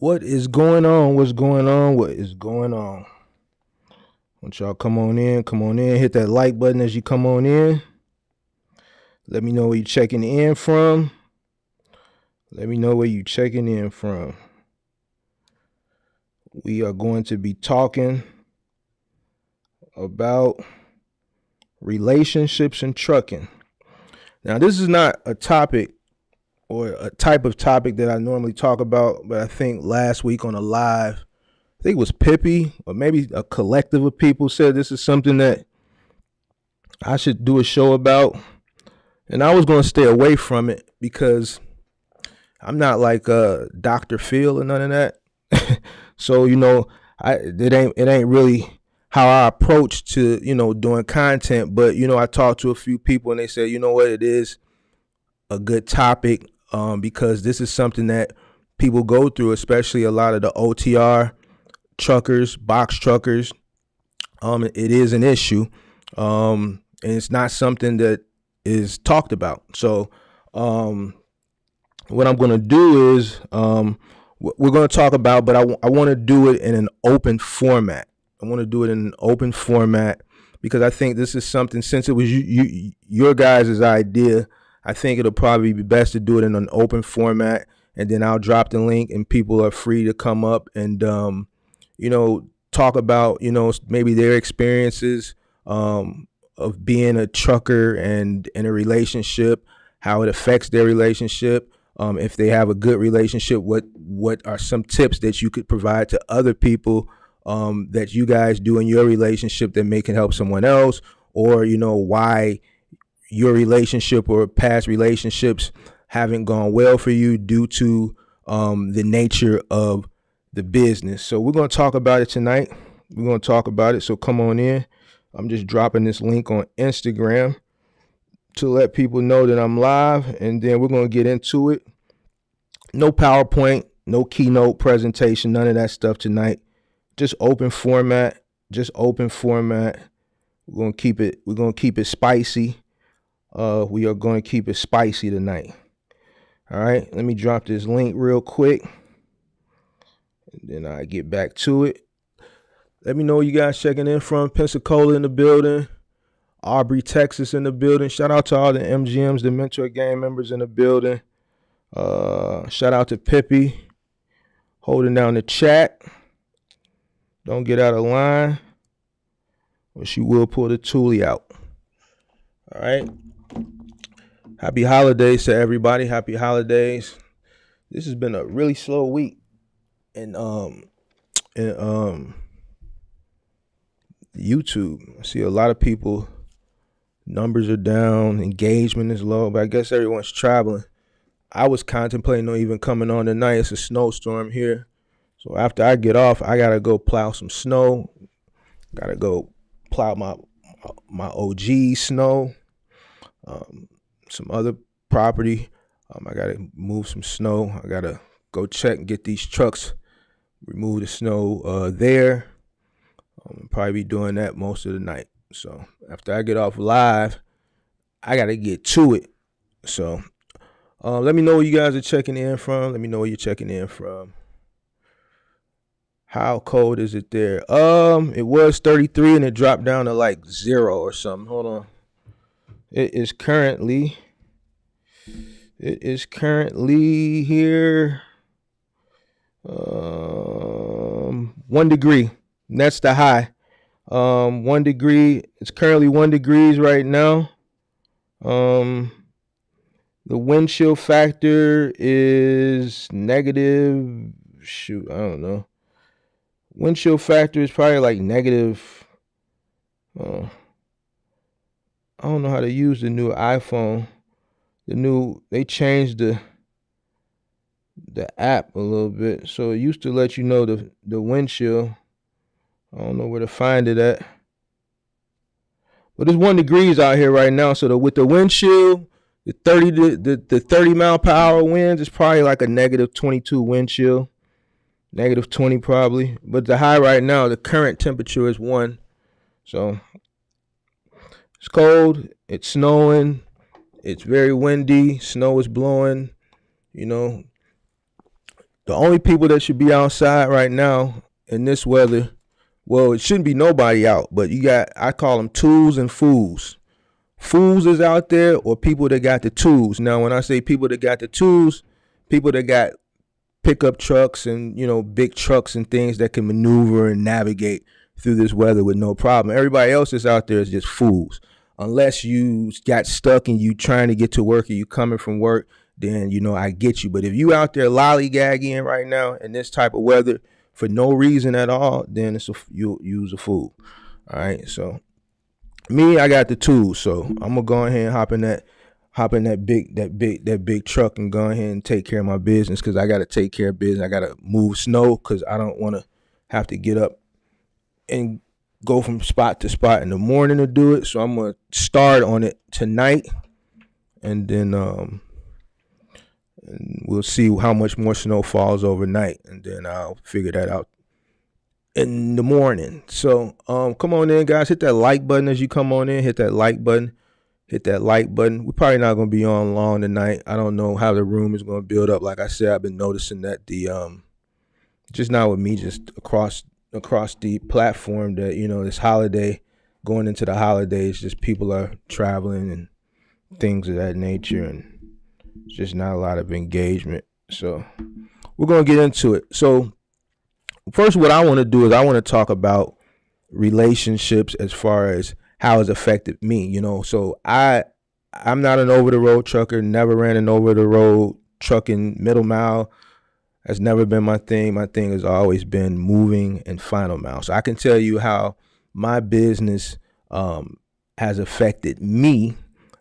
What is going on? What's going on? What is going on? Want y'all come on in, hit that like button as you come on in. Let me know where you checking in from. We are going to be talking about relationships and trucking. Now, this is not a topic or a type of topic that I normally talk about, but I think last week on a live, I think it was Pippi or maybe a collective of people said this is something that I should do a show about. And I was going to stay away from it because I'm not like Dr. Phil or none of that. So, it ain't really how I approach to, doing content. But, I talked to a few people and they said, you know what, it is a good topic because this is something that people go through, especially a lot of the OTR truckers, box truckers. It is an issue. And it's not something that is talked about. So what I'm going to do is we're going to talk about, but I want to do it in an open format. Because I think this is something, since it was your guys' idea, I think it'll probably be best to do it in an open format, and then I'll drop the link and people are free to come up and talk about maybe their experiences of being a trucker and in a relationship, how it affects their relationship. If they have a good relationship, what are some tips that you could provide to other people that you guys do in your relationship that may can help someone else, or why your relationship or past relationships haven't gone well for you due to the nature of the business. So we're going to talk about it tonight. So come on in. I'm just dropping this link on Instagram to let people know that I'm live, and then we're going to get into it. No PowerPoint, no keynote presentation, none of that stuff tonight. Just open format. We're going to keep it spicy. We are going to keep it spicy tonight. All right, let me drop this link real quick, and then I get back to it. Let me know where you guys checking in from. Pensacola in the building. Aubrey, Texas in the building. Shout out to all the MGMs, the Mentor Gang members in the building. Shout out to Pippi holding down the chat. Don't get out of line, or she will pull the toolie out. All right. Happy holidays to everybody. Happy holidays. This has been a really slow week. And YouTube. I see a lot of people, numbers are down, engagement is low, but I guess everyone's traveling. I was contemplating on even coming on tonight. It's a snowstorm here. So after I get off, I gotta go plow some snow. Gotta go plow my OG snow. Some other property. I gotta move some snow. I gotta go check and get these trucks, remove the snow there. I'll probably be doing that most of the night. So after I get off live, I got to get to it. So let me know where you guys are checking in from. Let me know where you're checking in from. How cold is it there? It was 33 and it dropped down to like 0 or something. Hold on. It is currently here 1 degree. And that's the high. 1 degree. It's currently 1 degree right now. The wind chill factor is negative. Shoot, I don't know. Wind chill factor is probably like negative. I don't know how to use the new iPhone. They changed the app a little bit. So it used to let you know the wind chill. I don't know where to find it at. But it's 1 degree out here right now. So with the wind chill, the 30 mile per hour winds, it's probably like a negative 22 wind chill. Negative 20 probably. But the high right now, the current temperature is 1. So it's cold. It's snowing. It's very windy. Snow is blowing. The only people that should be outside right now in this weather, well, it shouldn't be nobody out, but you got, I call them tools and fools. Fools is out there, or people that got the tools. Now, when I say people that got the tools, people that got pickup trucks and, big trucks and things that can maneuver and navigate through this weather with no problem. Everybody else that's out there is just fools. Unless you got stuck and you trying to get to work or you coming from work, then I get you. But if you out there lollygagging right now in this type of weather for no reason at all, then you's a fool. All right. So me, I got the tools, so I'm gonna go ahead and hop in that big truck and go ahead and take care of my business, because I gotta take care of business. I gotta move snow because I don't want to have to get up and go from spot to spot in the morning to do it. So I'm gonna start on it tonight, and then and we'll see how much more snow falls overnight, and then I'll figure that out in the morning. So come on in, guys. Hit that like button as you come on in. Hit that like button. We're probably not going to be on long tonight. I don't know how the room is going to build up. Like I said, I've been noticing that the just not with me, just across the platform, that this holiday, going into the holidays, just people are traveling and things of that nature, and just not a lot of engagement. So we're going to get into it. So first, what I want to do is I want to talk about relationships as far as how it's affected me. So I'm not an over the road trucker. Never ran an over the road trucking middle mile. Has never been my thing. My thing has always been moving and final mile. So I can tell you how my business has affected me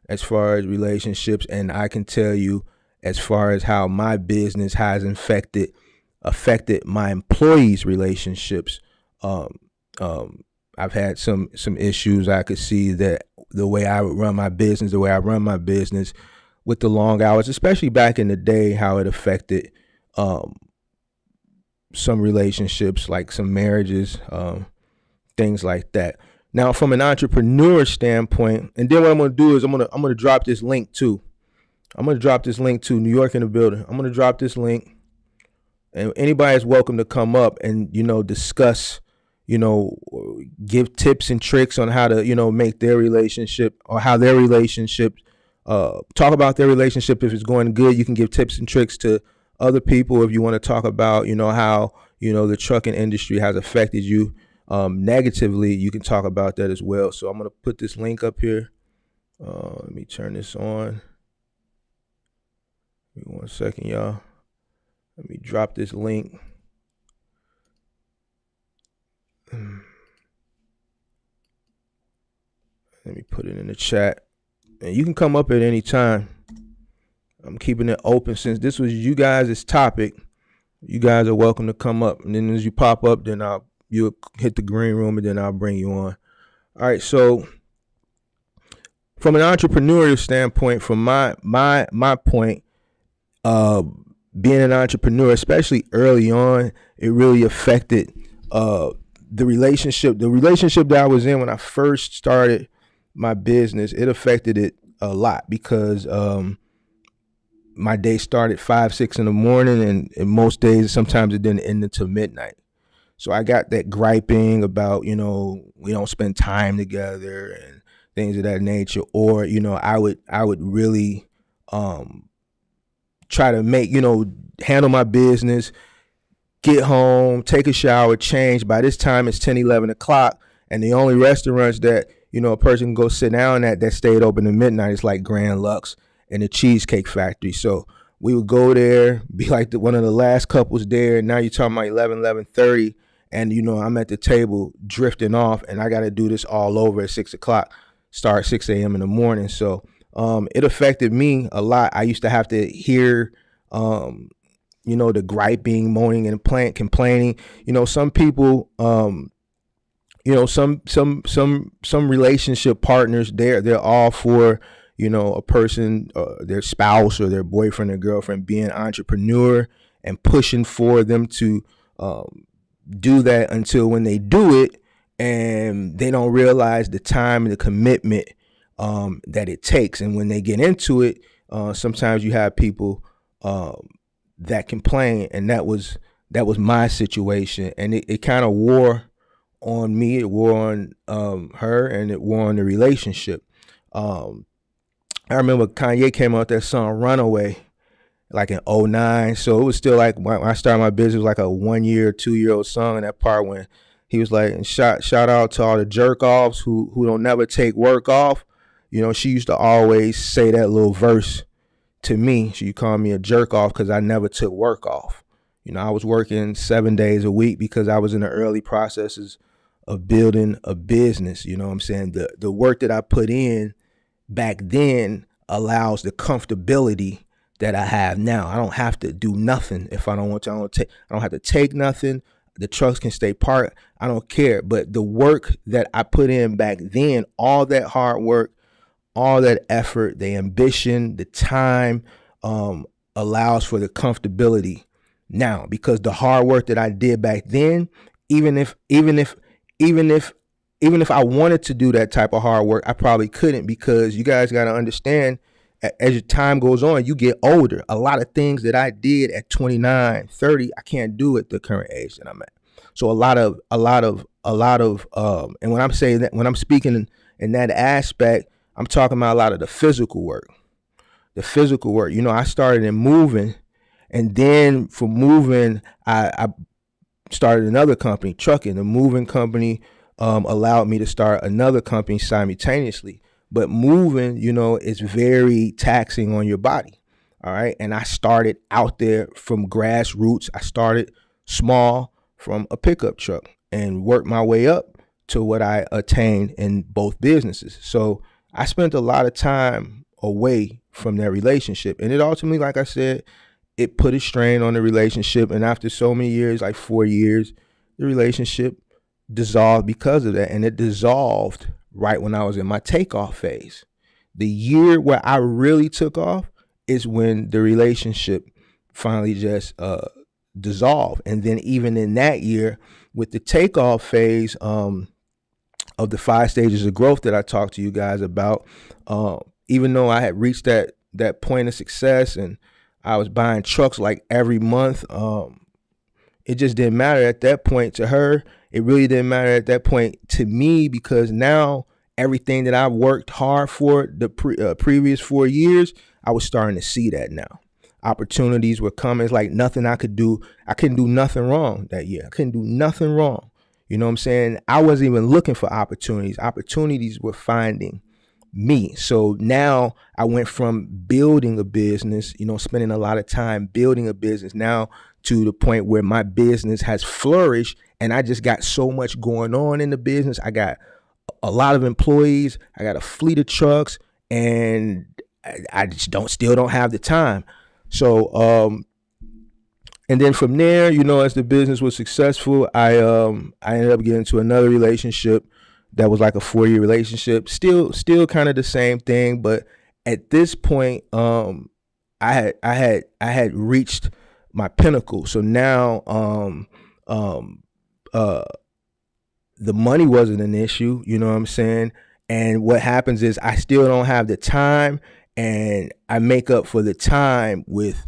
as far as relationships, and I can tell you as far as how my business has affected my employees' relationships. I've had some issues. I could see that the way I run my business with the long hours, especially back in the day, how it affected some relationships, like some marriages, things like that. Now, from an entrepreneur standpoint, and then what I'm going to do is I'm going to drop this link too. I'm going to drop this link to New York in the building. I'm going to drop this link, and anybody is welcome to come up and discuss, give tips and tricks on how to make their relationship, or how their relationship, talk about their relationship. If it's going good, you can give tips and tricks to other people. If you want to talk about how the trucking industry has affected you negatively, you can talk about that as well. So I'm going to put this link up here. Let me turn this on. Give me 1 second, y'all. Let me drop this link. Let me put it in the chat. And you can come up at any time. I'm keeping it open since this was you guys' topic. You guys are welcome to come up. And then as you pop up, then you'll hit the green room, and then I'll bring you on. All right, so from an entrepreneurial standpoint, from my point, being an entrepreneur, especially early on, it really affected the relationship that I was in when I first started my business. It affected it a lot because my day started 5, 6 in the morning, and most days, sometimes it didn't end until midnight. So I got that griping about, we don't spend time together and things of that nature. Or, I would really try to make, handle my business, get home, take a shower, change. By this time it's 10, 11 o'clock. And the only restaurants that, a person can go sit down at that stayed open at midnight is like Grand Lux and the Cheesecake Factory. So we would go there, be like one of the last couples there. Now you're talking about 11:30. And, I'm at the table drifting off, and I got to do this all over at 6 o'clock, start 6 a.m. in the morning. So it affected me a lot. I used to have to hear, the griping, moaning, and complaining. Some people, some relationship partners, they're all for, a person, their spouse or their boyfriend or girlfriend being an entrepreneur and pushing for them to do that until when they do it, and they don't realize the time and the commitment that it takes. And when they get into it, sometimes you have people that complain, and that was my situation, and it kind of wore on me, it wore on her, and it wore on the relationship. Um, I remember Kanye came out with that song "Runaway" like in '09. So it was still like when I started my business, it was like a 1 year, 2 year old song. And that part when he was like, and shout out to all the jerk offs who don't never take work off. You know, she used to always say that little verse to me. She called me a jerk off because I never took work off. You know, I was working 7 days a week because I was in the early processes of building a business. You know what I'm saying? The work that I put in back then allows the comfortability that I have now. I don't have to do nothing if I don't want to. I don't have to take nothing. The trucks can stay parked. I don't care. But the work that I put in back then, all that hard work, all that effort, the ambition, the time, allows for the comfortability now, because the hard work that I did back then, even if I wanted to do that type of hard work, I probably couldn't, because you guys got to understand, as your time goes on, you get older. A lot of things that I did at 29, 30, I can't do at the current age that I'm at. So a lot of, and when I'm saying that, when I'm speaking in that aspect, I'm talking about a lot of the physical work. You know, I started in moving, and then from moving, I started another company, trucking. The moving company allowed me to start another company simultaneously. But moving, you know, is very taxing on your body. All right. And I started out there from grassroots. I started small from a pickup truck and worked my way up to what I attained in both businesses. So I spent a lot of time away from that relationship. And it ultimately, like I said, it put a strain on the relationship. And after so many years, like 4 years, the relationship dissolved because of that. And it dissolved right when I was in my takeoff phase. The year where I really took off is when the relationship finally just dissolved. And then even in that year, with the takeoff phase of the 5 stages of growth that I talked to you guys about, even though I had reached that point of success and I was buying trucks like every month, it just didn't matter at that point to her. It really didn't matter at that point to me, because now everything that I worked hard for the previous 4 years, I was starting to see that now. Opportunities were coming. It's like nothing I could do. I couldn't do nothing wrong that year. I couldn't do nothing wrong. You know what I'm saying? I wasn't even looking for opportunities. Opportunities were finding me. So now I went from building a business, you know, spending a lot of time building a business, now to the point where my business has flourished, and I just got so much going on in the business. I got a lot of employees. I got a fleet of trucks, and I just still don't have the time. So, and then from there, you know, as the business was successful, I ended up getting into another relationship that was like a 4-year relationship. Still kind of the same thing, but at this point, I had reached my pinnacle. So now, the money wasn't an issue, you know what I'm saying? And what happens is I still don't have the time, and I make up for the time with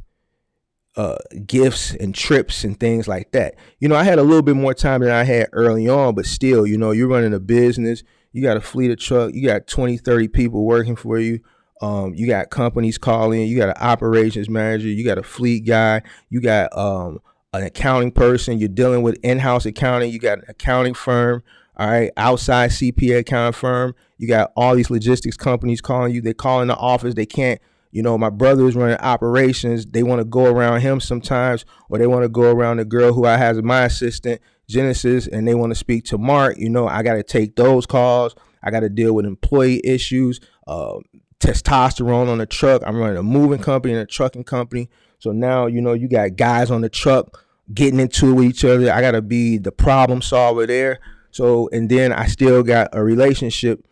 gifts and trips and things like that. You know, I had a little bit more time than I had early on, but still, you know, you're running a business, you got a fleet of truck, you got 20, 30 people working for you. You got companies calling, you got an operations manager, you got a fleet guy, you got an accounting person, you're dealing with in-house accounting, you got an accounting firm, all right, outside CPA accounting firm, you got all these logistics companies calling you, they call in the office, they can't, you know, my brother is running operations, they want to go around him sometimes, or they want to go around the girl who I have as my assistant, Genesis, and they want to speak to Mark. You know, I got to take those calls, I got to deal with employee issues, testosterone on the truck. I'm running a moving company and a trucking company. So now, you know, you got guys on the truck getting into each other. I got to be the problem solver there. So, and then I still got a relationship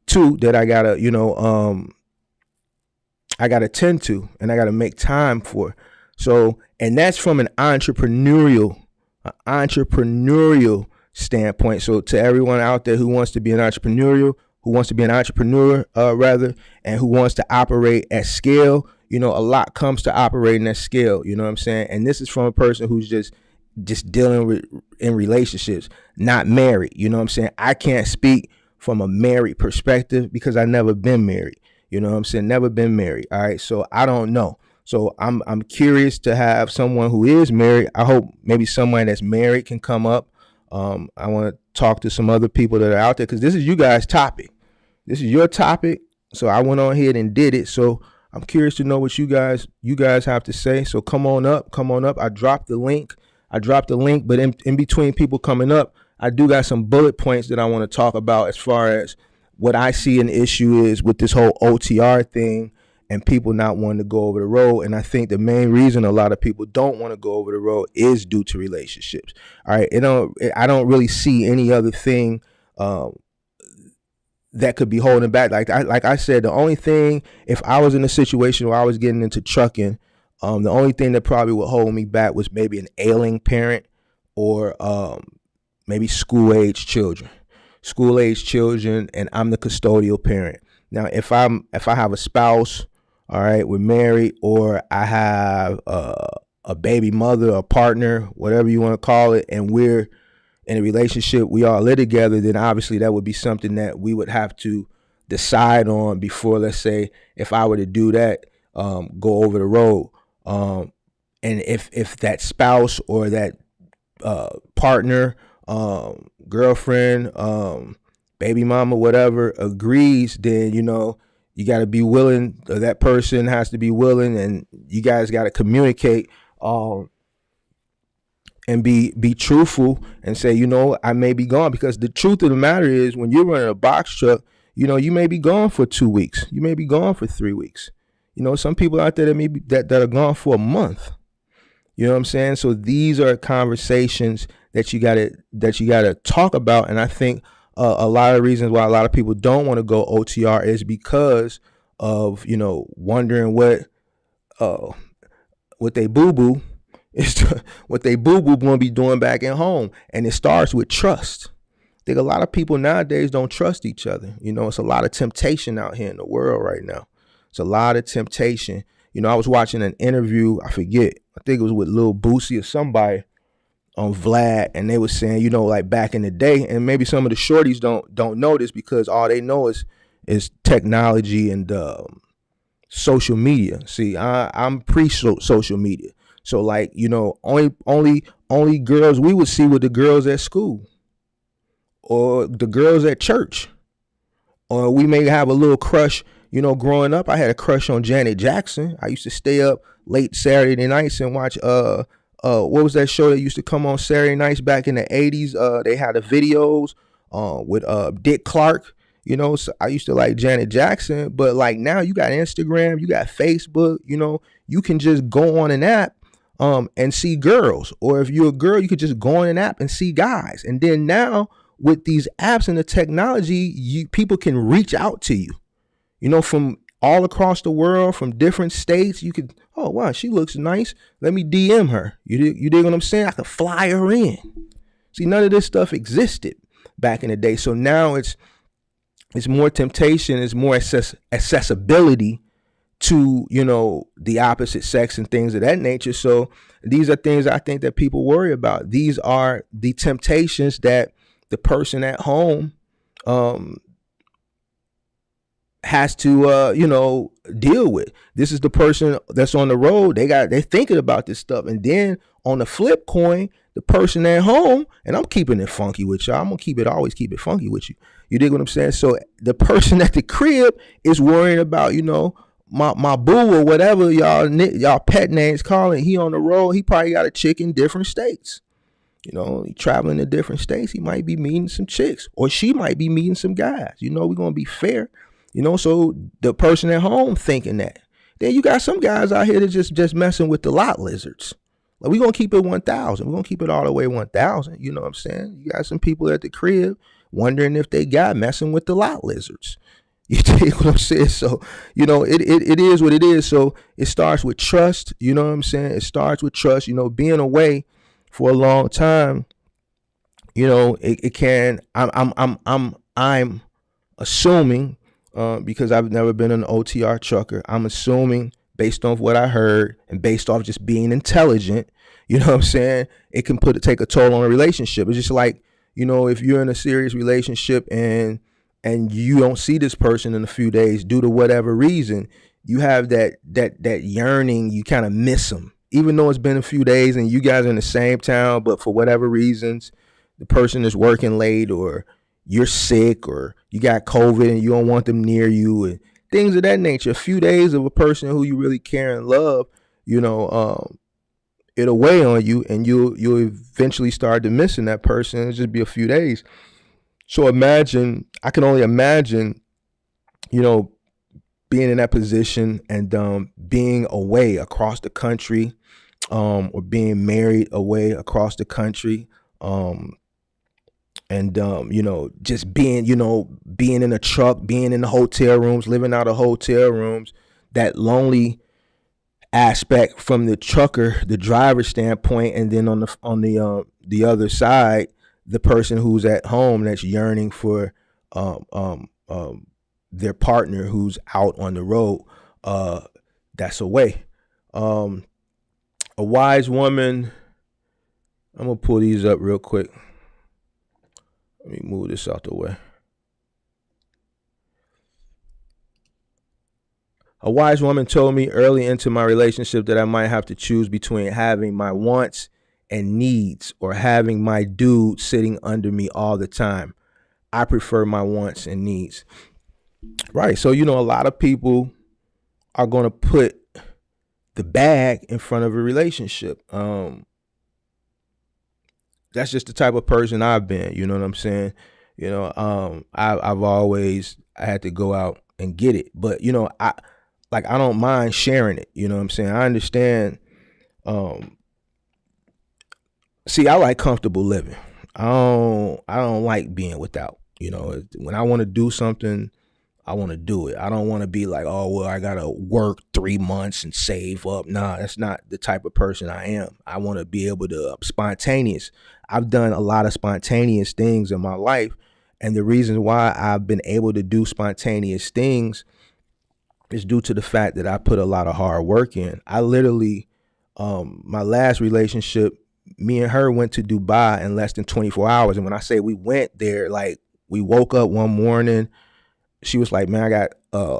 too that I got to, you know, I got to tend to, and I got to make time for. So, and that's from an entrepreneurial standpoint. So to everyone out there who wants to be an entrepreneur, and who wants to operate at scale, a lot comes to operating that scale. You know what I'm saying? And this is from a person who's just dealing with in relationships, not married. You know what I'm saying? I can't speak from a married perspective because I never been married. You know what I'm saying? Never been married. All right. So I don't know. So I'm curious to have someone who is married. I hope maybe someone that's married can come up. I want to talk to some other people that are out there because this is you guys' topic. This is your topic. So I went on ahead and did it. So I'm curious to know what you guys have to say. So come on up. I dropped the link, but in between people coming up, I do got some bullet points that I want to talk about as far as what I see an issue is with this whole OTR thing and people not wanting to go over the road. And I think the main reason a lot of people don't want to go over the road is due to relationships. All right. I don't really see any other thing that could be holding back. Like I said, the only thing, if I was in a situation where I was getting into trucking, the only thing that probably would hold me back was maybe an ailing parent or maybe school age children, and I'm the custodial parent. Now, if I have a spouse, all right, we're married, or I have a baby mother, a partner, whatever you want to call it, and we're in a relationship, we all live together, then obviously that would be something that we would have to decide on before, let's say, if I were to do that, go over the road. And if that spouse or that partner, girlfriend, baby mama, whatever, agrees, then, you got to be willing, or that person has to be willing, and you guys got to communicate and be truthful and say, I may be gone, because the truth of the matter is when you're running a box truck, you may be gone for 2 weeks. You may be gone for 3 weeks. Some people out there that are gone for a month. You know what I'm saying? So these are conversations that you gotta talk about. And I think a lot of reasons why a lot of people don't want to go OTR is because of, wondering what they boo-boo is what they boo-boo going to be doing back at home. And it starts with trust. I think a lot of people nowadays don't trust each other. It's a lot of temptation out here in the world right now. It's a lot of temptation. I was watching an interview, I think it was with Lil Boosie or somebody on Vlad, and they were saying, like back in the day, and maybe some of the shorties don't know this because all they know is technology and social media. See, I'm pre-social media. So like, only girls we would see were the girls at school or the girls at church, or we may have a little crush. Growing up, I had a crush on Janet Jackson. I used to stay up late Saturday nights and watch what was that show that used to come on Saturday nights back in the 80s? They had the videos with Dick Clark. So I used to like Janet Jackson, but like now you got Instagram, you got Facebook. You can just go on an app and see girls, or if you're a girl, you could just go on an app and see guys. And then now with these apps and the technology, people can reach out to you. From all across the world, from different states. You could, oh wow, she looks nice. Let me DM her. You dig what I'm saying? I could fly her in. See, none of this stuff existed back in the day. So now it's more temptation, it's more accessibility to, the opposite sex and things of that nature. So these are things I think that people worry about. These are the temptations that the person at home has to deal with. This is the person that's on the road. They're thinking about this stuff. And then on the flip coin, the person at home, and I'm keeping it funky with y'all. I'm gonna always keep it funky with you. You dig what I'm saying? So the person at the crib is worrying about, my boo or whatever y'all pet names calling. He on the road. He probably got a chick in different states. He traveling to different states. He might be meeting some chicks, or she might be meeting some guys. We're gonna be fair. So the person at home thinking that. Then you got some guys out here that just messing with the lot lizards. Like, we're going to keep it 1,000. We're going to keep it all the way 1,000. You know what I'm saying? You got some people at the crib wondering if they got messing with the lot lizards. You take what I'm saying? So, it is what it is. So it starts with trust. You know what I'm saying? It starts with trust. Being away for a long time, it can, I'm assuming, because I've never been an OTR trucker, I'm assuming based off what I heard and based off just being intelligent, you know what I'm saying? It can take a toll on a relationship. It's just like, if you're in a serious relationship and you don't see this person in a few days due to whatever reason, you have that yearning, you kind of miss them. Even though it's been a few days and you guys are in the same town, but for whatever reasons, the person is working late or you're sick or you got COVID and you don't want them near you and things of that nature. A few days of a person who you really care and love, it'll weigh on you and you'll eventually start to missing that person. It'll just be a few days. So I can only imagine, being in that position and being away across the country, or being married away across the country, and just being in a truck, being in the hotel rooms, living out of hotel rooms, that lonely aspect from the driver's standpoint, and then on the other side, the person who's at home that's yearning for their partner who's out on the road, that's away. A wise woman. I'm gonna pull these up real quick. Let me move this out the way. A wise woman told me early into my relationship that I might have to choose between having my wants and needs or having my dude sitting under me all the time. I prefer my wants and needs. Right. So, a lot of people are going to put the bag in front of a relationship. That's just the type of person I've been. You know what I'm saying? I've always had to go out and get it. But, I don't mind sharing it. You know what I'm saying? I understand. See, I like comfortable living. I don't like being without. When I want to do something, I want to do it. I don't want to be like, oh, well, I got to work 3 months and save up. Nah, that's not the type of person I am. I want to be able to spontaneous. I've done a lot of spontaneous things in my life. And the reason why I've been able to do spontaneous things is due to the fact that I put a lot of hard work in. I literally, my last relationship, me and her went to Dubai in less than 24 hours. And when I say we went there, like we woke up one morning, she was like, man, I got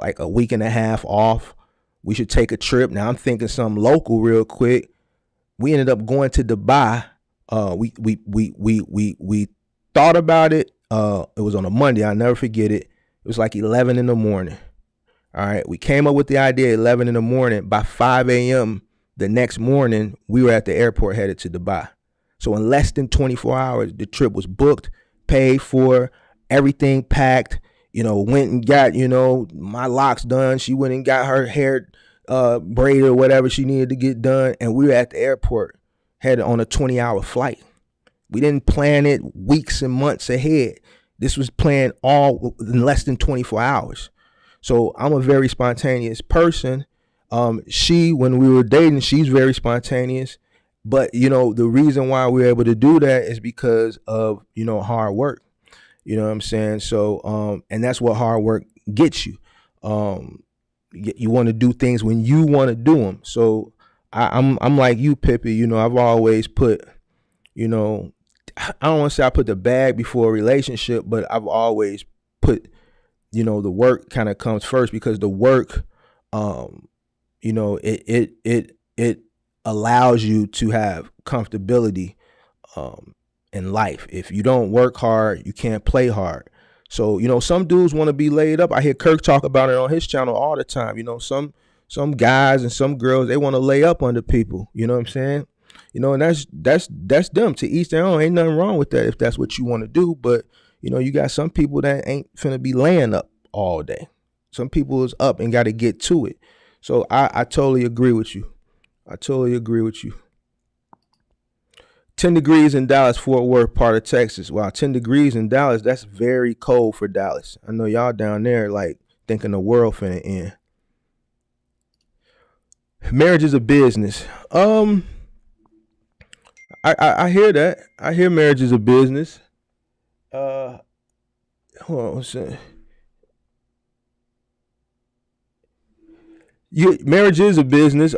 like a week and a half off. We should take a trip. Now I'm thinking something local real quick. We ended up going to Dubai. We thought about it. It was on a Monday. I'll never forget it. It was like 11 in the morning. All right. We came up with the idea at 11 in the morning. By 5 a.m. the next morning, we were at the airport headed to Dubai. So in less than 24 hours, the trip was booked, paid for, everything packed. Went and got, my locks done. She went and got her hair braided or whatever she needed to get done. And we were at the airport, headed on a 20-hour flight. We didn't plan it weeks and months ahead. This was planned all in less than 24 hours. So I'm a very spontaneous person. When we were dating, she's very spontaneous. But, the reason why we're able to do that is because of, hard work. You know what I'm saying? So, and that's what hard work gets you. You want to do things when you want to do them. So I'm like you, Pippi. I've always put, I don't want to say I put the bag before a relationship, but I've always put, the work kind of comes first, because the work, it allows you to have comfortability, in life. If you don't work hard, you can't play hard. So, some dudes want to be laid up. I hear Kirk talk about it on his channel all the time. Some guys and some girls, they want to lay up under people. You know what I'm saying? And that's them, to each their own. Ain't nothing wrong with that if that's what you want to do. But, you got some people that ain't finna be laying up all day. Some people is up and got to get to it. So I totally agree with you. 10 degrees in Dallas, Fort Worth, part of Texas. Wow, 10 degrees in Dallas, that's very cold for Dallas. I know y'all down there like thinking the world finna end. Marriage is a business. I hear that. I hear marriage is a business. Hold on, what's that? marriage is a business.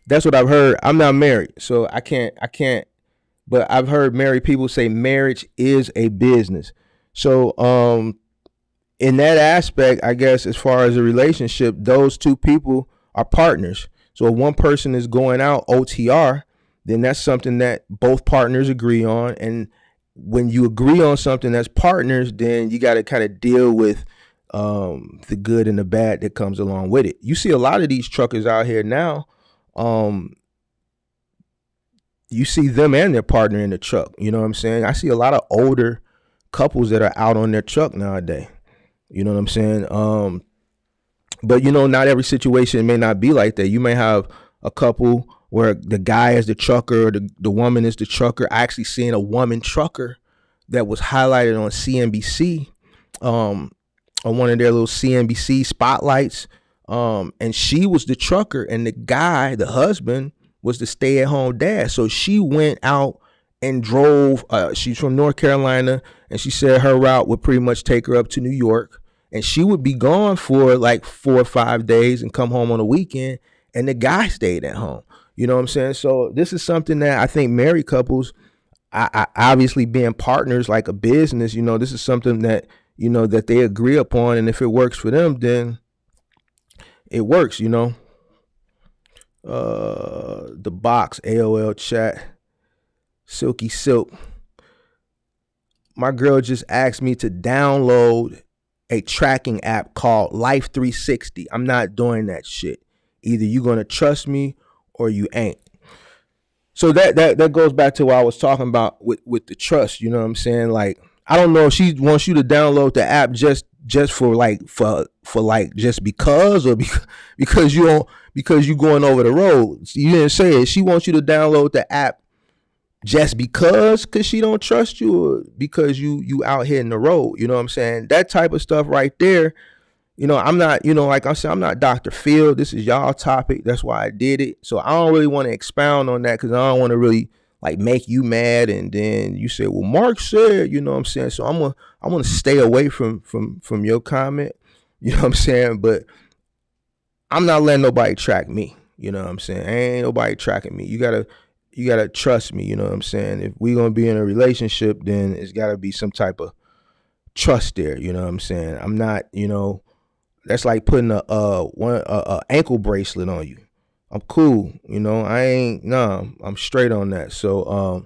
That's what I've heard. I'm not married, so I can't. But I've heard married people say marriage is a business. So in that aspect, I guess as far as a relationship, those two people are partners. So if one person is going out OTR, then that's something that both partners agree on. And when you agree on something that's partners, then you got to kind of deal with the good and the bad that comes along with it. You see a lot of these truckers out here now. Um, you see them and their partner in the truck. You know what I'm saying? I see a lot of older couples that are out on their truck nowadays. You know what I'm saying? But not every situation may not be like that. You may have a couple where the guy is the trucker or the woman is the trucker. I actually seen a woman trucker that was highlighted on CNBC, on one of their little CNBC spotlights. And she was the trucker and the guy, the husband, was the stay-at-home dad. So she went out and drove. She's from North Carolina, and she said her route would pretty much take her up to New York. And she would be gone for like 4 or 5 days and come home on a weekend. And the guy stayed at home. You know what I'm saying? So this is something that I think married couples, I obviously being partners like a business, this is something that, that they agree upon. And if it works for them, then it works, The box, AOL chat, Silky Silk. My girl just asked me to download a tracking app called Life 360. I'm not doing that shit. Either you're gonna trust me or you ain't. So that goes back to what I was talking about with the trust. You know what I'm saying? Like, I don't know if she wants you to download the app just for just because, or because you going over the road. You didn't say it. She wants you to download the app just because she don't trust you, or because you out here in the road. You know what I'm saying? That type of stuff right there. I'm not, like I said, I'm not Dr. Phil. This is y'all topic. That's why I did it. So I don't really want to expound on that, because I don't want to really like make you mad. And then you say, well, Mark said, you know what I'm saying? So I'm gonna stay away from your comment. You know what I'm saying? But I'm not letting nobody track me. You know what I'm saying? Ain't nobody tracking me. You gotta trust me. You know what I'm saying? If we gonna be in a relationship, then it's gotta be some type of trust there. You know what I'm saying? I'm not, that's like putting a ankle bracelet on you. I'm cool. I'm straight on that. So,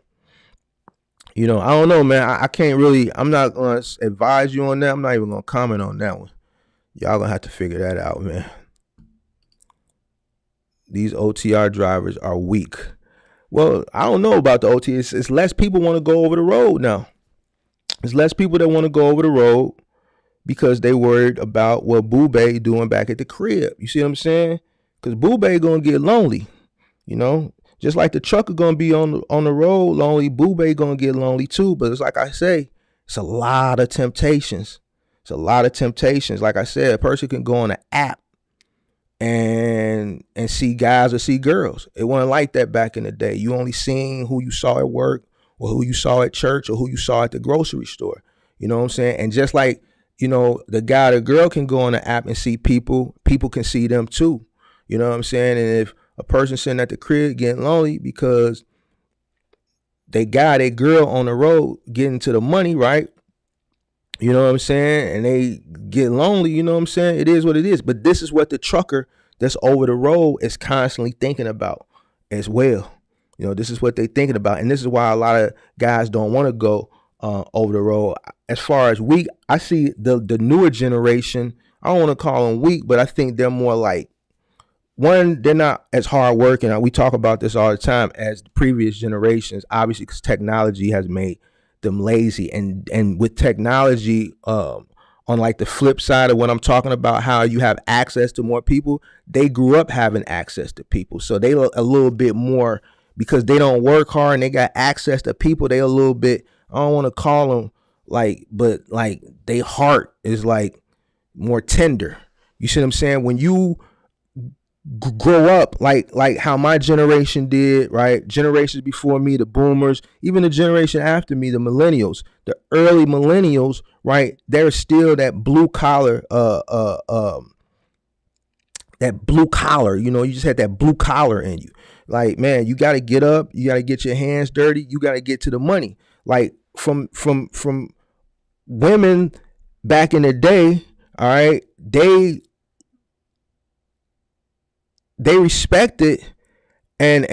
I don't know, man. I can't really, I'm not going to advise you on that. I'm not even going to comment on that one. Y'all going to have to figure that out, man. These OTR drivers are weak. Well, I don't know about the OT. It's less people want to go over the road now. There's less people that want to go over the road because they worried about what Boobay doing back at the crib. You see what I'm saying? Because Boobay going to get lonely, Just like the trucker going to be on the road lonely, Boobay going to get lonely too. But it's like I say, it's a lot of temptations. It's a lot of temptations. Like I said, a person can go on an app and see guys or see girls. It wasn't like that back in the day. You only seen who you saw at work, or who you saw at church, or who you saw at the grocery store. You know what I'm saying? And just like, the guy or the girl can go on the app and see people can see them too. You know what I'm saying? And if a person sitting at the crib getting lonely because they got a girl on the road getting to the money, right? You know what I'm saying? And they get lonely, you know what I'm saying? It is what it is. But this is what the trucker that's over the road is constantly thinking about as well. This is what they're thinking about. And this is why a lot of guys don't want to go over the road. As far as weak, I see the newer generation, I don't want to call them weak, but I think they're more like, one, they're not as hard working. We talk about this all the time as the previous generations, obviously, because technology has made them lazy. And with technology, on like the flip side of what I'm talking about, how you have access to more people, they grew up having access to people. So they a little bit more, because they don't work hard and they got access to people, they a little bit, I don't want to call them but they heart is like more tender. You see what I'm saying? When you grow up like how my generation did, right? Generations before me, the boomers, even the generation after me, the millennials, the early millennials, right? There's still that blue collar that blue collar, you know, you just had that blue collar in you. Like, man, you got to get up, you got to get your hands dirty, you got to get to the money. Like from women back in the day, all right, they respected and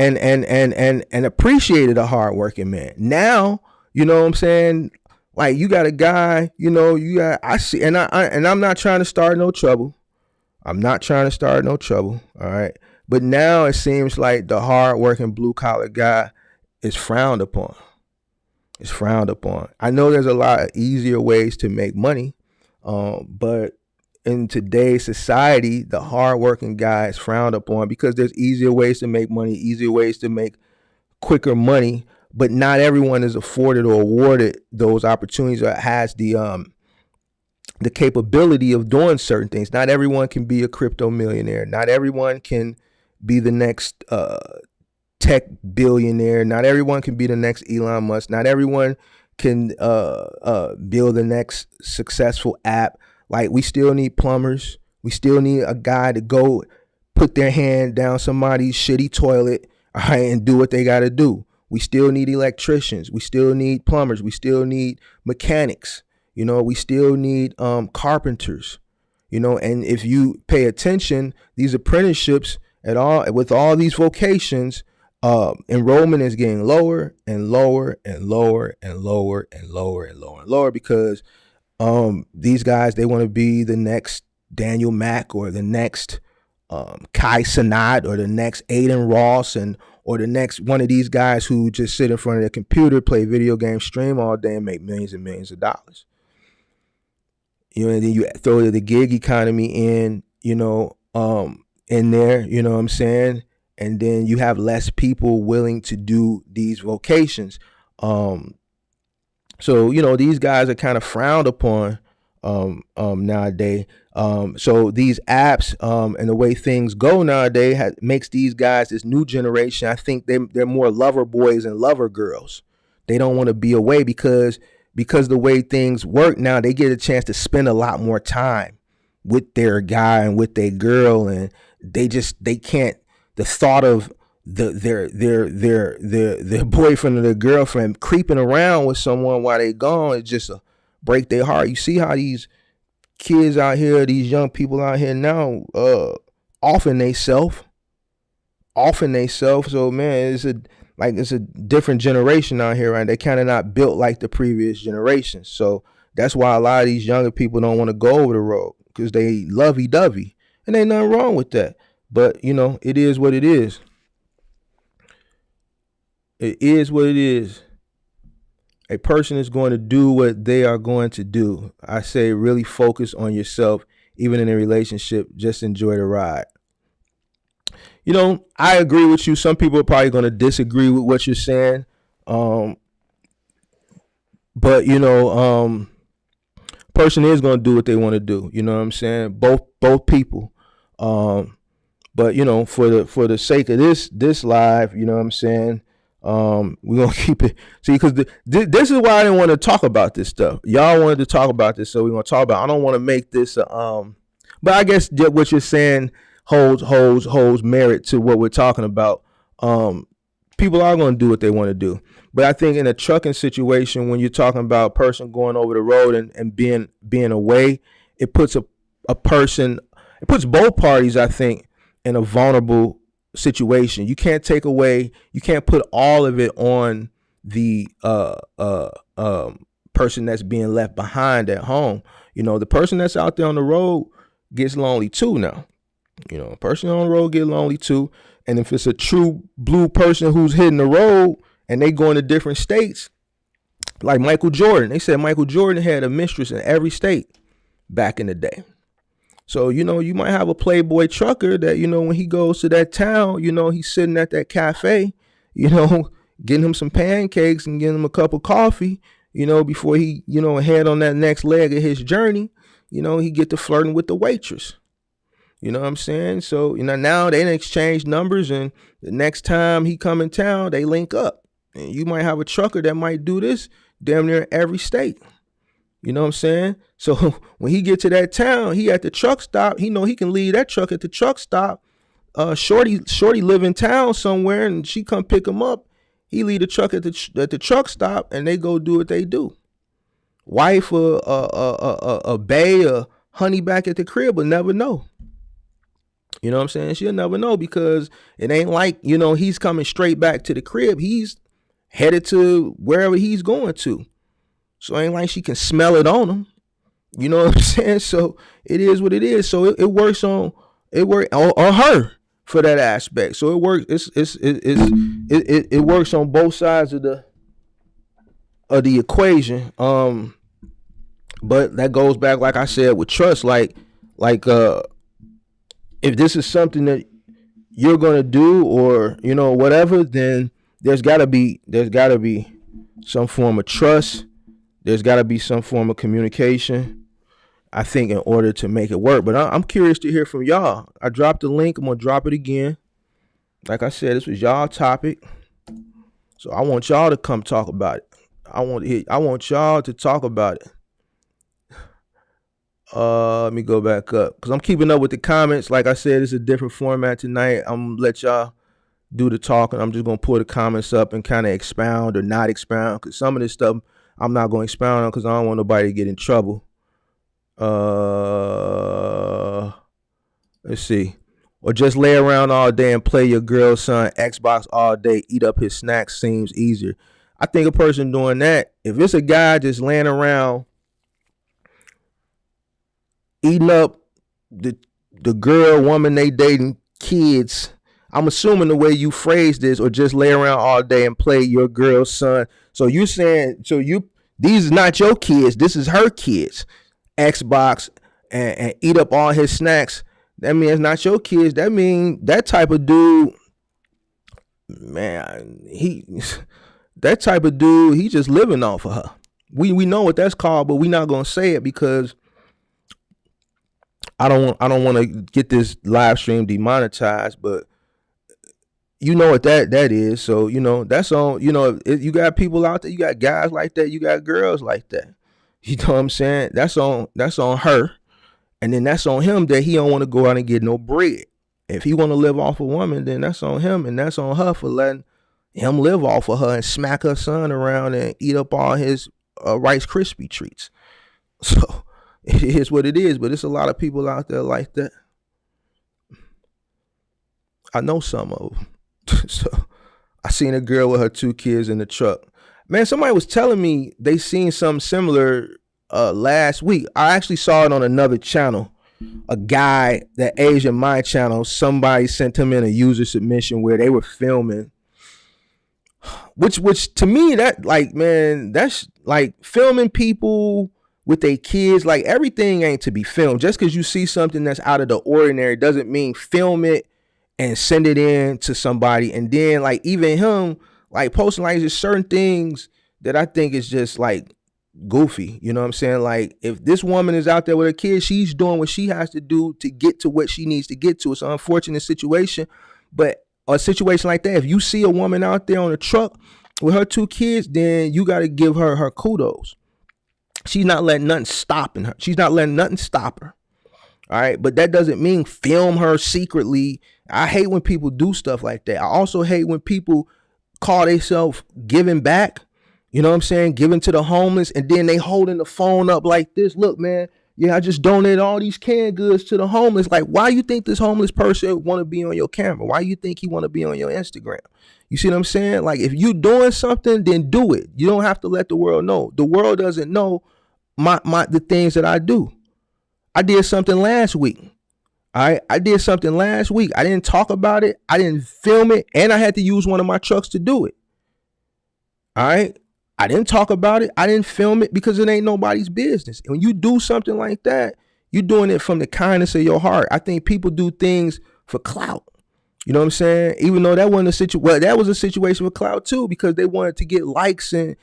appreciated a hardworking man. Now, you know what I'm saying? Like, you got a guy, you know, I see, and I'm not trying to start no trouble. I'm not trying to start no trouble. All right. But now it seems like the hardworking blue collar guy is frowned upon. It's frowned upon. I know there's a lot of easier ways to make money, but in today's society, the hardworking guy is frowned upon because there's easier ways to make money, easier ways to make quicker money, but not everyone is afforded or awarded those opportunities or has the capability of doing certain things. Not everyone can be a crypto millionaire. Not everyone can be the next tech billionaire. Not everyone can be the next Elon Musk. Not everyone can build the next successful app. Like, we still need plumbers. We still need a guy to go put their hand down somebody's shitty toilet, all right, and do what they got to do. We still need electricians. We still need plumbers. We still need mechanics. You know, we still need carpenters. You know, and if you pay attention, these apprenticeships with all these vocations, enrollment is getting lower and lower and lower and lower and lower and lower and lower because these guys, they want to be the next Daniel Mack or the next Kai Cenat or the next Aiden Ross or the next one of these guys who just sit in front of their computer, play video games, stream all day and make millions and millions of dollars. You know, and then you throw the gig economy in, you know, in there, you know what I'm saying? And then you have less people willing to do these vocations. So, you know, these guys are kind of frowned upon nowadays. So these apps and the way things go nowadays makes these guys, this new generation, I think they're more lover boys and lover girls. They don't want to be away because the way things work now, they get a chance to spend a lot more time with their guy and with their girl, and they can't, the thought of their boyfriend or their girlfriend creeping around with someone while they gone, it just break their heart. You see how these kids out here, these young people out here now, often they self. So man, it's a different generation out here, right? They kind of not built like the previous generation. So that's why a lot of these younger people don't want to go over the road because they lovey-dovey, and ain't nothing wrong with that. But you know, it is what it is. It is what it is. A person is going to do what they are going to do. I say really focus on yourself, even in a relationship. Just enjoy the ride. You know, I agree with you. Some people are probably going to disagree with what you're saying. But, you know, person is going to do what they want to do. You know what I'm saying? Both people. But, you know, for the sake of this live, you know what I'm saying? We're going to keep it. See, because this is why I didn't want to talk about this stuff. Y'all wanted to talk about this, so we're going to talk about it. I don't want to make this, but I guess what you're saying holds merit to what we're talking about. People are going to do what they want to do. But I think in a trucking situation, when you're talking about a person going over the road and being away, it puts it puts both parties, I think, in a vulnerable situation. You can't put all of it on the person that's being left behind at home. You know, the person that's out there on the road gets lonely too now. You know, a person on the road get lonely too. And if it's a true blue person who's hitting the road and they going to different states, like Michael Jordan, they said Michael Jordan had a mistress in every state back in the day. So, you know, you might have a playboy trucker that, you know, when he goes to that town, you know, he's sitting at that cafe, you know, getting him some pancakes and getting him a cup of coffee, you know, before he, you know, head on that next leg of his journey. You know, he get to flirting with the waitress. You know what I'm saying? So, you know, now they exchange numbers, and the next time he come in town, they link up. And you might have a trucker that might do this damn near every state. You know what I'm saying? So when he get to that town, he at the truck stop. He know he can leave that truck at the truck stop. Shorty live in town somewhere, and she come pick him up. He leave the truck at the truck stop, and they go do what they do. Wife a bae or honey back at the crib will never know. You know what I'm saying? She'll never know because it ain't like, he's coming straight back to the crib. He's headed to wherever he's going to. So it ain't like she can smell it on him. You know what I'm saying? So it is what it is. So it works on her for that aspect. So it works. It works on both sides of the equation. But that goes back, like I said, with trust. Like if this is something that you're gonna do, or whatever, then there's gotta be some form of trust. There's gotta be some form of communication, I think, in order to make it work. But I'm curious to hear from y'all. I dropped the link. I'm gonna drop it again. Like I said, this was y'all topic, so I want y'all to come talk about it. I want y'all to talk about it. Let me go back up because I'm keeping up with the comments. Like I said, it's a different format tonight. I'm gonna let y'all do the talking. I'm just gonna pull the comments up and kind of expound or not expound, because some of this stuff I'm not gonna expound on because I don't want nobody to get in trouble. Let's see. Or just lay around all day and play your girl's son Xbox all day, eat up his snacks seems easier. I think a person doing that, if it's a guy just laying around eating up the woman they dating, kids, I'm assuming the way you phrase this, or just lay around all day and play your girl's son. So you saying, these is not your kids, this is her kids. Xbox and eat up all his snacks. That means it's not your kids. That means that type of dude, man, he just living off of her. We know what that's called, but we not gonna say it because I don't want to get this live stream demonetized, but you know what that is. So that's on. You got people out there. You got guys like that. You got girls like that. You know what I'm saying? That's on her, and then that's on him that he don't want to go out and get no bread. If he want to live off a woman, then that's on him, and that's on her for letting him live off of her and smack her son around and eat up all his Rice Krispie treats. So it is what it is, but there's a lot of people out there like that. I know some of them. So I seen a girl with her 2 kids in the truck. Man, somebody was telling me they seen something similar last week. I actually saw it on another channel. A guy that aged in my channel, somebody sent him in a user submission where they were filming. Which to me, that like, man, that's like filming people with their kids. Like, everything ain't to be filmed. Just because you see something that's out of the ordinary doesn't mean film it and send it in to somebody. And then like even him like posting like just certain things that I think is just like goofy. You know what I'm saying? Like, if this woman is out there with her kids, she's doing what she has to do to get to what she needs to get to. It's an unfortunate situation, but a situation like that, if you see a woman out there on a truck with her 2 kids, then you got to give her kudos. She's not letting nothing stopping her. She's not letting nothing stop her. All right. But that doesn't mean film her secretly. I hate when people do stuff like that. I also hate when people call themselves giving back. You know what I'm saying? Giving to the homeless, and then they holding the phone up like this. Look, man, yeah, I just donated all these canned goods to the homeless. Like, why you think this homeless person want to be on your camera? Why you think he want to be on your Instagram? You see what I'm saying? Like, if you doing something, then do it. You don't have to let the world know. The world doesn't know the things that I do. I did something last week. All right, I did something last week. I didn't talk about it. I didn't film it, and I had to use one of my trucks to do it. All right. I didn't talk about it. I didn't film it because it ain't nobody's business. And when you do something like that, you're doing it from the kindness of your heart. I think people do things for clout. You know what I'm saying? Even though that wasn't a situation, well, that was a situation with clout too, because they wanted to get likes and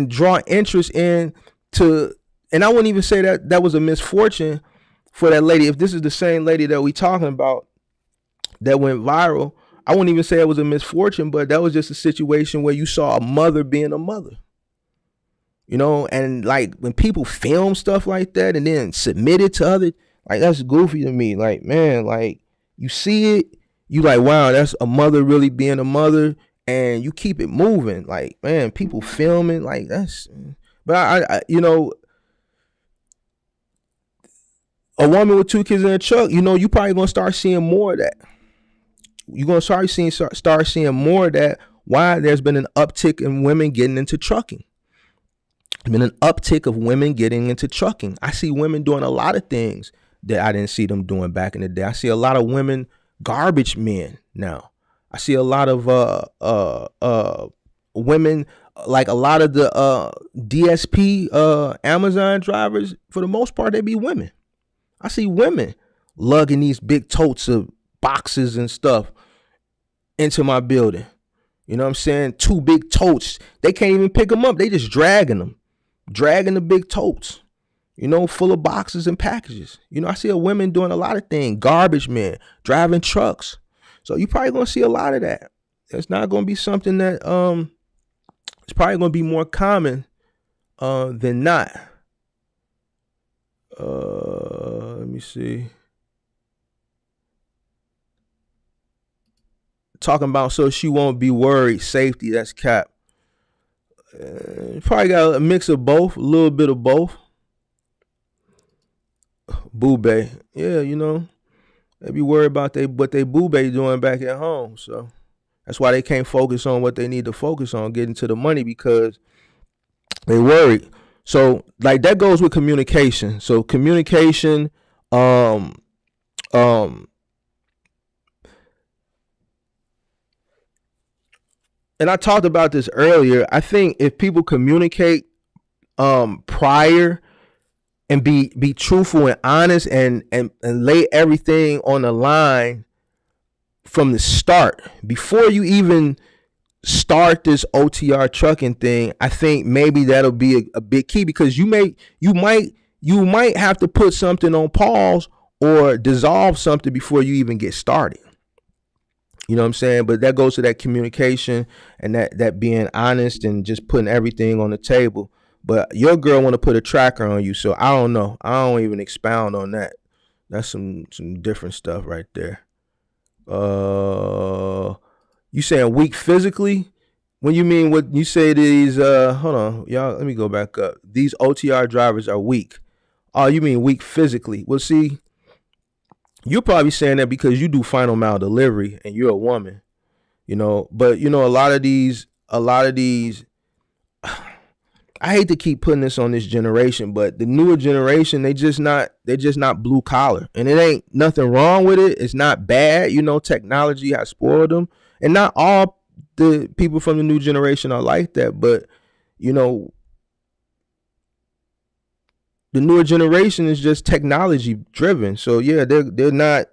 draw interest in to, and I wouldn't even say that that was a misfortune for that lady. If this is the same lady that we talking about that went viral, I wouldn't even say it was a misfortune, but that was just a situation where you saw a mother being a mother. And like when people film stuff like that and then submit it to other, like that's goofy to me. Like, man, like you see it, you like, wow, that's a mother really being a mother, and you keep it moving. Like, man, people filming, like that's, but a woman with 2 kids in a truck, you probably gonna start seeing more of that. You're gonna start seeing more of that. Why? There's been an uptick in women getting into trucking. There's been an uptick of women getting into trucking. I see women doing a lot of things that I didn't see them doing back in the day. I see a lot of women garbage men now. I see a lot of women, like a lot of the DSP Amazon drivers. For the most part, they be women. I see women lugging these big totes of boxes and stuff into my building. You know what I'm saying? 2 big totes. They can't even pick them up. They just dragging the big totes, full of boxes and packages. I see a women doing a lot of things. Garbage men, driving trucks. So you probably going to see a lot of that. It's not going to be something that it's probably going to be more common than not. Let me see. Talking about so she won't be worried. Safety, that's cap. Probably got a mix of both, a little bit of both. Boo-bae. Yeah, they be worried about what they boo-bae doing back at home. So that's why they can't focus on what they need to focus on, getting to the money, because they worried. So like that goes with communication. So communication, and I talked about this earlier. I think if people communicate prior and be truthful and honest and lay everything on the line from the start, before you even start this OTR trucking thing, I think maybe that'll be a big key, because you might have to put something on pause or dissolve something before you even get started. You know what I'm saying? But that goes to that communication and that being honest and just putting everything on the table. But your girl want to put a tracker on you, so I don't know. I don't even expound on that. That's some different stuff right there. You saying weak physically? When you mean what you say these? Hold on, y'all. Let me go back up. These OTR drivers are weak. Oh, you mean weak physically? Well, see, you're probably saying that because you do final mile delivery and you're a woman, But a lot of these. I hate to keep putting this on this generation, but the newer generation, they're just not blue collar, and it ain't nothing wrong with it. It's not bad, technology has spoiled them, and not all the people from the new generation are like that, but the newer generation is just technology driven. So yeah, they're not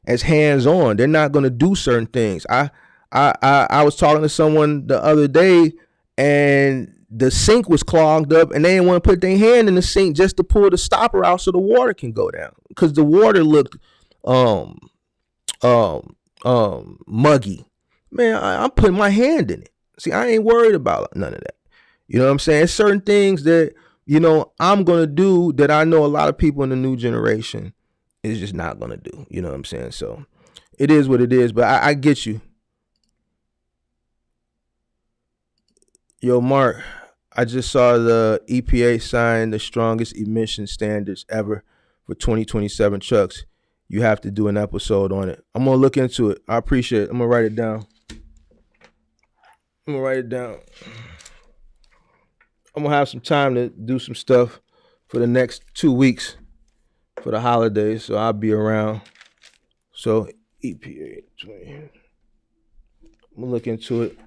as hands on. They're not going to do certain things. I was talking to someone the other day, and the sink was clogged up, and they didn't want to put their hand in the sink just to pull the stopper out so the water can go down, because the water looked muggy. Man, I'm putting my hand in it. See, I ain't worried about none of that. You know what I'm saying? Certain things that I'm gonna do that I know a lot of people in the new generation is just not gonna do. You know what I'm saying? So it is what it is. But I get you. Yo, Mark, I just saw the EPA sign the strongest emission standards ever for 2027 trucks. You have to do an episode on it. I'm going to look into it. I appreciate it. I'm going to write it down. I'm going to have some time to do some stuff for the next 2 weeks for the holidays, so I'll be around. So EPA 20. I'm going to look into it.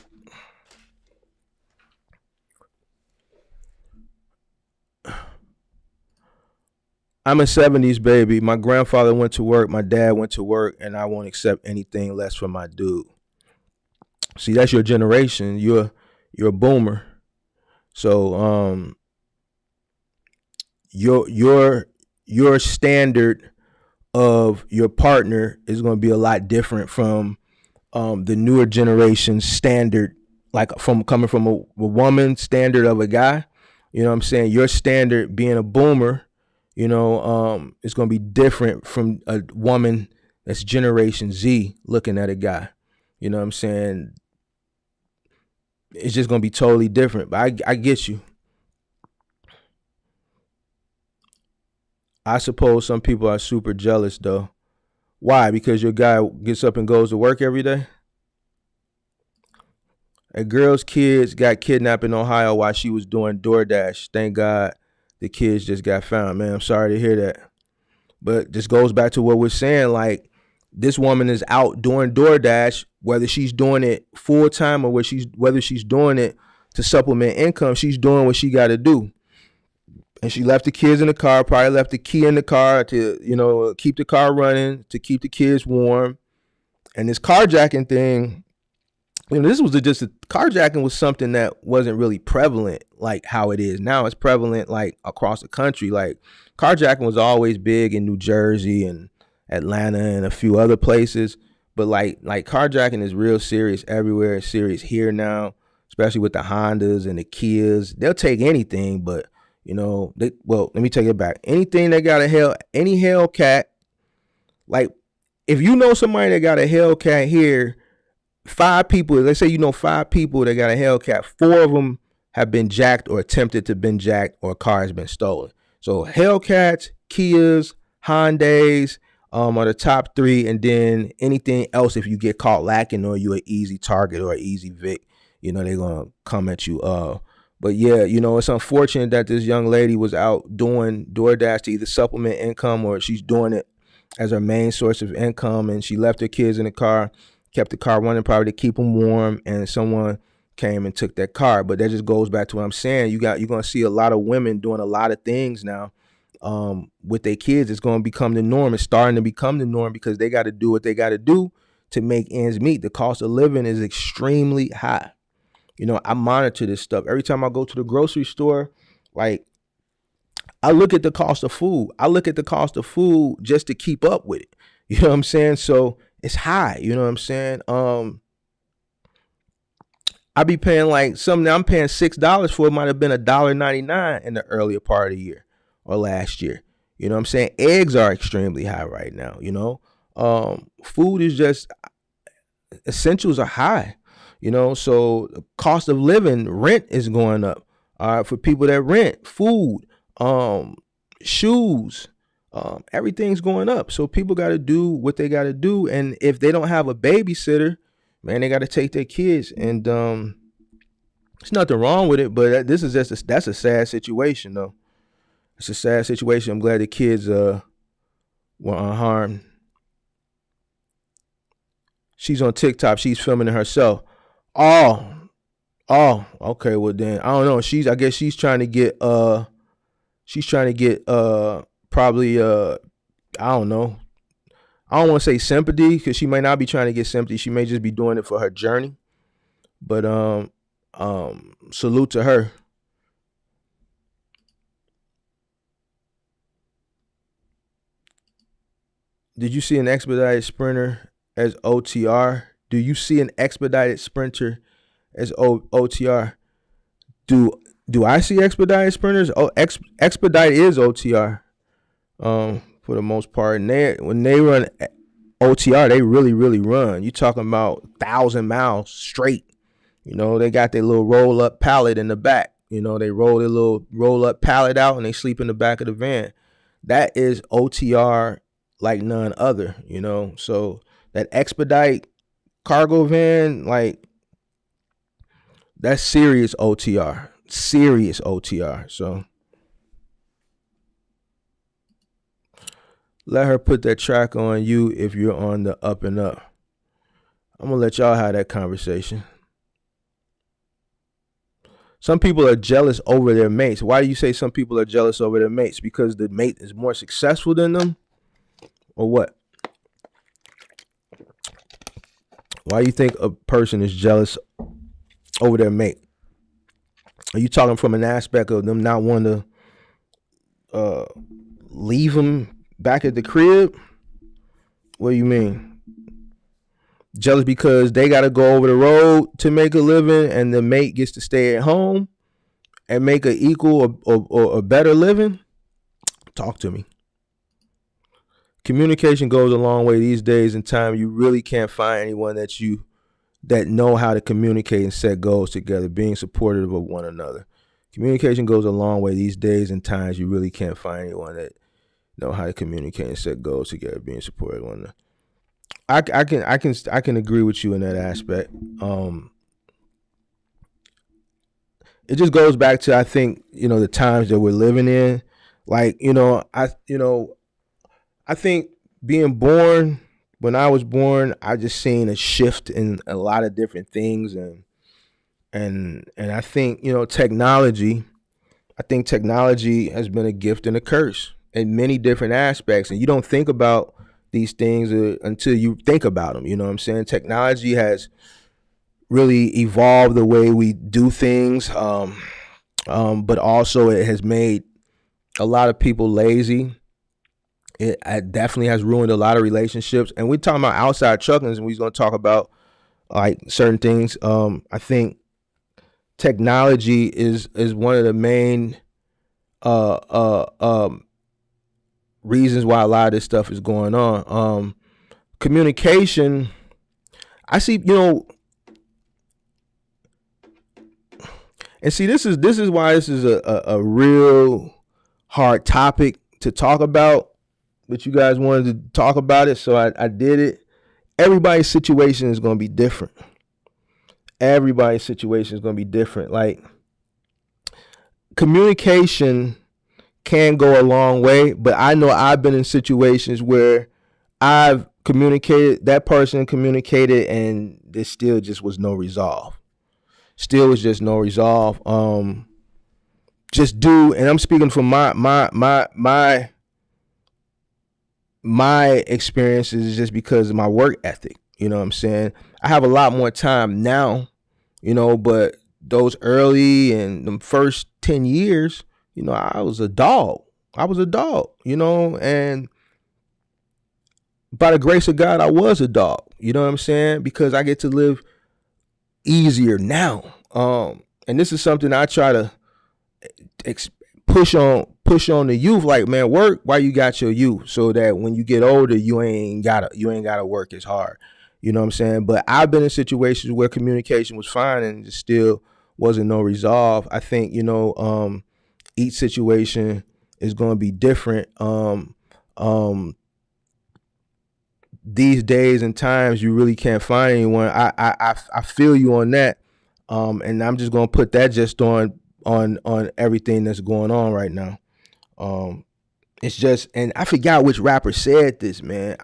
I'm a 70s baby. My grandfather went to work. My dad went to work, and I won't accept anything less from my dude. See, that's your generation. You're a boomer. So your standard of your partner is going to be a lot different from the newer generation standard, like from coming from a woman standard of a guy. You know what I'm saying? Your standard being a boomer, is going to be different from a woman that's Generation Z looking at a guy. You know what I'm saying? It's just going to be totally different. But I get you. I suppose some people are super jealous though. Why? Because your guy gets up and goes to work every day? A girl's kids got kidnapped in Ohio while she was doing DoorDash. Thank God the kids just got found. Man, I'm sorry to hear that. But this goes back to what we're saying. Like, this woman is out doing DoorDash, whether she's doing it full time or whether she's doing it to supplement income. She's doing what she got to do. And she left the kids in the car, probably left the key in the car to, keep the car running, to keep the kids warm. And this carjacking thing, this was carjacking was something that wasn't really prevalent like how it is now. It's prevalent like across the country. Like, carjacking was always big in New Jersey and Atlanta and a few other places, but like carjacking is real serious everywhere. It's serious here now, especially with the Hondas and the Kias. They'll take anything, but let me take it back. Anything that got any Hellcat, like if you know somebody that got a Hellcat here, 5 people, let's say 5 people that got a Hellcat, 4 of them have been jacked or attempted to been jacked, or a car has been stolen. So Hellcats, Kias, Hondas are the top 3, and then anything else, if you get caught lacking or you're an easy target or an easy Vic, they're gonna come at you. But yeah, it's unfortunate that this young lady was out doing DoorDash to either supplement income or she's doing it as her main source of income, and she left her kids in the car, kept the car running probably to keep them warm, and someone came and took that car. But that just goes back to what I'm saying. You're going to see a lot of women doing a lot of things now with their kids. It's going to become the norm. It's starting to become the norm because they got to do what they got to do to make ends meet. The cost of living is extremely high. I monitor this stuff. Every time I go to the grocery store, like, I look at the cost of food. I look at the cost of food just to keep up with it. You know what I'm saying? So it's high. You know what I'm saying? I be paying like something I'm paying $6 for. It might have been $1.99 in the earlier part of the year or last year. You know what I'm saying? Eggs are extremely high right now. Food is just, essentials are high. So the cost of living, rent is going up. All right, for people that rent, food, shoes, everything's going up. So people got to do what they got to do, and if they don't have a babysitter, man, they got to take their kids. And there's nothing wrong with it, but that's a sad situation though. It's a sad situation. I'm glad the kids were unharmed. She's on TikTok. She's filming it herself. Oh, okay. Well then, I don't know. I guess she's trying to get probably I don't know. I don't want to say sympathy because she may not be trying to get sympathy. She may just be doing it for her journey. But salute to her. Did you see an expedited sprinter as OTR? Do you see an expedited sprinter as OTR? Do I see expedited sprinters? Oh, expedite is OTR. For the most part, and when they run OTR, they really, really run. You talking about 1,000 miles straight. They got their little roll up pallet in the back. They roll their little roll up pallet out and they sleep in the back of the van. That is OTR like none other. So that expedite cargo van, like, that's serious OTR. Serious OTR. So let her put that track on you if you're on the up and up. I'm going to let y'all have that conversation. Some people are jealous over their mates. Why do you say some people are jealous over their mates? Because the mate is more successful than them? Or what? Why do you think a person is jealous over their mate? Are you talking from an aspect of them not wanting to leave them back at the crib? What do you mean? Jealous because they got to go over the road to make a living and the mate gets to stay at home and make a equal or a better living, talk to me. Communication goes a long way these days. In time, you really can't find anyone that know how to communicate and set goals together, being supportive of one another. Communication goes a long way these days and times. You really can't find anyone that know how to communicate and set goals together, being supportive of one another. I can agree with you in that aspect. It just goes back to, I think, the times that we're living in. Like, I think being born, when I was born, I just seen a shift in a lot of different things, and I think, technology. I think technology has been a gift and a curse in many different aspects, and you don't think about these things until you think about them. You know what I'm saying? Technology has really evolved the way we do things, but also it has made a lot of people lazy. It definitely has ruined a lot of relationships. And we're talking about outside truckings, and we're going to talk about like certain things. I think technology is one of the main reasons why a lot of this stuff is going on. Communication, I see, and see, this is why this is a real hard topic to talk about, but you guys wanted to talk about it, so I did it. Everybody's situation is going to be different. Everybody's situation is going to be different. Like, communication can go a long way, but I know I've been in situations where I've communicated, that person communicated, and there still just was no resolve. Still was just no resolve. And I'm speaking from my experiences, just because of my work ethic. You know what I'm saying? I have a lot more time now, but those early and the first 10 years, I was a dog. And by the grace of God, I was a dog. You know what I'm saying? Because I get to live easier now. And this is something I try to push on the youth. Like, man, work while you got your youth, so that when you get older, you ain't gotta work as hard. You know what I'm saying? But I've been in situations where communication was fine and just still wasn't no resolve. I think, each situation is going to be different. These days and times, you really can't find anyone. I feel you on that. And I'm just going to put that just on everything that's going on right now. It's just, and I forgot which rapper said this, man.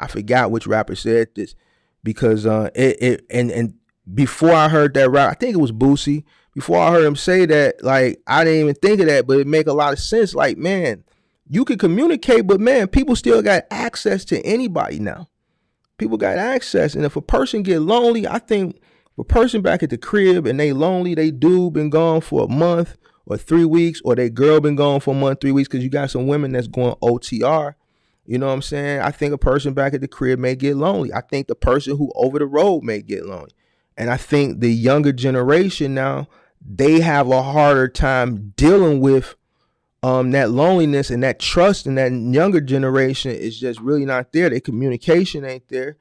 Because and before I heard that rap, I think it was Boosie. Before I heard him say that, like, I didn't even think of that, but it make a lot of sense. Like, man, you can communicate, but man, people still got access to anybody now. People got access, and if a person get lonely, I think if a person back at the crib and they lonely, they dude been gone for a month or 3 weeks, or they girl been gone for a month, 3 weeks, because you got some women that's going OTR. You know what I'm saying? I think a person back at the crib may get lonely. I think the person who over the road may get lonely. And I think the younger generation now, they have a harder time dealing with that loneliness, and that trust in that younger generation is just really not there. Their communication ain't there.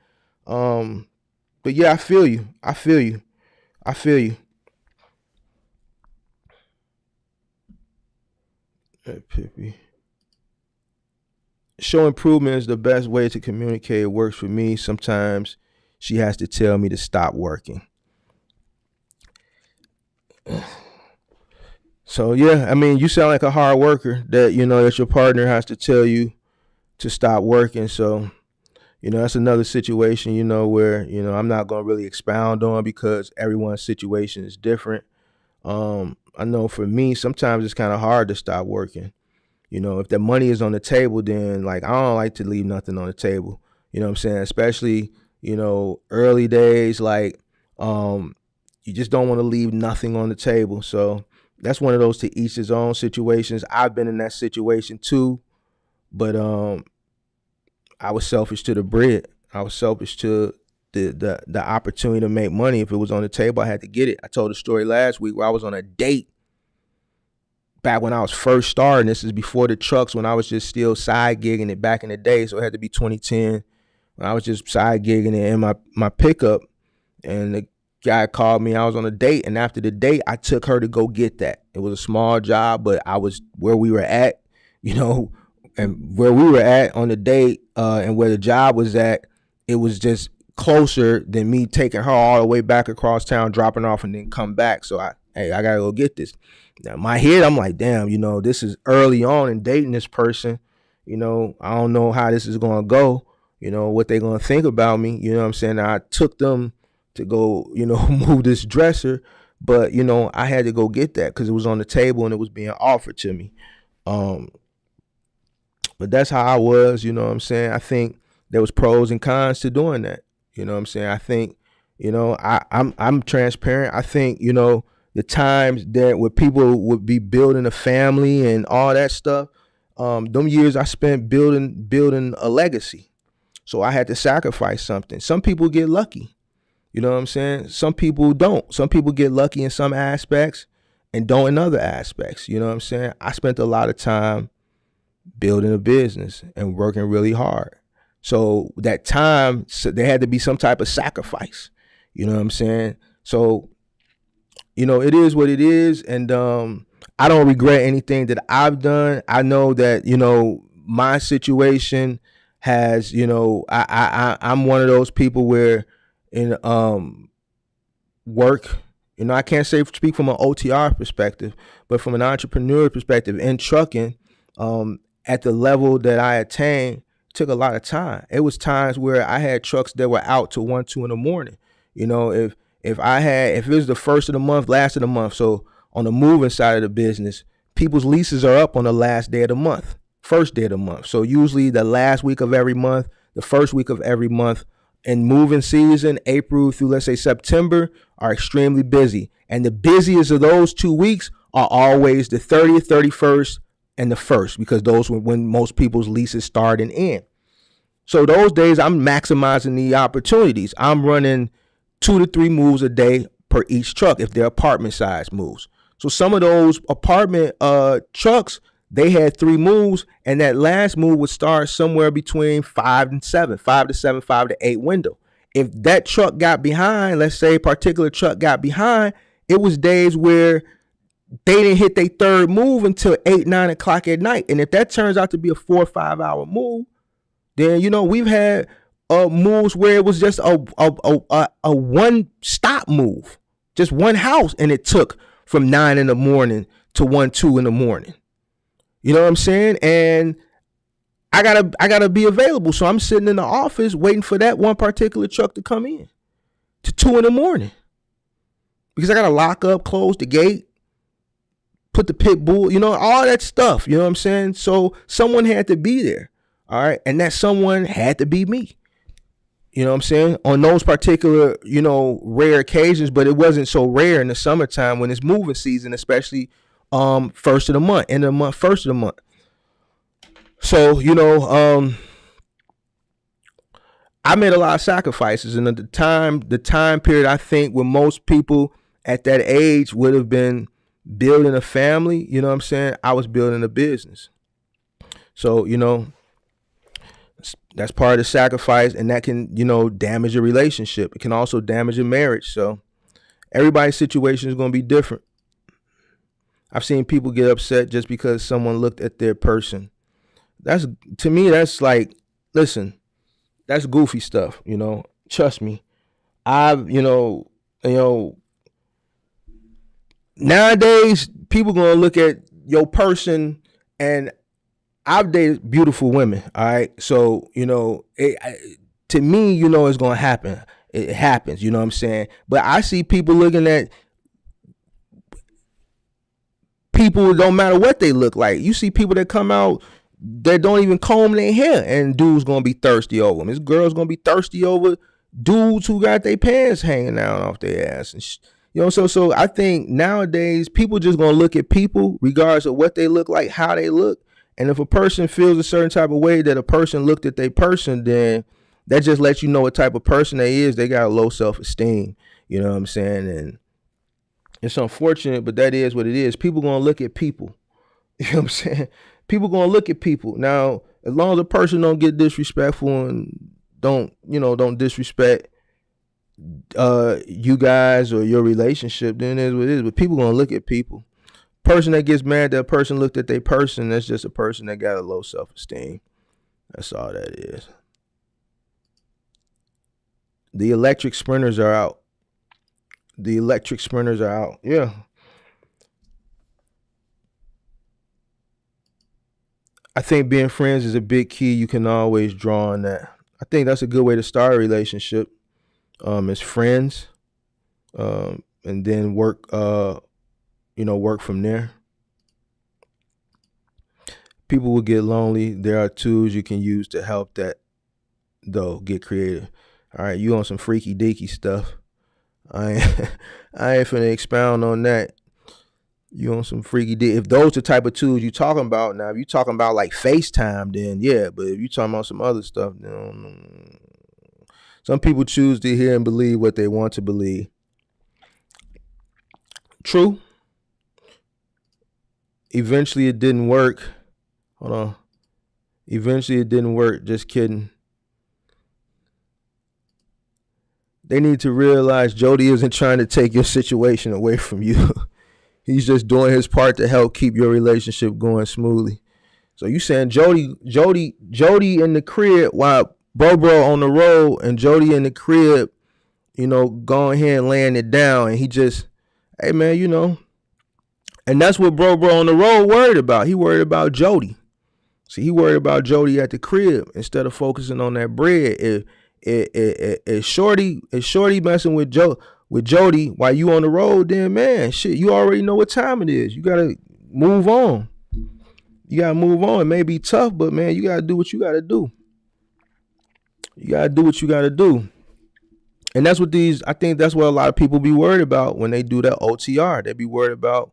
But yeah, I feel you. Hey, Pippi. Show improvement is the best way to communicate. It works for me. Sometimes she has to tell me to stop working. So yeah, I mean, you sound like a hard worker that your partner has to tell you to stop working. So, that's another situation, where, I'm not going to really expound on, because everyone's situation is different. I know for me, sometimes it's kind of hard to stop working. If the money is on the table, then, like, I don't like to leave nothing on the table. You know what I'm saying? Especially, early days, like, you just don't want to leave nothing on the table. So that's one of those to each his own situations. I've been in that situation too, but I was selfish to the bread. I was selfish to the opportunity to make money. If it was on the table, I had to get it. I told a story last week where I was on a date back when I was first starting. This is before the trucks, when I was just still side gigging it back in the day. So it had to be 2010 when I was just side gigging it in my pickup. And the guy called me. I was on a date, and after the date, I took her to go get that. It was a small job, but I was where we were at, and where we were at on the date, and where the job was at, it was just closer than me taking her all the way back across town, dropping off, and then come back. So I gotta go get this. Now, in my head, I'm like, damn, this is early on in dating this person. I don't know how this is gonna go. What they gonna think about me. You know what I'm saying? I took them to go, move this dresser, but I had to go get that because it was on the table and it was being offered to me. But that's how I was. You know what I'm saying? I think there was pros and cons to doing that. You know what I'm saying? I think, I'm transparent. I think, the times that where people would be building a family and all that stuff, them years I spent building a legacy. So I had to sacrifice something. Some people get lucky. You know what I'm saying? Some people don't. Some people get lucky in some aspects and don't in other aspects. You know what I'm saying? I spent a lot of time building a business and working really hard. So that time, there had to be some type of sacrifice. You know what I'm saying? So, it is what it is. And I don't regret anything that I've done. I know that, my situation has, I'm one of those people where in work, I can't speak from an OTR perspective, but from an entrepreneur perspective in trucking, at the level that I attained, took a lot of time. It was times where I had trucks that were out to 1, 2 in the morning. If it was the first of the month, last of the month. So on the moving side of the business, people's leases are up on the last day of the month, first day of the month. So usually the last week of every month, the first week of every month. In moving season, April through, let's say, September, are extremely busy. And the busiest of those 2 weeks are always the 30th, 31st, and the 1st, because those were when most people's leases start and end. So those days, I'm maximizing the opportunities. I'm running 2 to 3 moves a day per each truck if they're apartment size moves. So some of those apartment trucks, they had 3 moves, and that last move would start somewhere between 5 and 7, 5 to 7, 5 to 8 window. If that truck got behind, let's say a particular truck got behind, it was days where they didn't hit their third move until 8, 9 o'clock at night. And if that turns out to be a 4 or 5 hour move, then, we've had moves where it was just a one stop move, just one house, and it took from 9 in the morning to 1, 2 in the morning. You know what I'm saying? And I gotta be available. So I'm sitting in the office waiting for that one particular truck to come in to 2 in the morning, because I gotta lock up, close the gate, put the pit bull, all that stuff. You know what I'm saying? So someone had to be there. All right. And that someone had to be me. You know what I'm saying? On those particular, rare occasions, but it wasn't so rare in the summertime when it's moving season, especially first of the month, end of the month, first of the month. So, I made a lot of sacrifices, and at the time period, I think when most people at that age would have been building a family, you know what I'm saying? I was building a business. So, that's part of the sacrifice, and that can, damage a relationship. It can also damage a marriage. So everybody's situation is going to be different. I've seen people get upset just because someone looked at their person. To me, that's like, listen, that's goofy stuff, Trust me. Nowadays, people going to look at your person, and I've dated beautiful women, all right? So, to me, it's going to happen. It happens, you know what I'm saying? But I see people looking at people, don't matter what they look like. You see people that come out that don't even comb their hair, and dudes going to be thirsty over them. This girl's going to be thirsty over dudes who got their pants hanging down off their ass. And so I think nowadays people just going to look at people regardless of what they look like, how they look. And if a person feels a certain type of way that a person looked at their person, then that just lets you know what type of person they is. They got a low self-esteem. You know what I'm saying? And it's unfortunate, but that is what it is. People going to look at people. You know what I'm saying? People gonna look at people. Now, as long as a person don't get disrespectful and don't disrespect you guys or your relationship, then it is what it is. But people gonna look at people. Person that gets mad that a person looked at their person, that's just a person that got a low self-esteem. That's all that is. The electric sprinters are out. The electric sprinters are out. Yeah. I think being friends is a big key. You can always draw on that. I think that's a good way to start a relationship. As friends, and then work. Work from there. People will get lonely. There are tools you can use to help that, though. Get creative. All right, you on some freaky deaky stuff. I ain't, I ain't finna expound on that. You on some freaky deaky. If those the type of tools you talking about, now if you talking about like FaceTime, then yeah. But if you talking about some other stuff, then some people choose to hear and believe what they want to believe. True. Eventually it didn't work. Hold on. Eventually it didn't work. Just kidding. They need to realize Jody isn't trying to take your situation away from you. He's just doing his part to help keep your relationship going smoothly. So you saying Jody in the crib while bro on the road, and Jody in the crib, going ahead and laying it down, and he just, hey man, and that's what bro on the road worried about. He worried about Jody. See, he worried about Jody at the crib instead of focusing on that bread. If Shorty messing with Jody while you on the road, then man, shit, you already know what time it is. You gotta move on. You gotta move on. It may be tough, but man, you gotta do what you gotta do. You gotta do what you gotta do. And that's what I think that's what a lot of people be worried about when they do that OTR. They be worried about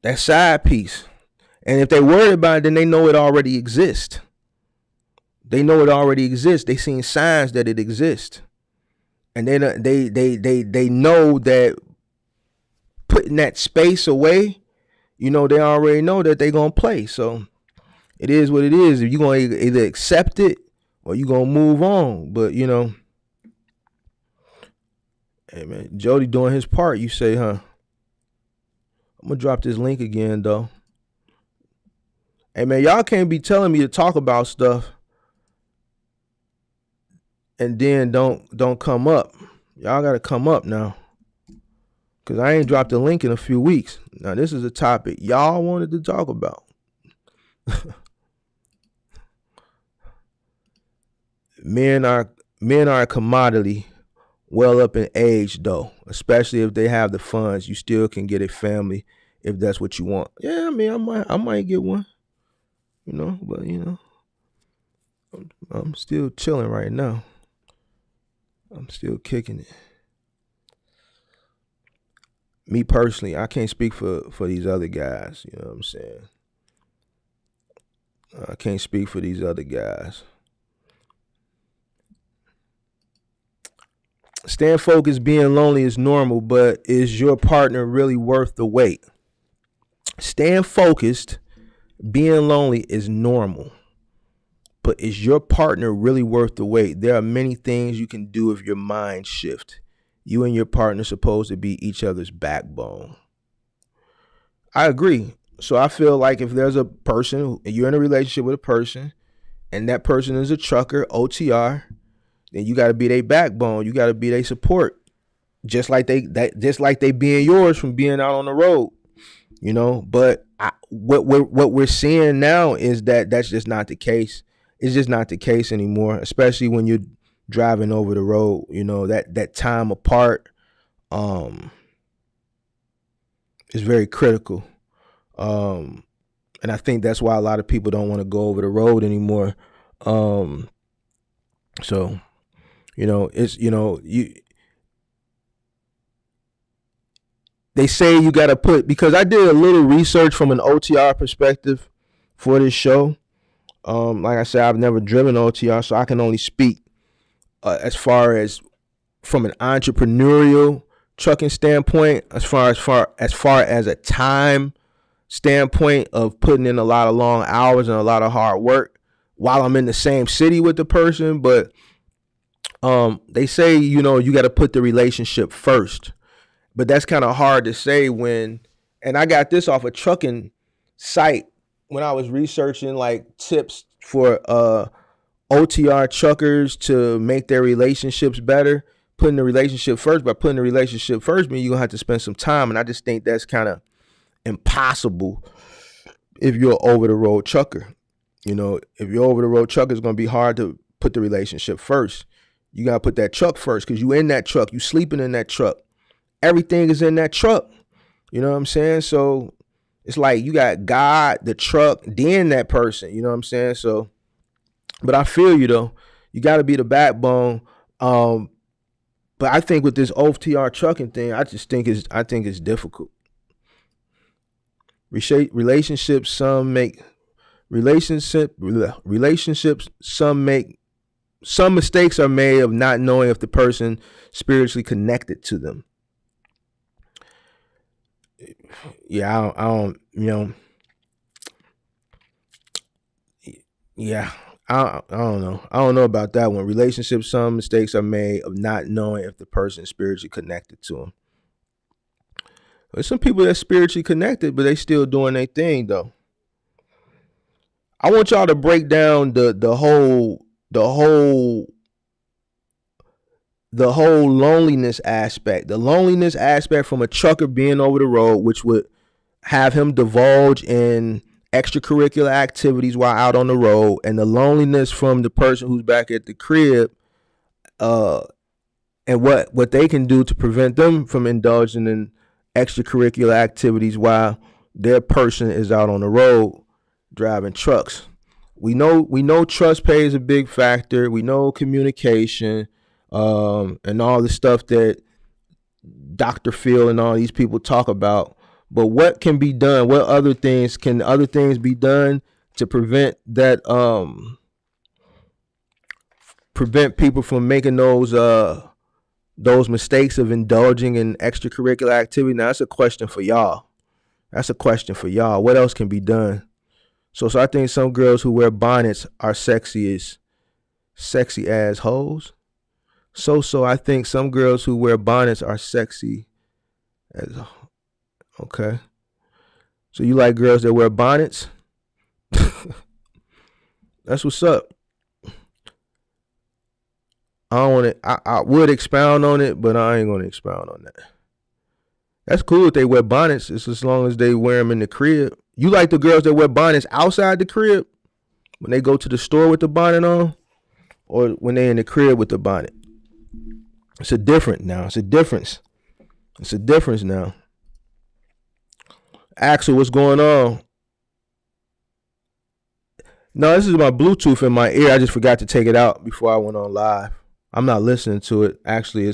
that side piece. And if they worried about it, then they know it already exists. They know it already exists. They seen signs that it exists. And they know that putting that space away, they already know that they gonna play. So it is what it is. If you gonna either accept it or you gonna move on. But hey man, Jody doing his part, you say, huh? I'm gonna drop this link again though. Hey man, y'all can't be telling me to talk about stuff and then don't come up. Y'all gotta come up now. Cause I ain't dropped a link in a few weeks. Now this is a topic y'all wanted to talk about. Men are a commodity, well up in age though. Especially if they have the funds, you still can get a family if that's what you want. Yeah, I mean, I might get one. But I'm still chilling right now. I'm still kicking it. Me personally, I can't speak for these other guys. You know what I'm saying? I can't speak for these other guys. Staying focused, being lonely is normal, but is your partner really worth the wait? Staying focused, being lonely is normal, but is your partner really worth the wait? There are many things you can do if your mind shift. You and your partner are supposed to be each other's backbone. I agree. So I feel like if there's a person, you're in a relationship with a person, and that person is a trucker, OTR, then you got to be their backbone. You got to be their support, just like they being yours from being out on the road. But what we're seeing now is that that's just not the case. It's just not the case anymore, especially when you're driving over the road. That time apart is very critical. And I think that's why a lot of people don't want to go over the road anymore. So, it's, they say you got to put, because I did a little research from an OTR perspective for this show. Like I said, I've never driven OTR, so I can only speak as far as from an entrepreneurial trucking standpoint, as far as a time standpoint of putting in a lot of long hours and a lot of hard work while I'm in the same city with the person. But they say, you know, you got to put the relationship first. But that's kind of hard to say when, and I got this off a trucking site when I was researching like tips for OTR truckers to make their relationships better. Putting the relationship first, by putting the relationship first, means you're gonna have to spend some time. And I just think that's kind of impossible if you're an over the road trucker. You know, if you're over the road trucker, it's gonna be hard to put the relationship first. You gotta put that truck first, because you in that truck, you sleeping in that truck. Everything is in that truck. You know what I'm saying? So it's like you got God, the truck, then that person. You know what I'm saying? So, but I feel you though. You got to be the backbone. But I think with this OTR trucking thing, I think it's difficult. Relationships, some mistakes are made of not knowing if the person spiritually connected to them. Yeah, I don't, you know. Yeah, I don't know. I don't know about that one. Relationships, some mistakes are made of not knowing if the person is spiritually connected to them. There's some people that's spiritually connected, but they still doing their thing though. I want y'all to break down the whole loneliness aspect. The loneliness aspect from a trucker being over the road, which would have him divulge in extracurricular activities while out on the road, and the loneliness from the person who's back at the crib, and what they can do to prevent them from indulging in extracurricular activities while their person is out on the road driving trucks. We know trust pay is a big factor. We know communication, and all the stuff that Dr. Phil and all these people talk about. But what can be done? What other things be done to prevent that? Prevent people from making those mistakes of indulging in extracurricular activity. Now that's a question for y'all. What else can be done? So I think some girls who wear bonnets are sexy as hoes. So I think some girls who wear bonnets are sexy as. Okay. So you like girls that wear bonnets? That's what's up. I don't want to. I would expound on it, but I ain't gonna expound on that. That's cool if they wear bonnets. It's as long as they wear them in the crib. You like the girls that wear bonnets outside the crib when they go to the store with the bonnet on, or when they in the crib with the bonnet? It's a difference now. It's a difference now. Axel, what's going on? No, this is my Bluetooth in my ear. I just forgot to take it out before I went on live. I'm not listening to it. Actually,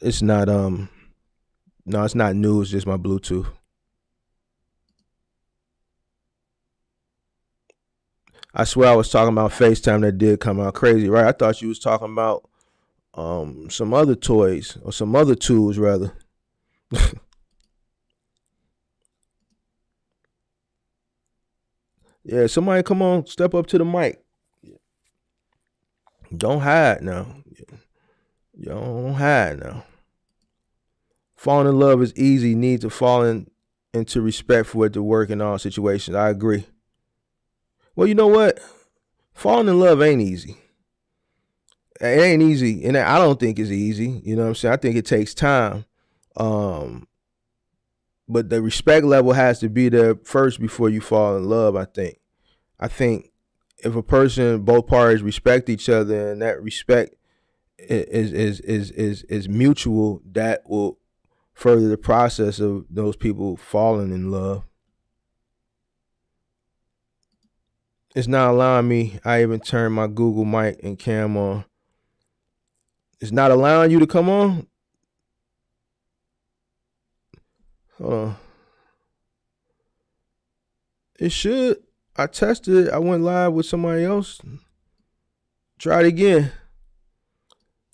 it's not no, it's not new. It's just my Bluetooth. I swear I was talking about FaceTime. That did come out crazy, right? I thought you was talking about some other toys or some other tools rather. Yeah, somebody come on, step up to the mic. Don't hide now. Don't hide now. Falling in love is easy. Need to fall into respect for it to work in all situations. I agree. Well, you know what? Falling in love ain't easy. It ain't easy, and I don't think it's easy. You know what I'm saying? I think it takes time. But the respect level has to be there first before you fall in love, I think. I think if both parties respect each other and that respect is mutual, that will further the process of those people falling in love. It's not allowing me. I even turned my Google mic and cam on. It's not allowing you to come on? Hold on. It should. I tested it. I went live with somebody else. Try it again.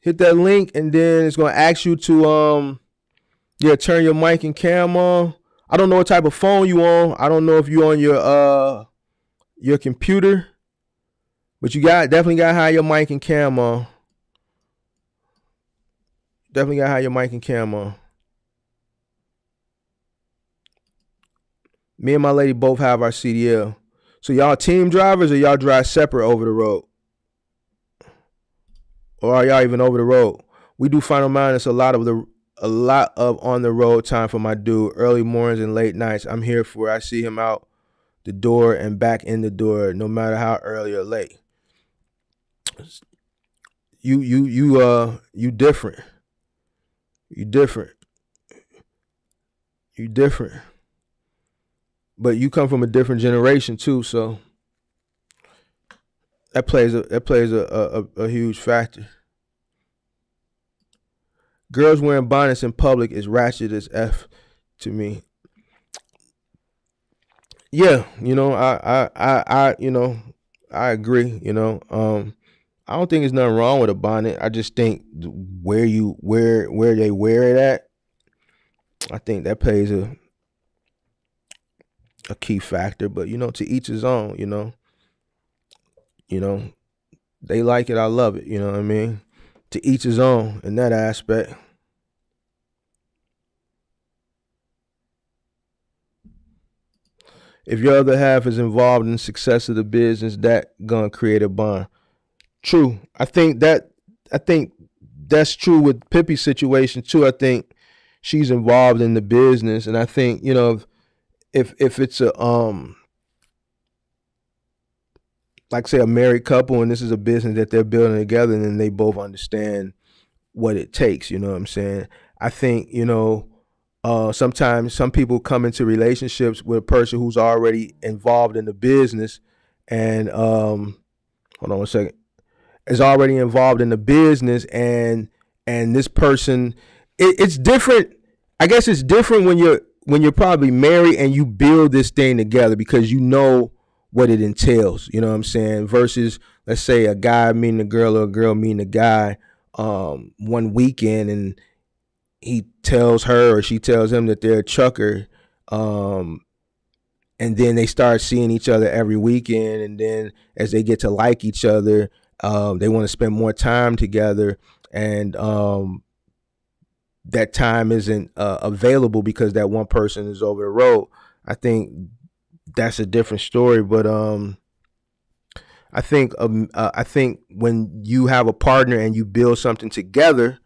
Hit that link and then it's gonna ask you to turn your mic and cam on. I don't know what type of phone you on. I don't know if you on your computer, but you definitely got to have your mic and cam on. Definitely got to have your mic and cam on. Me and my lady both have our CDL. So y'all team drivers or y'all drive separate over the road? Or are y'all even over the road? We do final maintenance a lot of on the road time for my dude. Early mornings and late nights. I'm here for it. I see him out the door and back in the door, no matter how early or late. You different. You different. You different. But you come from a different generation too, so that plays a huge factor. Girls wearing bonnets in public is ratchet as F to me. Yeah, I agree. I don't think there's nothing wrong with a bonnet. I just think where they wear it at, I think that plays a key factor. But to each his own. They like it, I love it. You know what I mean? To each his own in that aspect. If your other half is involved in the success of the business, that gonna create a bond. True. I think that's true with Pippi's situation too. I think she's involved in the business, and I think if it's a like say a married couple and this is a business that they're building together, and then they both understand what it takes. You know what I'm saying? I think sometimes some people come into relationships with a person who's already involved in the business, and hold on one second, is already involved in the business, and this person, it's different. I guess it's different when you're probably married and you build this thing together because you know what it entails. You know what I'm saying? Versus, let's say, a guy meeting a girl or a girl meeting a guy one weekend, and he tells her or she tells him that they're a trucker, and then they start seeing each other every weekend, and then as they get to like each other, they want to spend more time together, and that time isn't available because that one person is over the road. I think that's a different story, but I think when you have a partner and you build something together,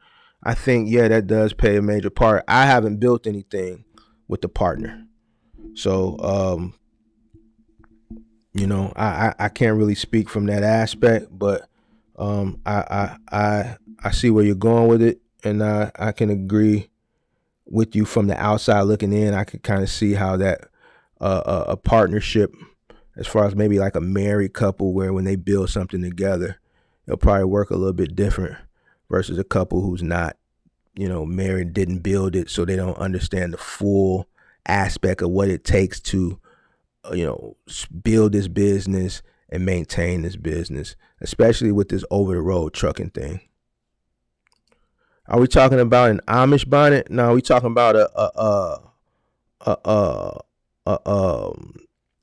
I think that does play a major part. I haven't built anything with the partner, so I can't really speak from that aspect, but I see where you're going with it, and I can agree with you from the outside looking in. I could kind of see how that a partnership, as far as maybe like a married couple, where when they build something together, it'll probably work a little bit different versus a couple who's not, married, didn't build it, so they don't understand the full aspect of what it takes to, build this business and maintain this business, especially with this over the road trucking thing. Are we talking about an Amish bonnet? No, we talking about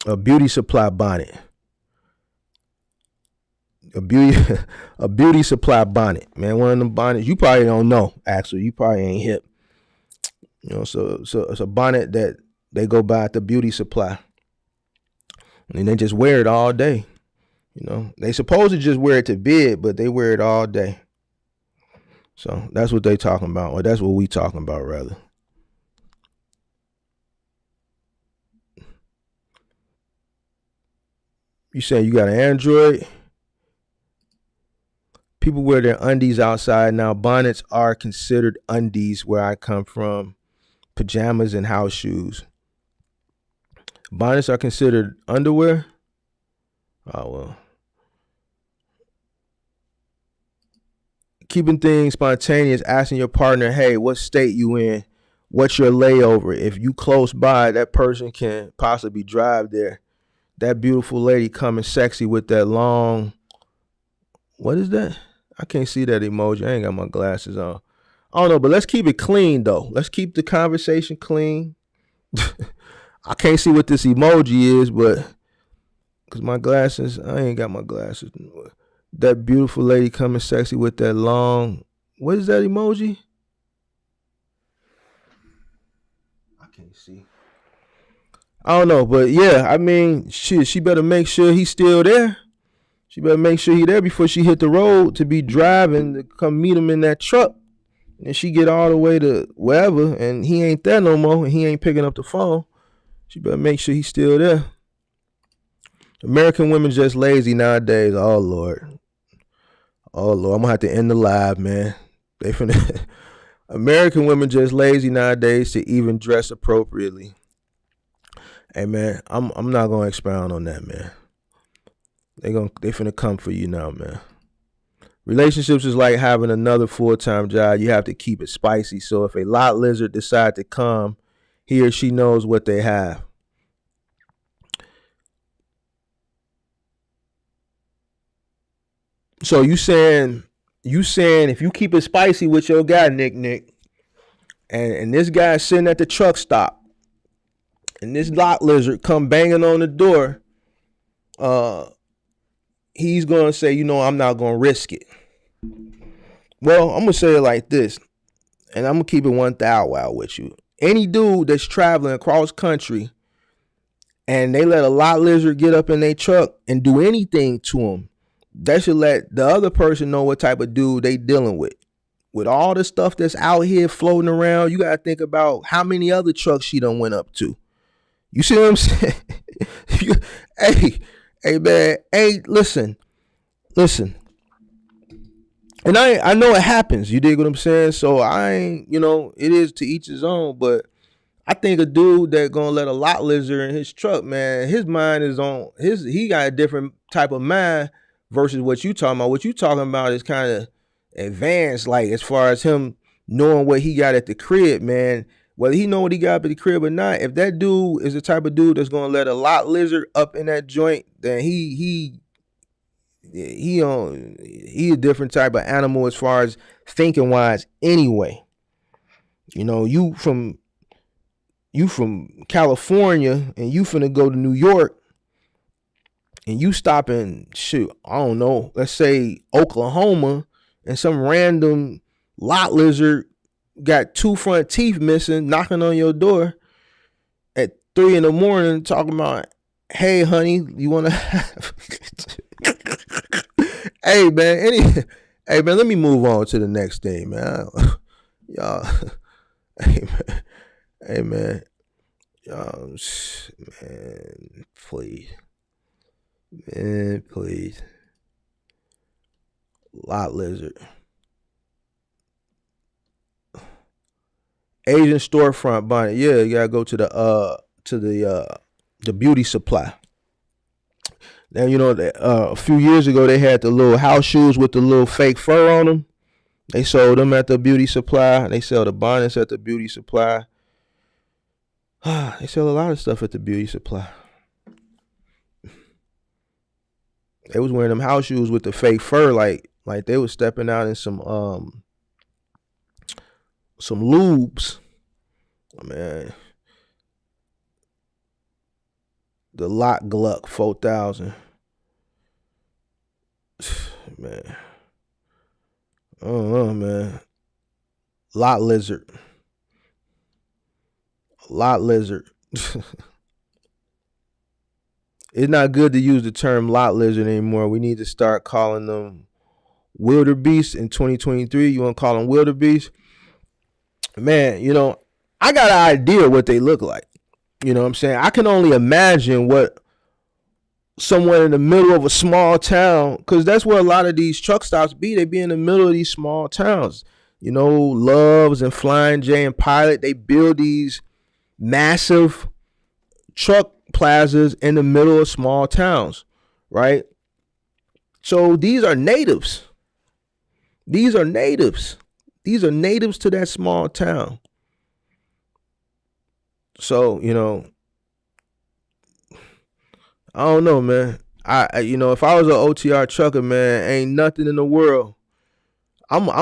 a beauty supply bonnet. A beauty supply bonnet, man. One of them bonnets you probably don't know. Actually, you probably ain't hip. So it's a bonnet that they go by at the beauty supply, and they just wear it all day. They supposed to just wear it to bed, but they wear it all day. So that's what they talking about, or that's what we talking about, rather. You say you got an Android? People wear their undies outside now. Bonnets are considered undies where I come from. Pajamas and house shoes. Bonnets are considered underwear? Oh, well. Keeping things spontaneous, asking your partner, hey, what state you in? What's your layover? If you close by, that person can possibly drive there. That beautiful lady coming sexy with that long, what is that? I can't see that emoji. I ain't got my glasses on. I don't know, but let's keep it clean though. Let's keep the conversation clean. I can't see what this emoji is, but because my glasses, I ain't got my glasses. That beautiful lady coming sexy with that long, what is that emoji? I can't see. I don't know, but yeah, I mean, she better make sure he's still there. She better make sure he's there before she hit the road to be driving to come meet him in that truck. And she get all the way to wherever, and he ain't there no more, and he ain't picking up the phone. She better make sure he's still there. American women just lazy nowadays. Oh Lord, oh Lord, I'm gonna have to end the live, man. They finna. American women just lazy nowadays to even dress appropriately. Hey man, I'm not gonna expound on that, man. They finna come for you now, man. Relationships is like having another full-time job. You have to keep it spicy. So if a lot lizard decide to come, he or she knows what they have. So you saying if you keep it spicy with your guy, Nick, and this guy sitting at the truck stop, and this lot lizard come banging on the door, he's gonna say, I'm not gonna risk it. Well, I'm gonna say it like this, and I'm gonna keep it 1,000 with you. Any dude that's traveling across country and they let a lot lizard get up in their truck and do anything to him, that should let the other person know what type of dude they dealing with. With all the stuff that's out here floating around, you gotta think about how many other trucks she done went up to. You see what I'm saying? hey man, hey, listen. And I know it happens. You dig what I'm saying? So I ain't, it is to each his own. But I think a dude that gonna let a lot lizard in his truck, man, his mind is on he got a different type of mind versus what you talking about. What you talking about is kind of advanced, like as far as him knowing what he got at the crib, man. Whether he know what he got at the crib or not, if that dude is the type of dude that's gonna let a lot lizard up in that joint, then he a different type of animal as far as thinking wise anyway. You from California and you finna go to New York and you stop in I don't know, let's say Oklahoma, and some random lot lizard got 2 front teeth missing knocking on your door at 3 a.m. talking about, hey honey, you wanna have Hey man, let me move on to the next thing, man. Y'all, hey man, y'all, man, please, lot lizard, Asian storefront bonnet. Yeah, you gotta go to the beauty supply. Now, a few years ago, they had the little house shoes with the little fake fur on them. They sold them at the beauty supply. They sell the bonnets at the beauty supply. They sell a lot of stuff at the beauty supply. They was wearing them house shoes with the fake fur, like they was stepping out in some lubes. Man, the Lot Gluck 4000. Man, I don't know, man. Lot lizard. It's not good to use the term lot lizard anymore. We need to start calling them wildebeest in 2023. You want to call them wildebeest? Man, I got an idea what they look like. You know what I'm saying? I can only imagine what someone in the middle of a small town, because that's where a lot of these truck stops be. They be in the middle of these small towns. Loves and Flying J and Pilot, they build these massive truck plazas in the middle of small towns, right? So these are natives. These are natives to that small town. So, I don't know, man. If I was an OTR trucker, man, ain't nothing in the world. Nah,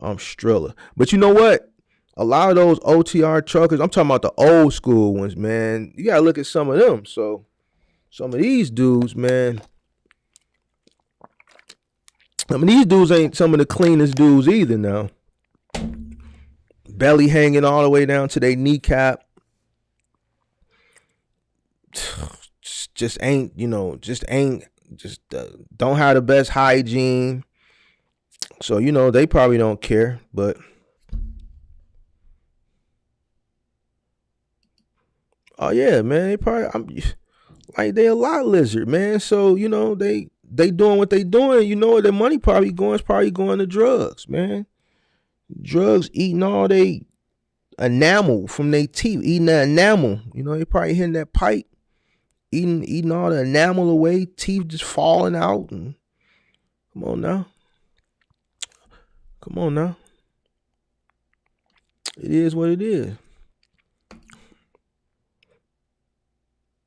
I'm Striller. But you know what? A lot of those OTR truckers, I'm talking about the old school ones, man. You gotta look at some of them. So some of these dudes, man, I mean, these dudes ain't some of the cleanest dudes either now. Belly hanging all the way down to their kneecap. Just ain't, don't have the best hygiene. So, they probably don't care, but oh yeah, man, they a lot lizard, man. So, they doing what they doing, their money probably going is probably going to drugs, man. Drugs eating all they enamel from their teeth, eating the enamel. They probably hitting that pipe, eating all the enamel away, teeth just falling out. And come on now. It is what it is.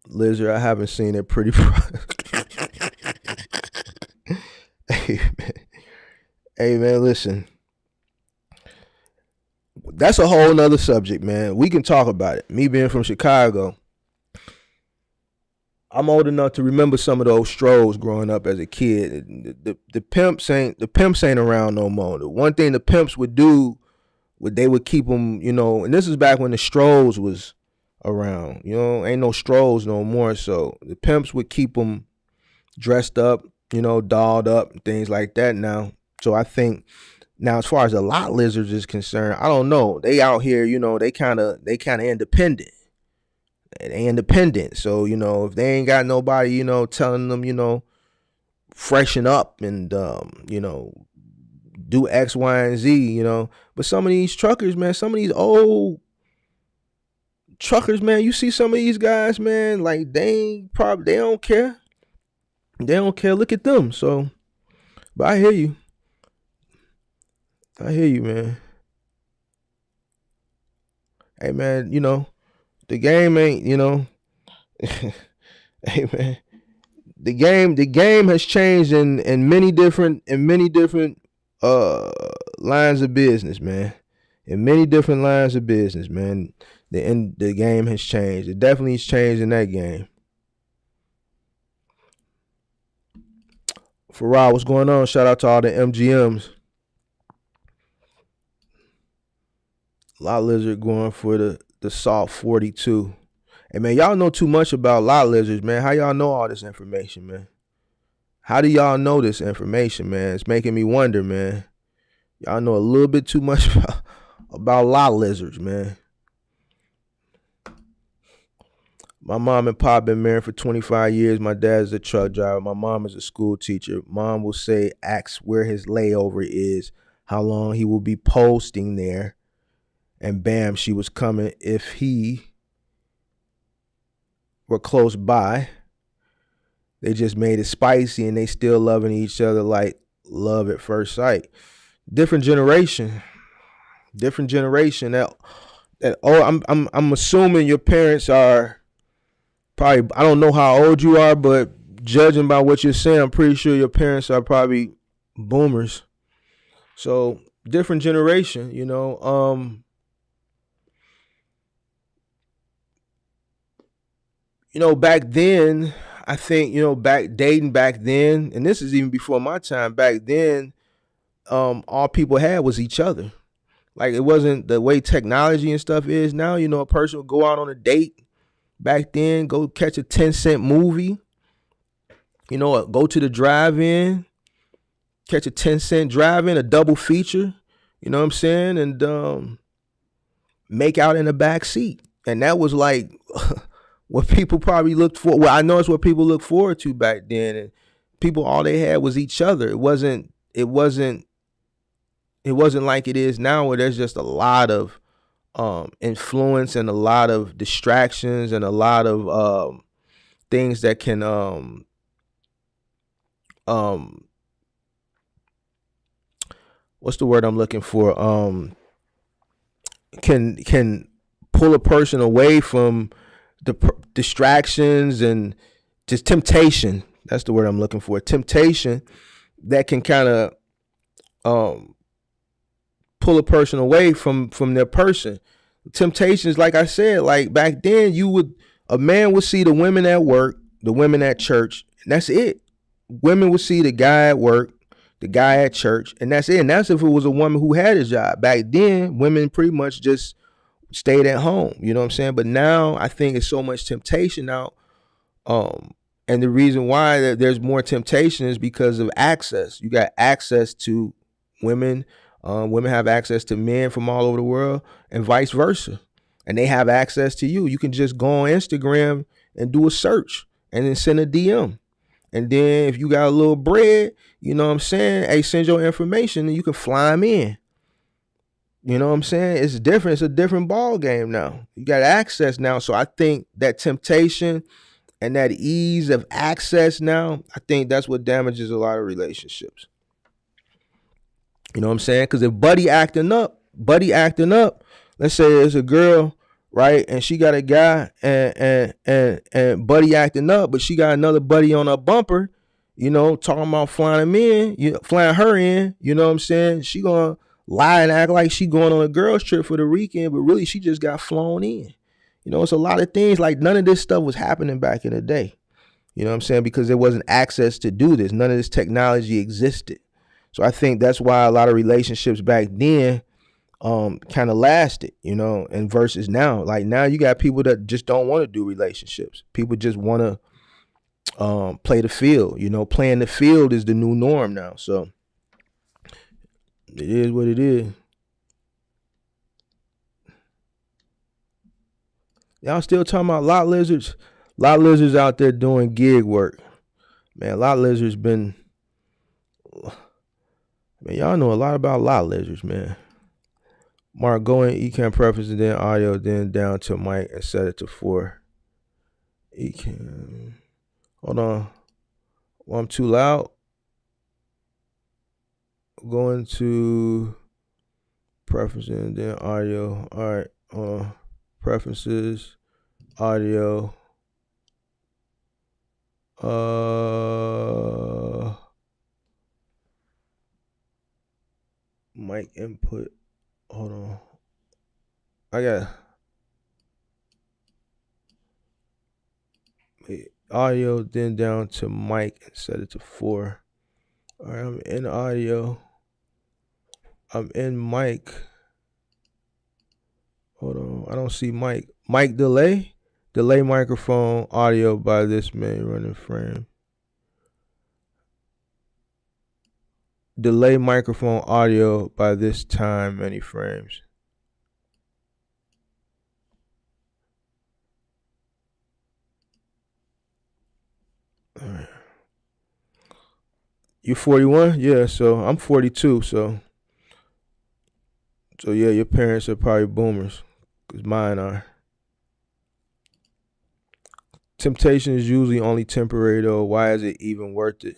Lizard, I haven't seen it pretty. Hey man, listen. That's a whole nother subject, man. We can talk about it. Me being from Chicago, I'm old enough to remember some of those strolls growing up as a kid. The pimps ain't around no more. The one thing the pimps would do, they would keep them, and this is back when the strolls was around. Ain't no strolls no more. So the pimps would keep them dressed up, dolled up, and things like that now. So I think now, as far as the lot lizards is concerned, I don't know. They out here, they kind of independent. They independent. So, if they ain't got nobody, telling them, freshen up and, do X, Y, and Z, But some of these truckers, man, some of these old truckers, man, you see some of these guys, man, like they don't care. They don't care. Look at them. So, but I hear you. Man. Hey, man, the game ain't, hey, man, the game has changed in many different lines of business, man. In many different lines of business, man. The game has changed. It definitely has changed in that game. Farah, what's going on? Shout out to all the MGMs. Lot lizard going for the Salt 42. Hey man, y'all know too much about lot lizards, man. How y'all know all this information, man? How do y'all know this information, man? It's making me wonder, man. Y'all know a little bit too much about lot lizards, man. My mom and pop been married for 25 years. My dad's a truck driver. My mom is a school teacher. Mom will say, ask where his layover is, how long he will be posting there. And bam, she was coming if he were close by. They just made it spicy and they still loving each other like love at first sight. Different generation. I'm assuming your parents are probably, I don't know how old you are, but judging by what you're saying, I'm pretty sure your parents are probably boomers. So different generation, back then, I think, dating back then, and this is even before my time, back then, all people had was each other. Like, it wasn't the way technology and stuff is now. A person would go out on a date. Back then, go catch a 10-cent movie. Go to the drive-in, catch a 10-cent drive-in, a double feature. You know what I'm saying? And make out in the back seat. And that was like what people probably looked for. Well, I know it's what people looked forward to back then. And people, all they had was each other. It wasn't like it is now, where there's just a lot of influence and a lot of distractions and a lot of things that can what's the word I'm looking for? Can pull a person away from the distractions and just temptation. That's the word I'm looking for. Temptation that can kind of pull a person away from their person. Temptations, like I said, like back then, a man would see the women at work, the women at church, and that's it. Women would see the guy at work, the guy at church, and that's it. And that's if it was a woman who had a job. Back then, women pretty much just stayed at home. You know what I'm saying? But now I think it's so much temptation now. And the reason why there's more temptation is because of access. You got access to women. Women have access to men from all over the world, and vice versa. And they have access to you. You can just go on Instagram and do a search and then send a DM. And then if you got a little bread, you know what I'm saying? Hey, send your information and you can fly them in. You know what I'm saying? It's different. It's a different ball game now. You got access now. So I think that temptation and that ease of access now, I think that's what damages a lot of relationships. You know what I'm saying? Because if buddy acting up, let's say there's a girl, right, and she got a guy and buddy acting up, but she got another buddy on her bumper, you know, talking about flying him in, flying her in, you know what I'm saying? She gonna lie and act like she going on a girl's trip for the weekend, but really she just got flown in. You know, it's a lot of things, like none of this stuff was happening back in the day. You know what I'm saying? Because there wasn't access to do this. None of this technology existed. So I think that's why a lot of relationships back then kind of lasted, you know, and versus now. Like now you got people that just don't want to do relationships. People just want to play the field. You know, playing the field is the new norm now. So it is what it is. Y'all still talking about lot lizards? Lot lizards out there doing gig work. Man, lot lizards been... Man, y'all know a lot about lot lizards, man. Mark, go in Ecamm preference and then audio, then down to mic and set it to 4. Ecamm. Hold on. Well, I'm too loud. Going to preferences and then audio. All right. Preferences, audio. Mic input. Hold on. I got audio, then down to mic and set it to 4. All right, I'm in audio. I'm in mic. Hold on. I don't see mic. Mic delay. Delay microphone audio by this main running frame. Delay microphone audio by this time many frames. All right. You're 41? Yeah, so I'm 42, so yeah, your parents are probably boomers, because mine are. Temptation is usually only temporary, though. Why is it even worth it?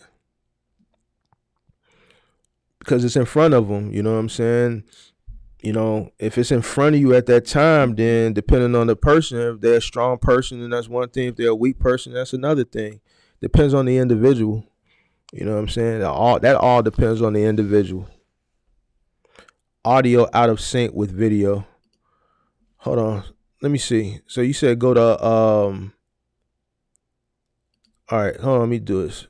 Because it's in front of them, you know what I'm saying? You know, if it's in front of you at that time, then depending on the person, if they're a strong person, then that's one thing. If they're a weak person, that's another thing. Depends on the individual. You know what I'm saying? That all depends on the individual. Audio out of sync with video. Hold on. Let me see. So you said go to all right, hold on, let me do this.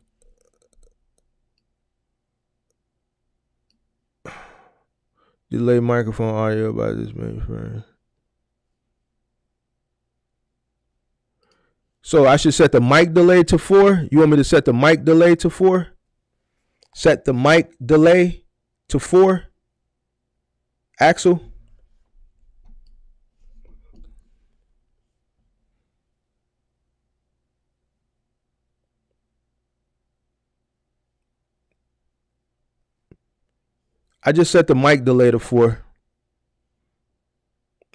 Delay microphone audio by this mainframe. So I should set the mic delay to 4. You want me to set the mic delay to 4? Set the mic delay to 4. Axel. I just set the mic delay to 4.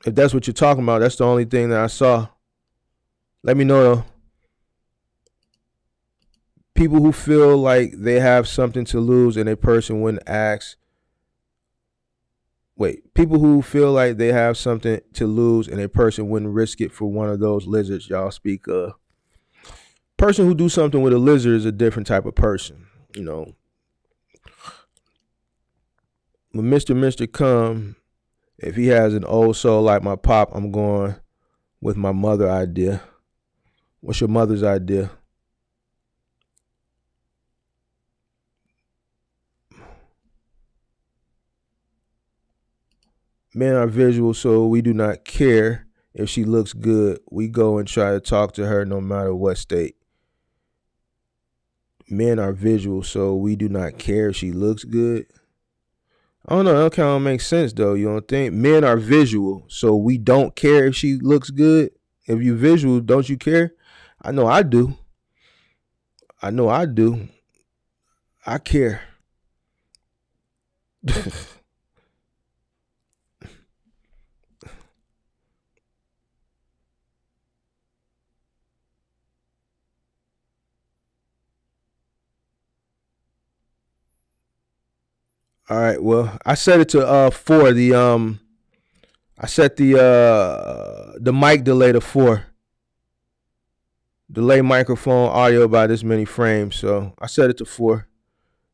If that's what you're talking about, that's the only thing that I saw. Let me know though. People who feel like they have something to lose and a person wouldn't ask. People who feel like they have something to lose and a person wouldn't risk it for one of those lizards y'all speak of. Person who do something with a lizard is a different type of person, you know. when Mr. come, if he has an old soul like my pop, I'm going with my mother idea. What's your mother's idea? Men are visual, so we do not care if she looks good. We go and try to talk to her no matter what state. Men are visual, so we do not care if she looks good. I don't know. That kind of makes sense, though. You don't think? Men are visual, so we don't care if she looks good. If you visual, don't you care? I know I do. I know I do. I care. All right. Well, I set it to 4. I set the mic delay to 4. Delay microphone audio by this many frames. So I set it to 4.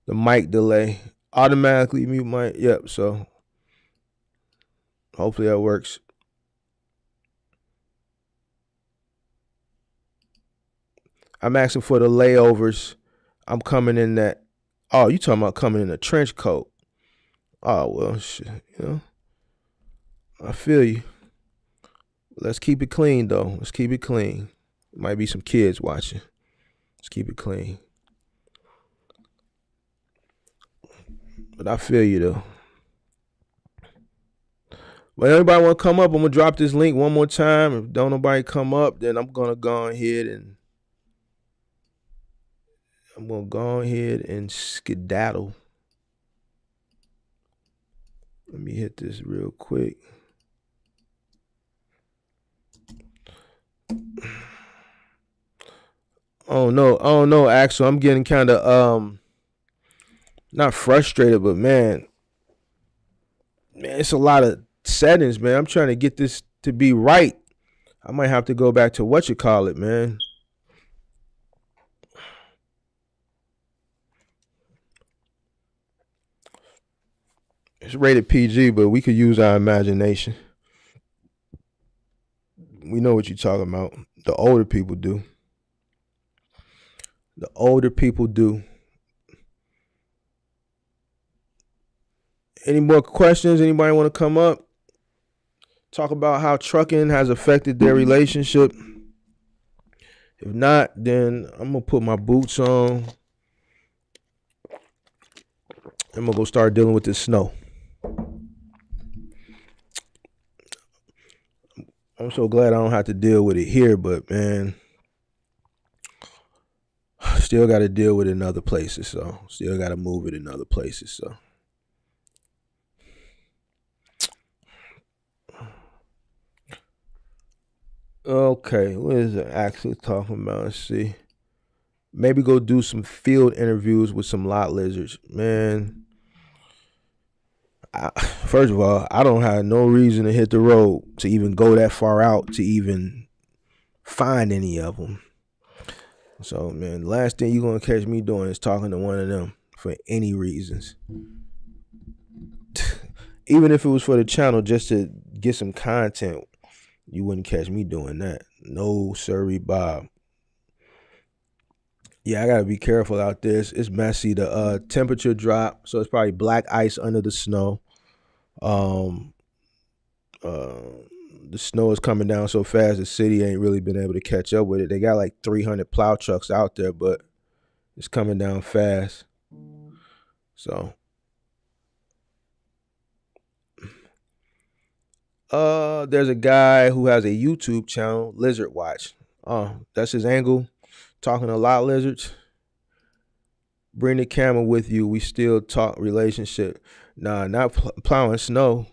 The mic delay. Automatically mute mic. Yep. So hopefully that works. I'm asking for the layovers. I'm coming in that. Oh, you talking about coming in a trench coat? Oh well, shit. You know, I feel you. Let's keep it clean though. Let's keep it clean. Might be some kids watching. Let's keep it clean. But I feel you though. But anybody want to come up? I'm gonna drop this link one more time. If don't nobody come up, then I'm gonna go ahead and skedaddle. Let me hit this real quick. Oh no, Axel. I'm getting kind of not frustrated, but man, it's a lot of settings, man. I'm trying to get this to be right. I might have to go back to what you call it, man. It's rated PG, but we could use our imagination. We know what you're talking about. The older people do. The older people do. Any more questions? Anybody want to come up? Talk about how trucking has affected their relationship. If not, then I'm going to put my boots on. I'm going to go start dealing with this snow. I'm so glad I don't have to deal with it here, but man, still got to deal with it in other places. So still got to move it in other places. So. Okay, what is it actually talking about? Let's see. Maybe go do some field interviews with some lot lizards. Man, first of all, I don't have no reason to hit the road to even go that far out to even find any of them. So, man, the last thing you're going to catch me doing is talking to one of them for any reasons. Even if it was for the channel just to get some content, you wouldn't catch me doing that. No, sirree, Bob. Yeah, I got to be careful out there. It's messy. The temperature dropped, so it's probably black ice under the snow. The snow is coming down so fast, the city ain't really been able to catch up with it. They got like 300 plow trucks out there, but it's coming down fast. So, there's a guy who has a YouTube channel, Lizard Watch. That's his angle, talking to lot lizards. Bring the camera with you. We still talk relationship. Nah, not plowing snow.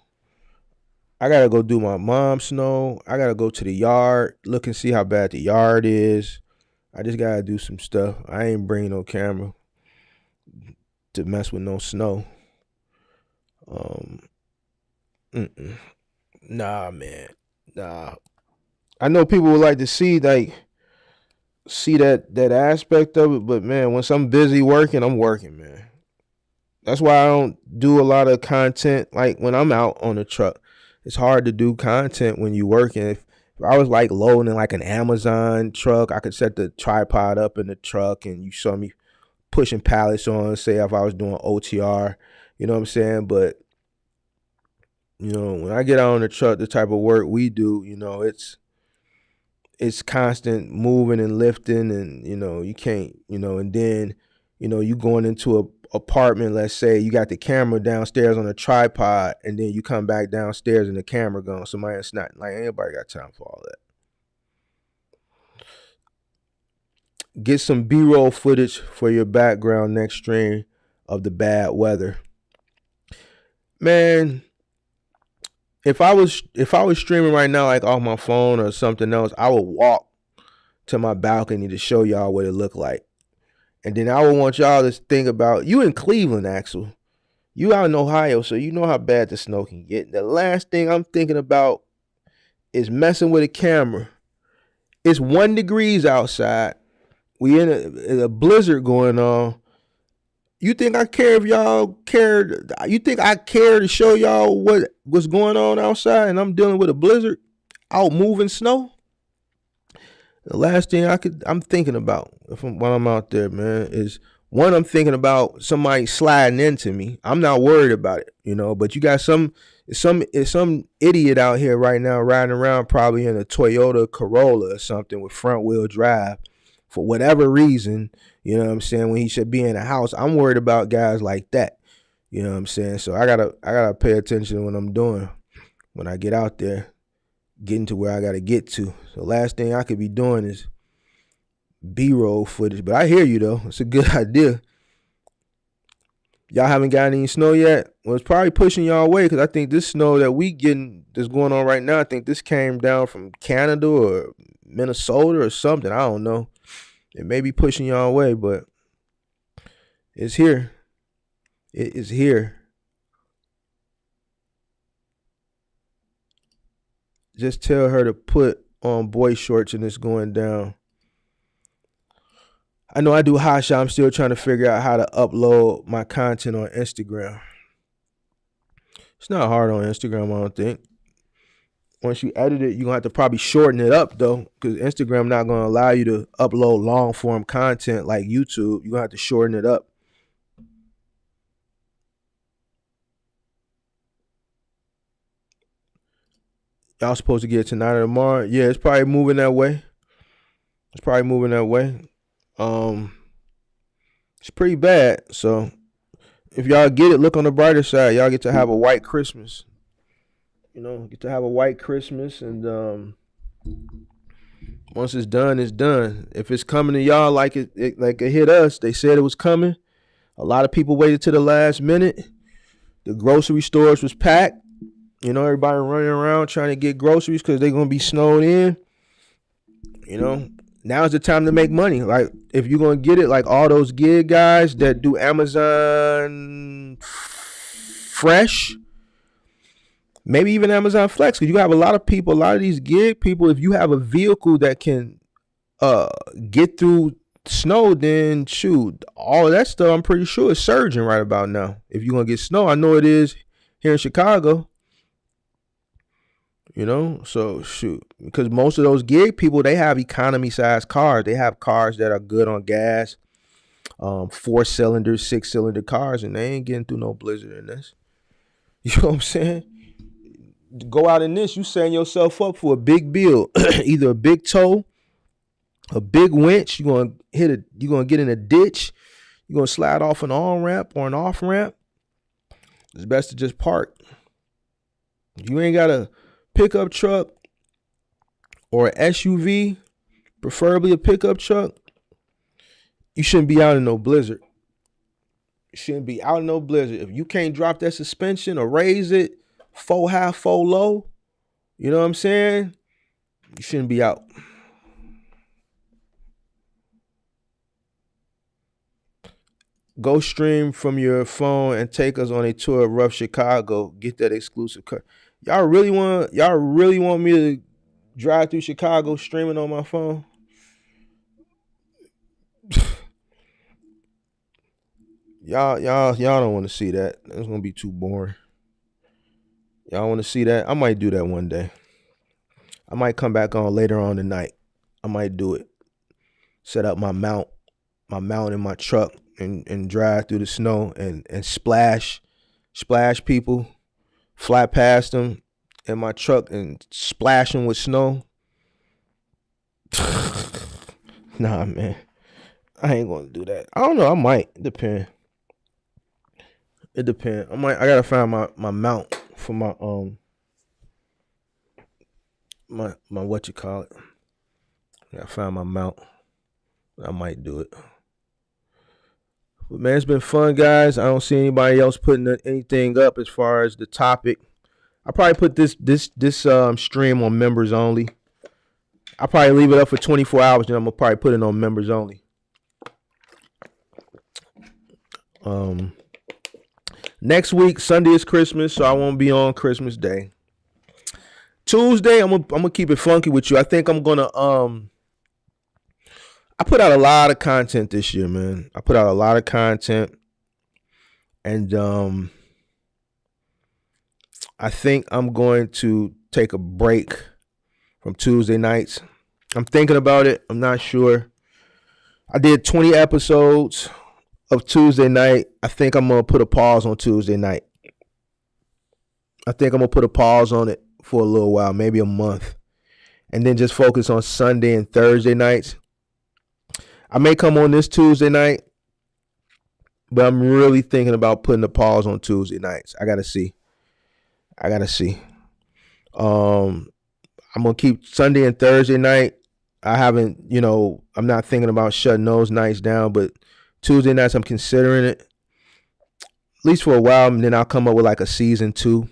I gotta go do my mom's snow. I gotta go to the yard, look and see how bad the yard is. I just gotta do some stuff. I ain't bringing no camera to mess with no snow. Nah, man. Nah. I know people would like to see that aspect of it, but man, once I'm busy working, I'm working, man. That's why I don't do a lot of content like when I'm out on the truck. It's hard to do content when you're working. If I was like loading like an Amazon truck, I could set the tripod up in the truck and you saw me pushing pallets on, say if I was doing OTR, you know what I'm saying? But, when I get out on the truck, the type of work we do, it's constant moving and lifting, and you can't, and then you going into a apartment. Let's say you got the camera downstairs on a tripod, and then you come back downstairs and the camera gone. Somebody, it's not like anybody got time for all that. Get some B-roll footage for your background next stream of the bad weather. Man, if I was streaming right now, like off my phone or something else, I would walk to my balcony to show y'all what it looked like. And then I would want y'all to think about, you in Cleveland, Axel. You out in Ohio, so you know how bad the snow can get. The last thing I'm thinking about is messing with a camera. It's 1 degree outside. We in a blizzard going on. You think I care if y'all cared? You think I care to show y'all what's going on outside and I'm dealing with a blizzard out moving snow? The last thing I'm thinking about while I'm out there, man, is one, I'm thinking about somebody sliding into me. I'm not worried about it, but you got some idiot out here right now riding around probably in a Toyota Corolla or something with front wheel drive for whatever reason, you know what I'm saying, when he should be in a house. I'm worried about guys like that. You know what I'm saying? So I gotta pay attention to what I'm doing when I get out there, getting to where I gotta get to. So last thing I could be doing is B-roll footage. But I hear you though. It's a good idea. Y'all haven't got any snow yet? Well, it's probably pushing y'all away, because I think this snow that we getting that's going on right now, I think this came down from Canada or Minnesota or something. I don't know. It may be pushing y'all away, but it's here. It is here. Just tell her to put on boy shorts and it's going down. I know I do hot shot. I'm still trying to figure out how to upload my content on Instagram. It's not hard on Instagram, I don't think. Once you edit it, you're going to have to probably shorten it up, though, because Instagram not going to allow you to upload long-form content like YouTube. You're going to have to shorten it up. Y'all supposed to get it tonight or tomorrow? Yeah, it's probably moving that way. It's pretty bad. So if y'all get it, look on the brighter side. Y'all get to have a white Christmas. Get to have a white Christmas, and once it's done, it's done. If it's coming to y'all like it hit us, they said it was coming. A lot of people waited to the last minute. The grocery stores was packed. Everybody running around trying to get groceries because they're gonna be snowed in. Now's the time to make money. Like, if you're gonna get it, like all those gig guys that do Amazon Fresh, maybe even Amazon Flex, because you have a lot of these gig people. If you have a vehicle that can get through snow, then shoot, all of that stuff I'm pretty sure is surging right about now. If you're gonna get snow, I know it is here in Chicago. So shoot, because most of those gig people, they have economy size cars. They have cars that are good on gas, 4-cylinder, 6-cylinder cars, and they ain't getting through no blizzard in this. You know what I'm saying? Go out in this, you setting yourself up for a big bill. Either a big tow, a big winch. You're gonna get in a ditch. You're gonna slide off an on ramp or an off ramp. It's best to just park. You ain't got a pickup truck or an SUV, preferably a pickup truck. You shouldn't be out in no blizzard. If you can't drop that suspension or raise it 4 high, 4 low, you know what I'm saying? You shouldn't be out. Go stream from your phone and take us on a tour of rough Chicago. Get that exclusive cut. Y'all really want me to drive through Chicago streaming on my phone? Y'all don't want to see that. It's gonna be too boring. Y'all want to see that? I might do that one day. I might come back on later on tonight. I might do it. Set up my mount in my truck and drive through the snow and splash people, fly past them in my truck and splash them with snow. Nah, man. I ain't gonna do that. I don't know. I might. It depends. I gotta find my mount for my my what you call it. I gotta find my mount. I might do it. But man, it's been fun, guys. I don't see anybody else putting anything up as far as the topic. I probably put this stream on members only. I'll probably leave it up for 24 hours, then I'm gonna probably put it on members only. Next week, Sunday is Christmas, so I won't be on Christmas Day. Tuesday, I'm gonna keep it funky with you. I think I'm gonna I put out a lot of content this year, man. I put out a lot of content, and I think I'm going to take a break from Tuesday nights. I'm thinking about it. I'm not sure. I did 20 episodes of Tuesday night. I think I'm going to put a pause on Tuesday night. I think I'm going to put a pause on it for a little while, maybe a month, and then just focus on Sunday and Thursday nights. I may come on this Tuesday night, but I'm really thinking about putting a pause on Tuesday nights. I got to see. I'm going to keep Sunday and Thursday night. I'm not thinking about shutting those nights down, but Tuesday nights, I'm considering it, at least for a while, and then I'll come up with like a season 2.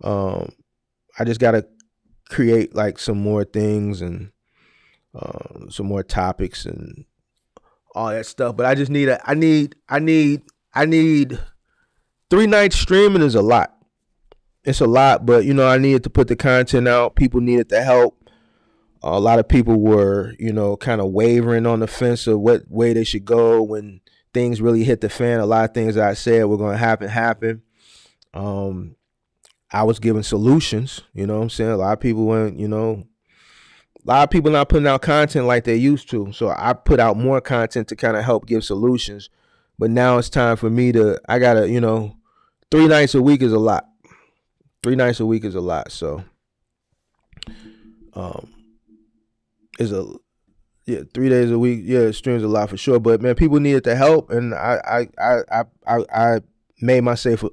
I just got to create like some more things and some more topics and all that stuff. But I just need I need 3 nights streaming is a lot. It's a lot, but I needed to put the content out. People needed the help. A lot of people were, kind of wavering on the fence of what way they should go when things really hit the fan. A lot of things that I said were going to happen. I was giving solutions, you know what I'm saying? A lot of people weren't, a lot of people not putting out content like they used to. So I put out more content to kind of help give solutions. But now it's time for me I got to, 3 nights a week is a lot. 3 nights a week is a lot. So, 3 days a week, streams a lot for sure. But man, people needed the help, and I made myself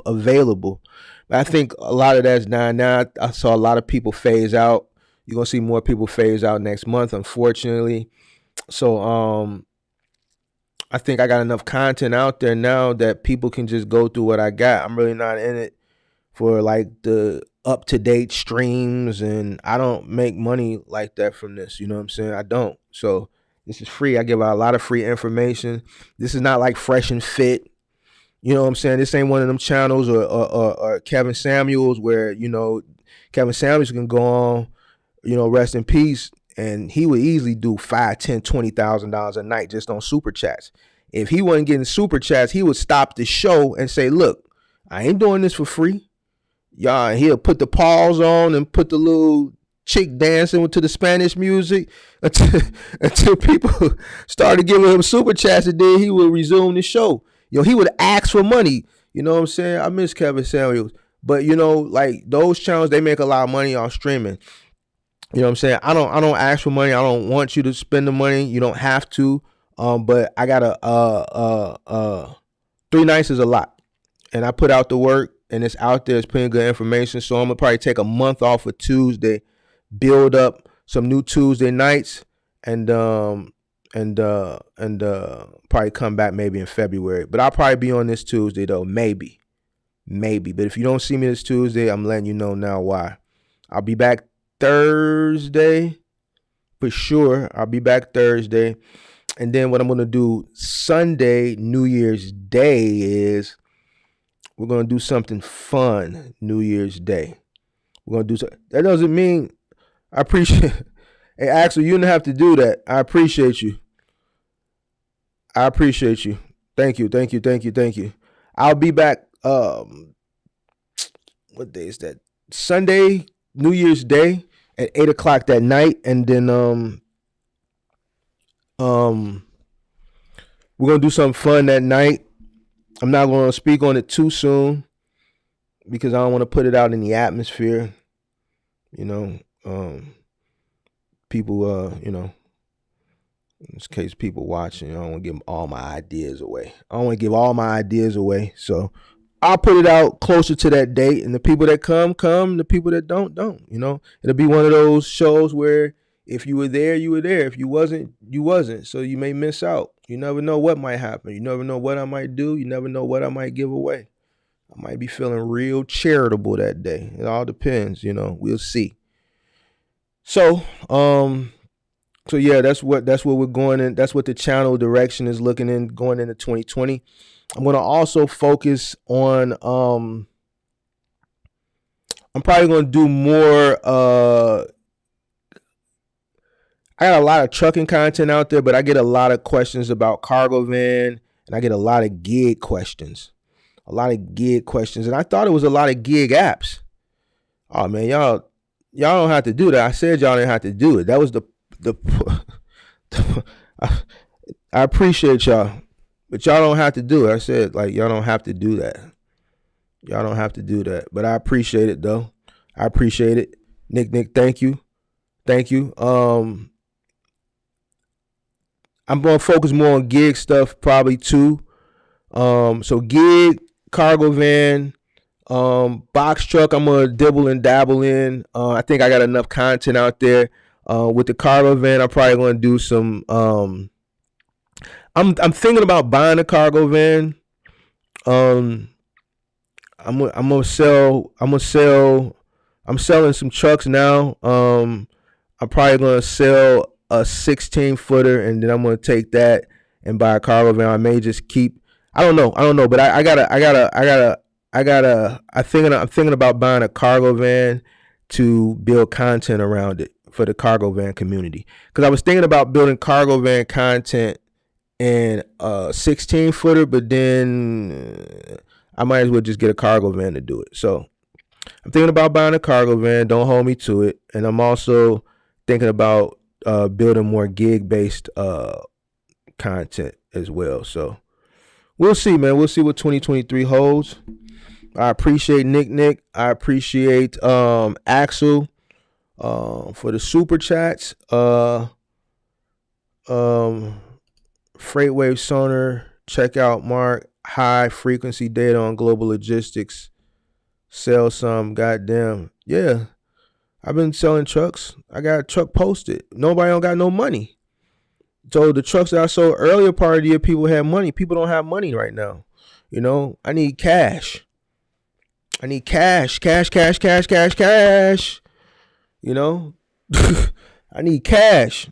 available. But I think a lot of that's dying now. I saw a lot of people phase out. You're gonna see more people phase out next month, unfortunately. So I think I got enough content out there now that people can just go through what I got. I'm really not in it for like the up-to-date streams, and I don't make money like that from this. You know what I'm saying? I don't. So this is free. I give out a lot of free information. This is not like Fresh and Fit. You know what I'm saying? This ain't one of them channels or Kevin Samuels where, Kevin Samuels can go on, rest in peace, and he would easily do $5,000, $10,000, $20,000 a night just on super chats. If he wasn't getting super chats, he would stop the show and say, look, I ain't doing this for free. Y'all, he'll put the pause on and put the little chick dancing to the Spanish music until people started giving him super chats, and then he would resume the show. He would ask for money. You know what I'm saying? I miss Kevin Samuels. But, like those channels, they make a lot of money off streaming. You know what I'm saying? I don't ask for money. I don't want you to spend the money. You don't have to. But I got 3 nights is a lot. And I put out the work, and it's out there. It's plenty good information. So I'm going to probably take a month off for Tuesday, build up some new Tuesday nights, and probably come back maybe in February. But I'll probably be on this Tuesday though, maybe. But if you don't see me this Tuesday, I'm letting you know now why. I'll be back Thursday for sure. I'll be back Thursday, and then what I'm gonna do Sunday, New Year's Day, is we're gonna do something fun. New Year's Day, we're gonna do something. That doesn't mean I appreciate. Hey, Axel, you didn't have to do that. I appreciate you. Thank you. I'll be back. What day is that? Sunday, New Year's Day at 8 o'clock that night, and then we're gonna do something fun that night. I'm not gonna speak on it too soon because I don't want to put it out in the atmosphere. You know, people. In case people watching, I don't want to give all my ideas away. So I'll put it out closer to that date, and the people that come. The people that don't. It'll be one of those shows where if you were there, you were there. If you wasn't, you wasn't. So you may miss out. You never know what might happen. You never know what I might do. You never know what I might give away. I might be feeling real charitable that day. It all depends. We'll see. So, yeah, that's what we're going in. That's what the channel direction is looking in going into 2020. I'm going to also focus on, I'm probably going to do more, I got a lot of trucking content out there, but I get a lot of questions about cargo van, and I get a lot of gig questions. And I thought it was a lot of gig apps. Oh man, y'all don't have to do that. I said y'all didn't have to do it. That was the I appreciate y'all, but y'all don't have to do it. I said, like, y'all don't have to do that. But I appreciate it though. I appreciate it. Nick, thank you. I'm gonna focus more on gig stuff probably too. So gig, cargo van, box truck, I'm gonna dibble and dabble in. I think I got enough content out there. With the cargo van, I'm probably gonna do some. I'm thinking about buying a cargo van. I'm selling some trucks now. I'm probably gonna sell a 16-footer, and then I'm gonna take that and buy a cargo van. I may just keep. I don't know, but I'm thinking about buying a cargo van to build content around it for the cargo van community. Because I was thinking about building cargo van content in a 16-footer, but then I might as well just get a cargo van to do it. So I'm thinking about buying a cargo van. Don't hold me to it. And I'm also thinking about building more gig-based content as well. So we'll see, man. We'll see what 2023 holds. I appreciate Nick. I appreciate Axel for the super chats. Freightwave Sonar, check out Mark. High frequency data on global logistics. Sell some. Goddamn. Yeah. I've been selling trucks. I got a truck posted. Nobody don't got no money. So the trucks that I sold earlier part of the year, people had money. People don't have money right now. I need cash. Cash. I need cash.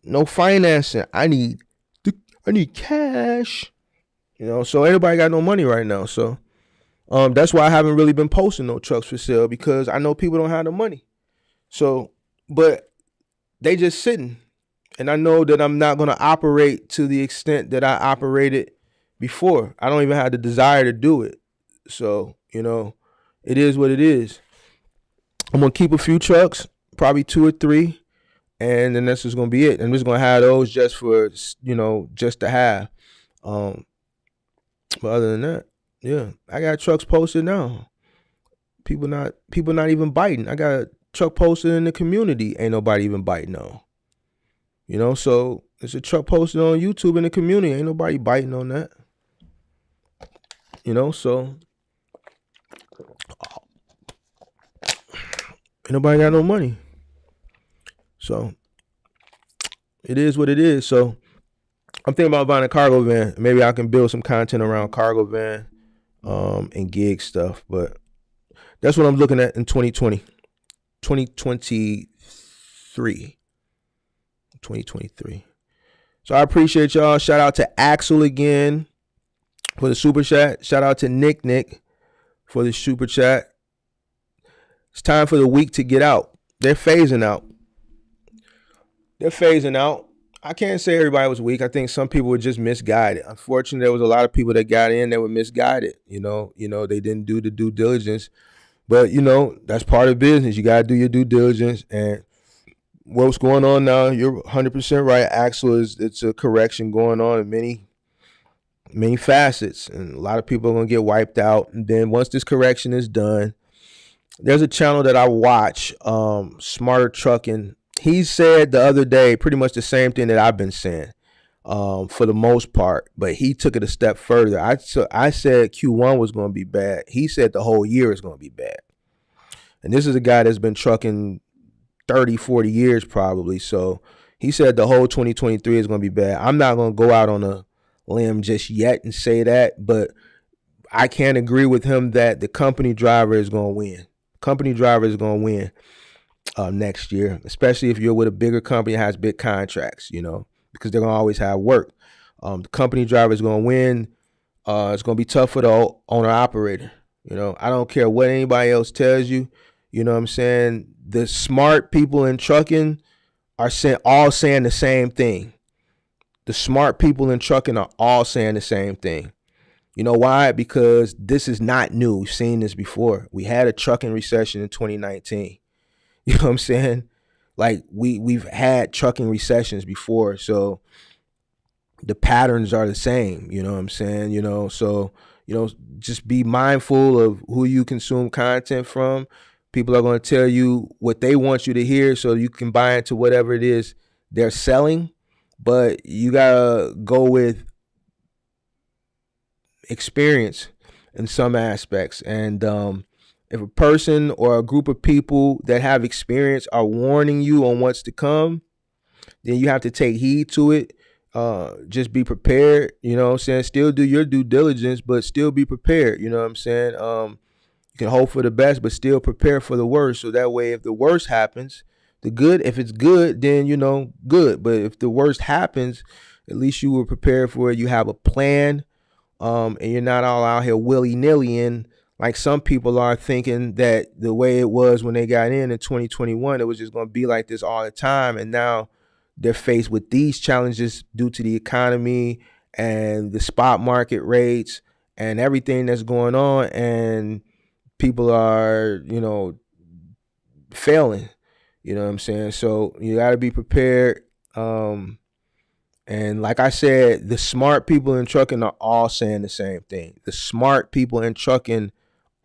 No financing. I need cash. So everybody got no money right now. So that's why I haven't really been posting no trucks for sale, because I know people don't have the money. So, but they just sitting. And I know that I'm not going to operate to the extent that I operated before. I don't even have the desire to do it. So, it is what it is. I'm going to keep a few trucks, probably 2 or 3. And then that's just going to be it. I'm just going to have those just for, just to have. But other than that, yeah, I got trucks posted now. People not even biting. I got a truck posted in the community. Ain't nobody even biting on. So it's a truck posted on YouTube in the community. Ain't nobody biting on that. So ain't nobody got no money. So it is what it is. So I'm thinking about buying a cargo van. Maybe I can build some content around cargo van and gig stuff. But that's what I'm looking at in 2023. So I appreciate y'all. Shout out to Axel again for the super chat. Shout out to Nick for the super chat. It's time for the week to get out. They're phasing out. I can't say everybody was weak. I think some people were just misguided. Unfortunately, there was a lot of people that got in that were misguided. They didn't do the due diligence. But that's part of business. You gotta do your due diligence. And what's going on now? You're 100% right, Axel. It's a correction going on in many facets, and a lot of people are gonna get wiped out. And then once this correction is done, there's a channel that I watch, Smarter Trucking. He said the other day pretty much the same thing that I've been saying, for the most part, but he took it a step further. I said Q1 was going to be bad. He said the whole year is going to be bad. And this is a guy that's been trucking 30, 40 years probably. So he said the whole 2023 is going to be bad. I'm not going to go out on a limb just yet and say that, but I can't agree with him that the company driver is going to win. Company driver is going to win next year, especially if you're with a bigger company that has big contracts, because they're going to always have work. The company driver is going to win. It's going to be tough for the owner operator. I don't care what anybody else tells you. You know what I'm saying? The smart people in trucking are all saying the same thing. The smart people in trucking are all saying the same thing. You know why? Because this is not new. We've seen this before. We had a trucking recession in 2019. You know what I'm saying? Like we've had trucking recessions before, so the patterns are the same. You know what I'm saying? So just be mindful of who you consume content from. People are going to tell you what they want you to hear, so you can buy into whatever it is they're selling. But you gotta go with experience in some aspects, and if a person or a group of people that have experience are warning you on what's to come, then you have to take heed to it. Just be prepared. You know what I'm saying? Still do your due diligence, but still be prepared. You know what I'm saying? You can hope for the best, but still prepare for the worst. So that way, if the worst happens, if it's good, then good. But if the worst happens, at least you were prepared for it. You have a plan, and you're not all out here willy-nilly in. Like some people are thinking that the way it was when they got in 2021, it was just going to be like this all the time. And now they're faced with these challenges due to the economy and the spot market rates and everything that's going on. And people are, failing. You know what I'm saying? So you got to be prepared. And like I said, the smart people in trucking are all saying the same thing. The smart people in trucking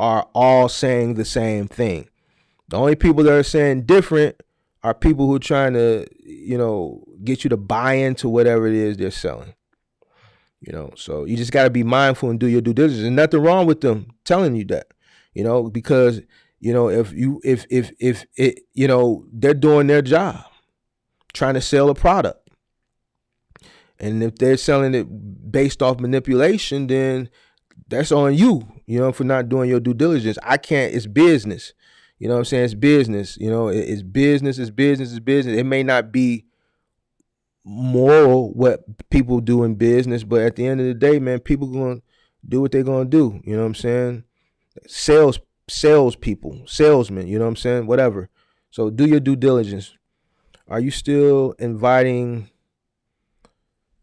are all saying the same thing. The only people that are saying different are people who are trying to, get you to buy into whatever it is they're selling. So you just got to be mindful and do your due diligence. There's nothing wrong with them telling you that, because, if they're doing their job, trying to sell a product. And if they're selling it based off manipulation, then that's on you, for not doing your due diligence. It's business. You know what I'm saying? It's business. It's business, it's business, it's business. It may not be moral what people do in business, but at the end of the day, man, people going to do what they're going to do. You know what I'm saying? Salespeople, salesmen, you know what I'm saying? Whatever. So do your due diligence. Are you still inviting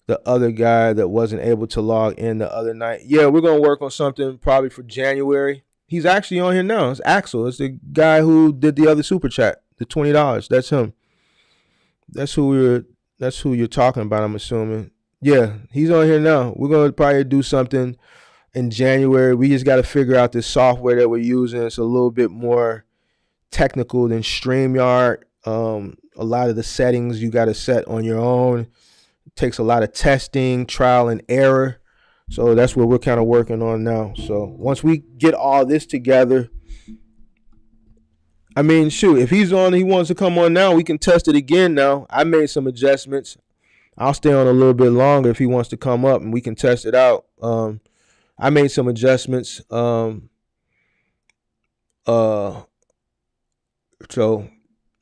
the other guy that wasn't able to log in the other night? Yeah, we're going to work on something probably for January. He's actually on here now. It's Axel. It's the guy who did the other super chat, the $20. That's him. That's who you're talking about, I'm assuming. Yeah, he's on here now. We're going to probably do something in January. We just got to figure out this software that we're using. It's a little bit more technical than StreamYard. A lot of the settings you got to set on your own. It takes a lot of testing, trial and error. So that's what we're kind of working on now. So once we get all this together, I mean, shoot, if he wants to come on now, we can test it again now. I made some adjustments. I'll stay on a little bit longer if he wants to come up and we can test it out. I made some adjustments. So,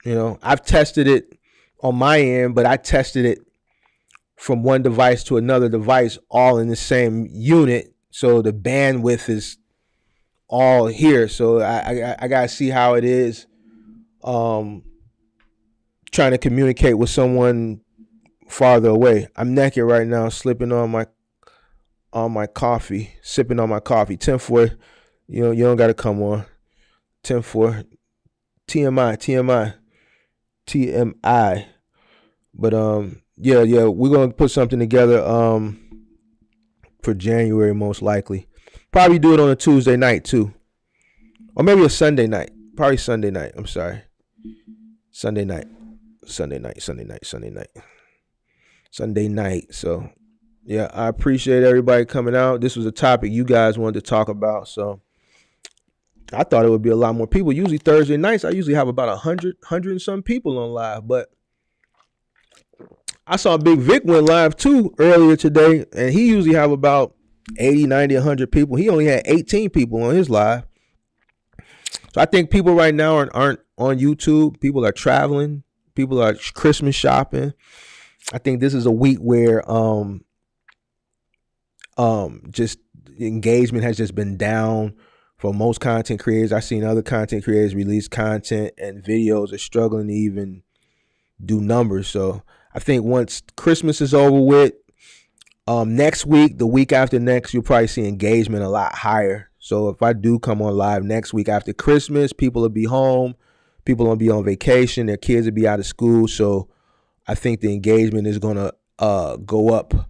I've tested it on my end, but I tested it from one device to another device, all in the same unit. So the bandwidth is all here. So I gotta see how it is trying to communicate with someone farther away. I'm naked right now, slipping on my coffee, sipping on my coffee. 10-4, you don't gotta come on. 10-4. TMI. TMI. But yeah, we're gonna put something together for January most likely. Probably do it on a Tuesday night too. Or maybe a Sunday night. Probably Sunday night. I'm sorry. Sunday night. Sunday night. So yeah, I appreciate everybody coming out. This was a topic you guys wanted to talk about. So I thought it would be a lot more people. Usually Thursday nights, I usually have about 100 and some people on live. But I saw Big Vic went live too earlier today, and he usually have about 80, 90, 100 people. He only had 18 people on his live. So I think people right now aren't on YouTube. People are traveling. People are Christmas shopping. I think this is a week where just engagement has just been down for most content creators. I've seen other content creators release content and videos are struggling to even do numbers. So I think once Christmas is over with, next week, the week after next, you'll probably see engagement a lot higher. So if I do come on live next week after Christmas, people will be home. People will be on vacation. Their kids will be out of school. So I think the engagement is going to go up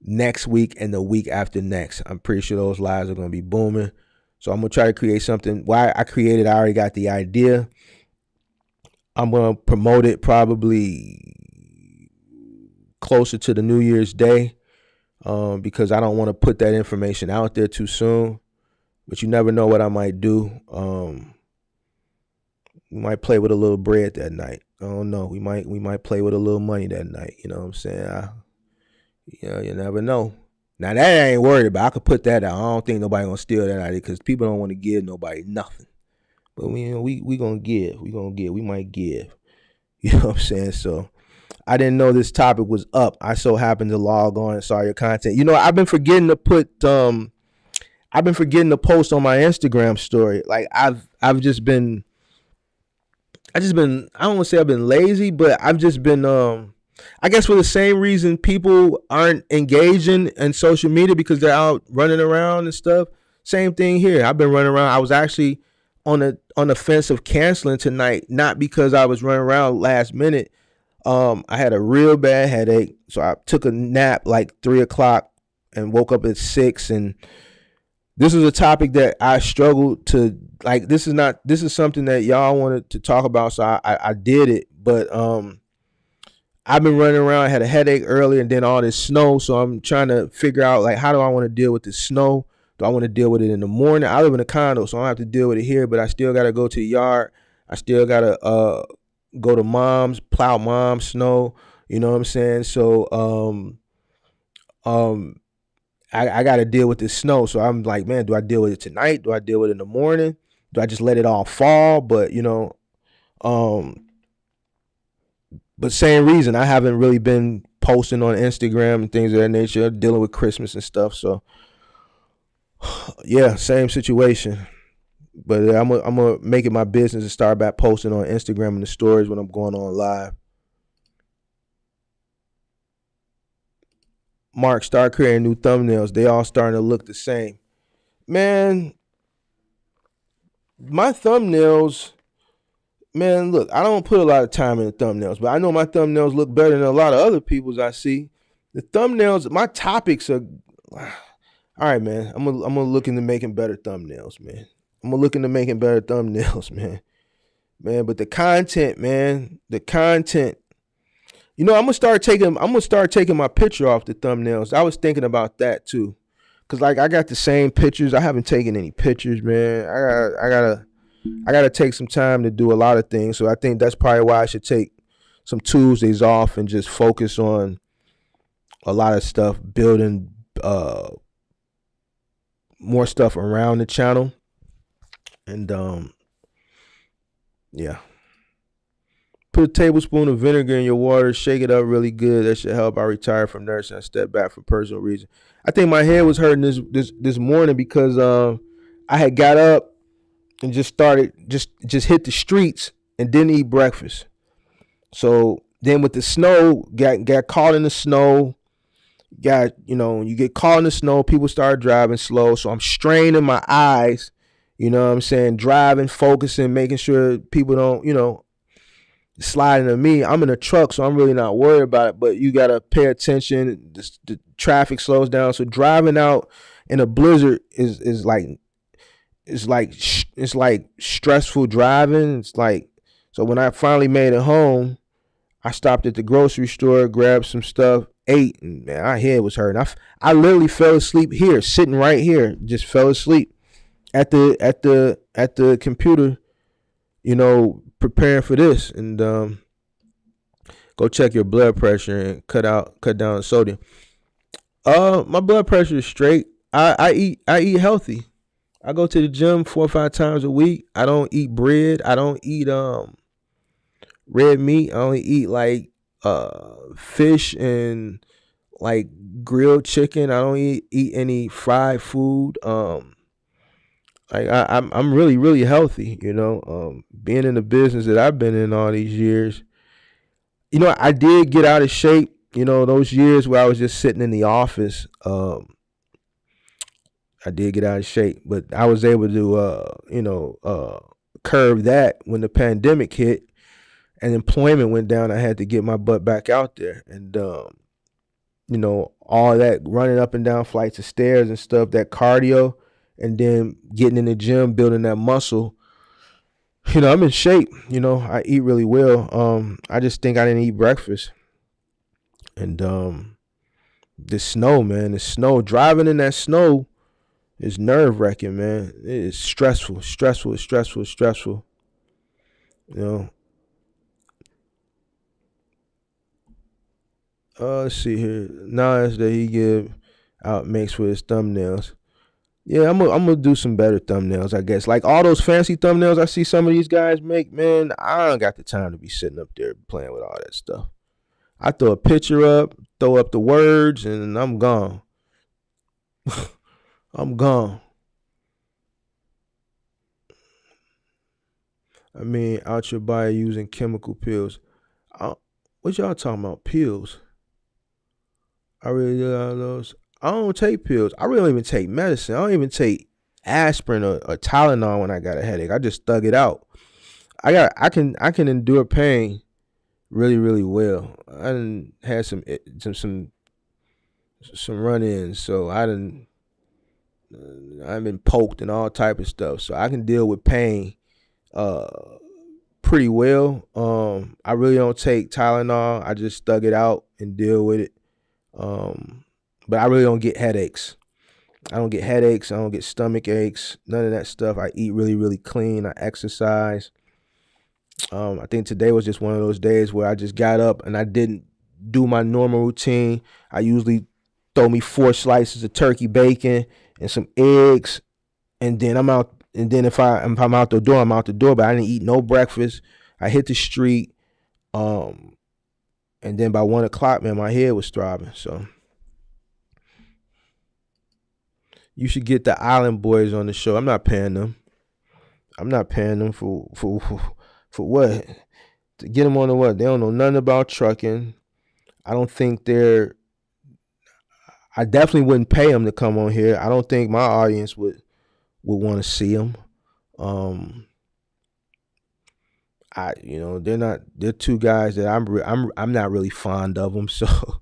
next week and the week after next. I'm pretty sure those lives are going to be booming. So I'm going to try to create something. Why I created, I already got the idea. I'm going to promote it probably closer to the New Year's Day because I don't want to put that information out there too soon. But you never know what I might do. We might play with a little bread that night. I don't know. We might play with a little money that night. You know what I'm saying? You never know. Now that I ain't worried about. I could put that out. I don't think nobody gonna steal that idea because people don't want to give nobody nothing. But we gonna give. We might give. You know what I'm saying? So I didn't know this topic was up. I so happened to log on and saw your content. I've been forgetting to post on my Instagram story. Like I've just been I don't want to say I've been lazy, but I've just been I guess for the same reason people aren't engaging in social media because they're out running around and stuff. Same thing here. I've been running around. I was actually on the fence of canceling tonight, not because I was running around last minute. I had a real bad headache, so I took a nap like 3:00 and woke up at 6. And this is a topic that I struggled to like. This is something that y'all wanted to talk about, so I did it. But I've been running around. I had a headache earlier, and then all this snow. So I'm trying to figure out like how do I want to deal with the snow? Do I want to deal with it in the morning? I live in a condo, so I don't have to deal with it here. But I still got to go to the yard. I still got to go to plow mom's snow. You know what I'm saying? So I got to deal with this snow. So I'm like, man, do I deal with it tonight? Do I deal with it in the morning? Do I just let it all fall? But but same reason, I haven't really been posting on Instagram and things of that nature, dealing with Christmas and stuff. So yeah, same situation. But I'm gonna make it my business to start back posting on Instagram and the stories when I'm going on live. Mark, start creating new thumbnails. They all starting to look the same. Man, my thumbnails, man, look, I don't put a lot of time in the thumbnails, but I know my thumbnails look better than a lot of other people's I see. The thumbnails, my topics are, all right, man, I'm gonna look into making better thumbnails, man. Man. Man, but the content, man, I'm gonna start taking my picture off the thumbnails. I was thinking about that too, cause like I got the same pictures. I haven't taken any pictures, man. I gotta take some time to do a lot of things. So I think that's probably why I should take some Tuesdays off and just focus on a lot of stuff, building more stuff around the channel. And yeah. Put a tablespoon of vinegar in your water, shake it up really good. That should help. I retired from nursing. I stepped back for personal reasons. I think my head was hurting this morning because I had got up and just started just hit the streets and didn't eat breakfast. So Then with the snow, got caught in the snow. You get caught in the snow. People start driving slow, so I'm straining my eyes. You know what I'm saying? Driving, focusing, making sure people don't, sliding to me. I'm in a truck, so I'm really not worried about it. But you gotta pay attention. The traffic slows down, so driving out in a blizzard is like it's like stressful driving. It's like, so when I finally made it home, I stopped at the grocery store, grabbed some stuff, ate, and man, my head was hurting. I literally fell asleep here, sitting right here, just fell asleep at the computer, preparing for this. And go check your blood pressure and cut down sodium. My blood pressure is straight. I eat healthy. I go to the gym 4 or 5 times a week. I don't eat bread. I don't eat red meat. I only eat like fish and like grilled chicken. I don't eat any fried food. I'm really really healthy. Being in the business that I've been in all these years, I did get out of shape. Those years where I was just sitting in the office. I did get out of shape, but I was able to curb that when the pandemic hit and employment went down. I had to get my butt back out there, and all that running up and down flights of stairs and stuff, that cardio, and then getting in the gym, building that muscle. I'm in shape. I eat really well. I just think I didn't eat breakfast. And the snow, man, driving in that snow is nerve wracking, man. It is stressful. You know. Let's see here. Nas that he give out makes for his thumbnails. Yeah, I'm gonna do some better thumbnails, I guess. Like all those fancy thumbnails I see some of these guys make, man, I don't got the time to be sitting up there playing with all that stuff. I throw a picture up, throw up the words, and I'm gone. I'm gone. I mean, out your body using chemical pills. What y'all talking about? Pills? I really do all those. I don't take pills. I really don't even take medicine. I don't even take aspirin or Tylenol when I got a headache. I just thug it out. I can endure pain really really well. I done had some run-ins, so I've been poked and all type of stuff, so I can deal with pain uh pretty well. I really don't take Tylenol. I just thug it out and deal with it. But I really don't get headaches. I don't get headaches. I don't get stomach aches. None of that stuff. I eat really, really clean. I exercise. I think today was just one of those days where I just got up and I didn't do my normal routine. I usually throw me 4 slices of turkey bacon and some eggs, and then I'm out. And then if I'm out the door, I'm out the door. But I didn't eat no breakfast. I hit the street. And then by 1 o'clock, man, my head was throbbing. So you should get the Island Boys on the show. I'm not paying them. For what? To get them on the what? They don't know nothing about trucking. I don't think I definitely wouldn't pay them to come on here. I don't think my audience would want to see them. They're 2 guys that I'm not really fond of them. So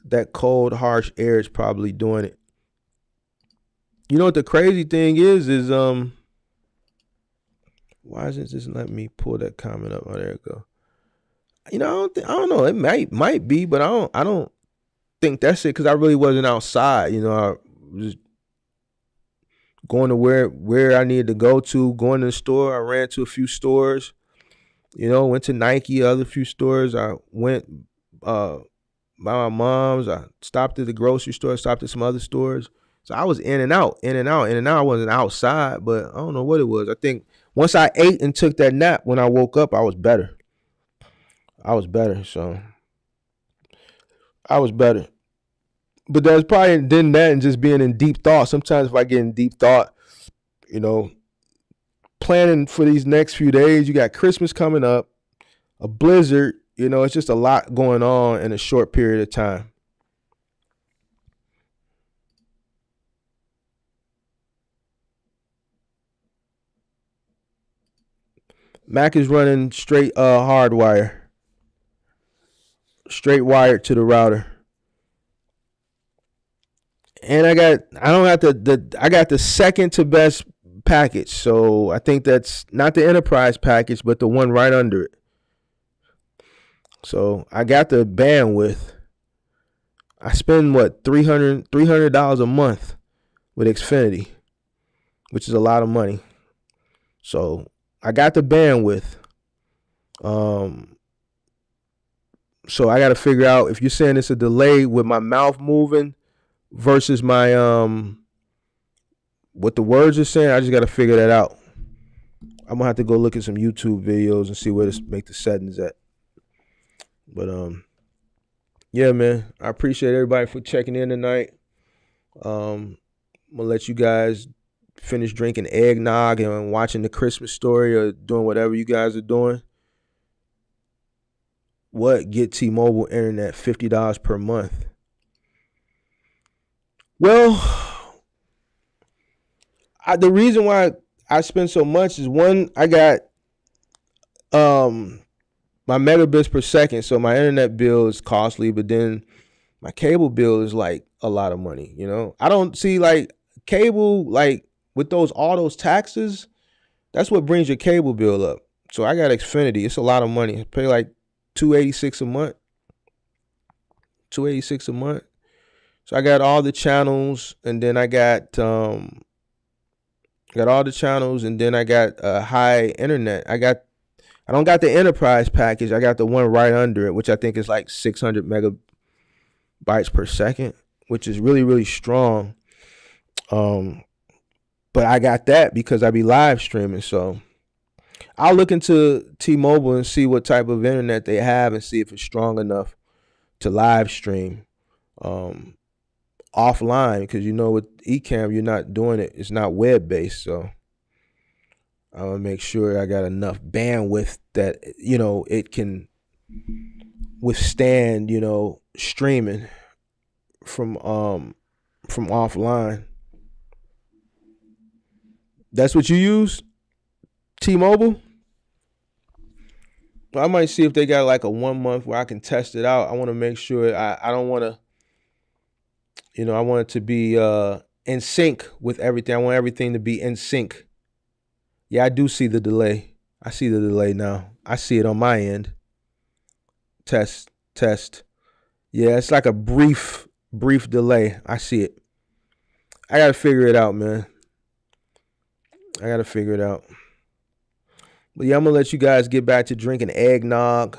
that cold, harsh air is probably doing it. You know what the crazy thing is why isn't this letting me pull that comment up? Oh, there it go. I don't know. It might be, but I don't think that's it, because I really wasn't outside. I was going to where I needed to go to, going to the store. I ran to a few stores, went to Nike, other few stores. I went by my mom's. I stopped at the grocery store, stopped at some other stores. So I was in and out. I wasn't outside, but I don't know what it was. I think once I ate and took that nap, when I woke up, I was better. So I was better. But that's probably that and just being in deep thought. Sometimes if I get in deep thought, playing planning for these next few days. You got Christmas coming up, a blizzard. You know, it's just a lot going on in a short period of time. Mac is running straight hardwire, straight wired to the router. And I got the second to best package. So I think that's not the enterprise package, but the one right under it. So I got the bandwidth. I spend what $300 a month with Xfinity, which is a lot of money. So I got the bandwidth. So I got to figure out if you're saying it's a delay with my mouth moving versus my what the words are saying. I just got to figure that out. I'm gonna have to go look at some YouTube videos and see where to make the settings at. But yeah, man, I appreciate everybody for checking in tonight. I'm gonna let you guys finish drinking eggnog and watching The Christmas Story or doing whatever you guys are doing. Get T-Mobile internet $50 per month. Well, the reason why I spend so much is, one, I got my megabits per second, so my internet bill is costly, but then my cable bill is like a lot of money. You know, I don't see like cable, like with all those taxes, that's what brings your cable bill up. So I got Xfinity. It's a lot of money. I pay like $286 a month. $286 a month. So I got all the channels, and then I got all the channels, and then I got high internet. I don't got the enterprise package. I got the one right under it, which I think is like 600 megabytes per second, which is really, really strong. But I got that because I be live streaming. So I'll look into T-Mobile and see what type of internet they have and see if it's strong enough to live stream offline, because you know with Ecamm you're not doing it. It's not web based. So I want to make sure I got enough bandwidth that, you know, it can withstand, you know, streaming from offline. That's what you use? T-Mobile? Well, I might see if they got like a 1 month where I can test it out. I want to make sure I don't want to, you know, I want it to be in sync with everything. I want everything to be in sync. Yeah, I do see the delay. I see the delay now. I see it on my end. Test. Yeah, it's like a brief delay. I see it. I got to figure it out, man. I got to figure it out. But yeah, I'm going to let you guys get back to drinking eggnog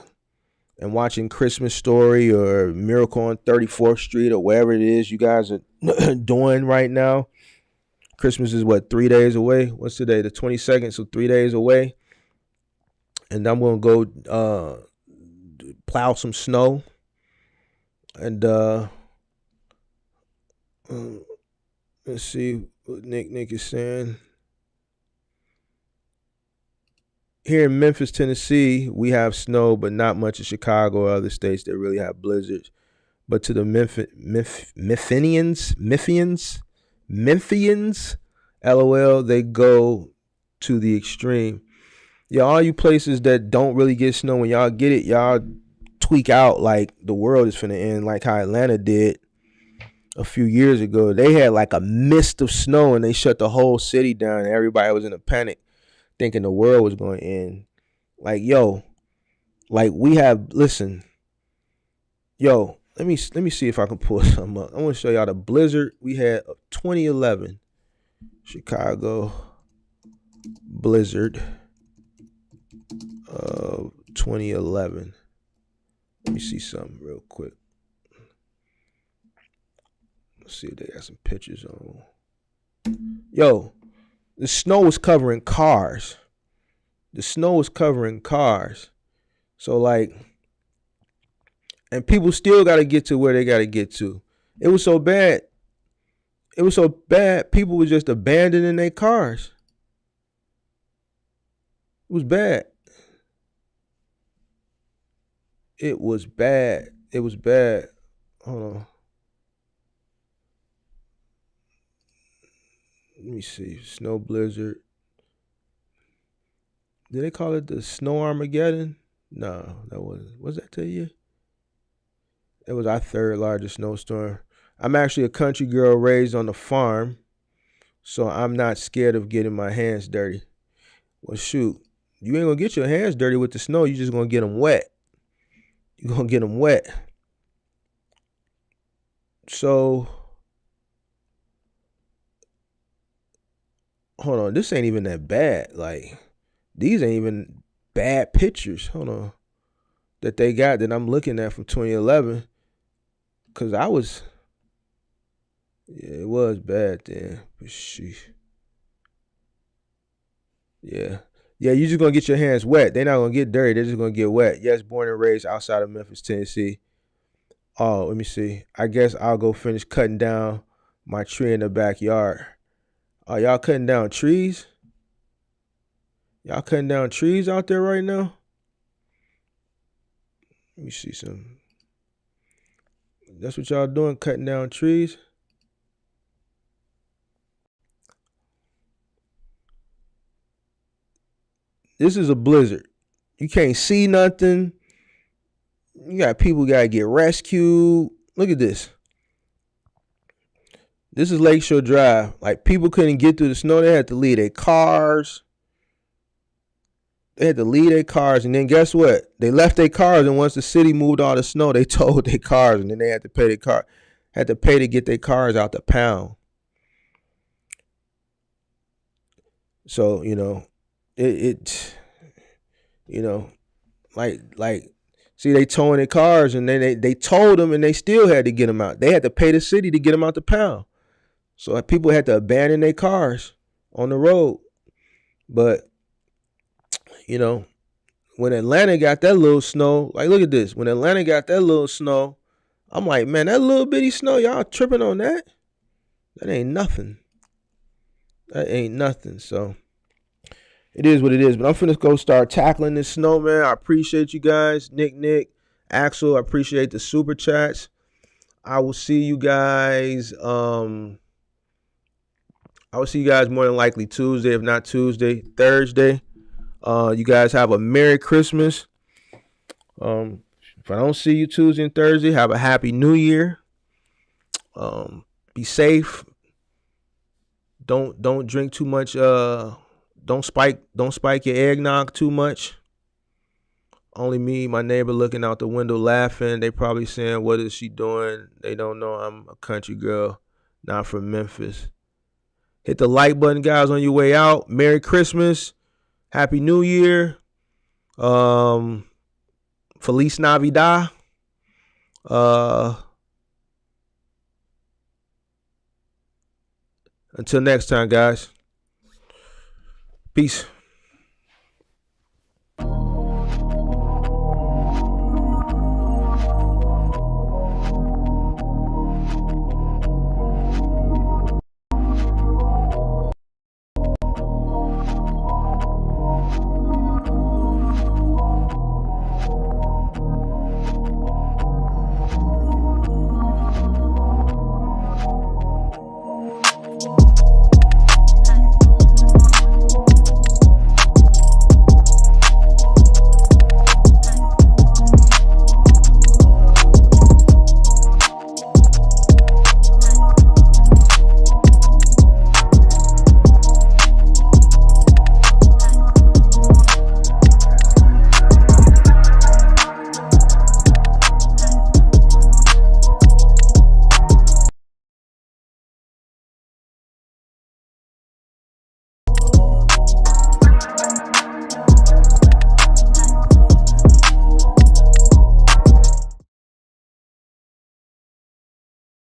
and watching Christmas Story or Miracle on 34th Street or wherever it is you guys are doing right now. Christmas is what, 3 days away? What's today? The 22nd, so 3 days away. And I'm going to go plow some snow. And let's see what Nick is saying. Here in Memphis, Tennessee, we have snow, but not much in Chicago or other states that really have blizzards. But to the Memphians, LOL, they go to the extreme. Yeah, all you places that don't really get snow, when y'all get it, y'all tweak out like the world is finna end, like how Atlanta did a few years ago. They had like a mist of snow and they shut the whole city down and everybody was in a panic thinking the world was going to end. Like, yo, like we have, listen, yo, let me see if I can pull something up. I want to show y'all the blizzard we had of 2011 Chicago blizzard of 2011. Let me see something real quick. Let's see if they got some pictures on. Yo, the snow was covering cars. So like, and people still got to get to where they got to get to. It was so bad. People were just abandoning their cars. was bad. It was bad. It was bad. Hold on. Let me see. Snow blizzard. Did they call it the Snow Armageddon? No, that wasn't. Was that to you? It was our third largest snowstorm. I'm actually a country girl raised on the farm, so I'm not scared of getting my hands dirty. Well, shoot, you ain't gonna get your hands dirty with the snow. You just gonna get them wet. You're gonna get them wet. So, hold on. This ain't even that bad. Like, these ain't even bad pictures. Hold on. That they got that I'm looking at from 2011. Cause I was, yeah, it was bad then. But sheesh. Yeah. Yeah, you're just gonna get your hands wet. They're not gonna get dirty, they're just gonna get wet. Yes, born and raised outside of Memphis, Tennessee. Oh, let me see. I guess I'll go finish cutting down my tree in the backyard. Oh, y'all cutting down trees? Y'all cutting down trees out there right now? Let me see some. That's what y'all doing, cutting down trees? This is a blizzard. You can't see nothing. You got people gotta get rescued. Look at this. This is Lakeshore Drive. Like, people couldn't get through the snow. They had to leave their cars. And then guess what? They left their cars, and once the city moved all the snow, they towed their cars, and then they had to pay to get their cars out the pound. So, it like see, they towing their cars, and then they towed them, and they still had to get them out. They had to pay the city to get them out the pound. So people had to abandon their cars on the road. But, when Atlanta got that little snow, like, look at this. When Atlanta got that little snow, I'm like, man, that little bitty snow, y'all tripping on that? That ain't nothing. So it is what it is. But I'm finna go start tackling this snow, man. I appreciate you guys. Nick, Axel, I appreciate the super chats. I will see you guys. I will see you guys more than likely Tuesday, if not Tuesday, Thursday. You guys have a Merry Christmas. If I don't see you Tuesday and Thursday, have a Happy New Year. Be safe. Don't drink too much. Don't spike your eggnog too much. Only me, my neighbor looking out the window laughing. They probably saying, what is she doing? They don't know I'm a country girl, not from Memphis. Hit the like button, guys, on your way out. Merry Christmas. Happy New Year. Feliz Navidad. Until next time, guys. Peace.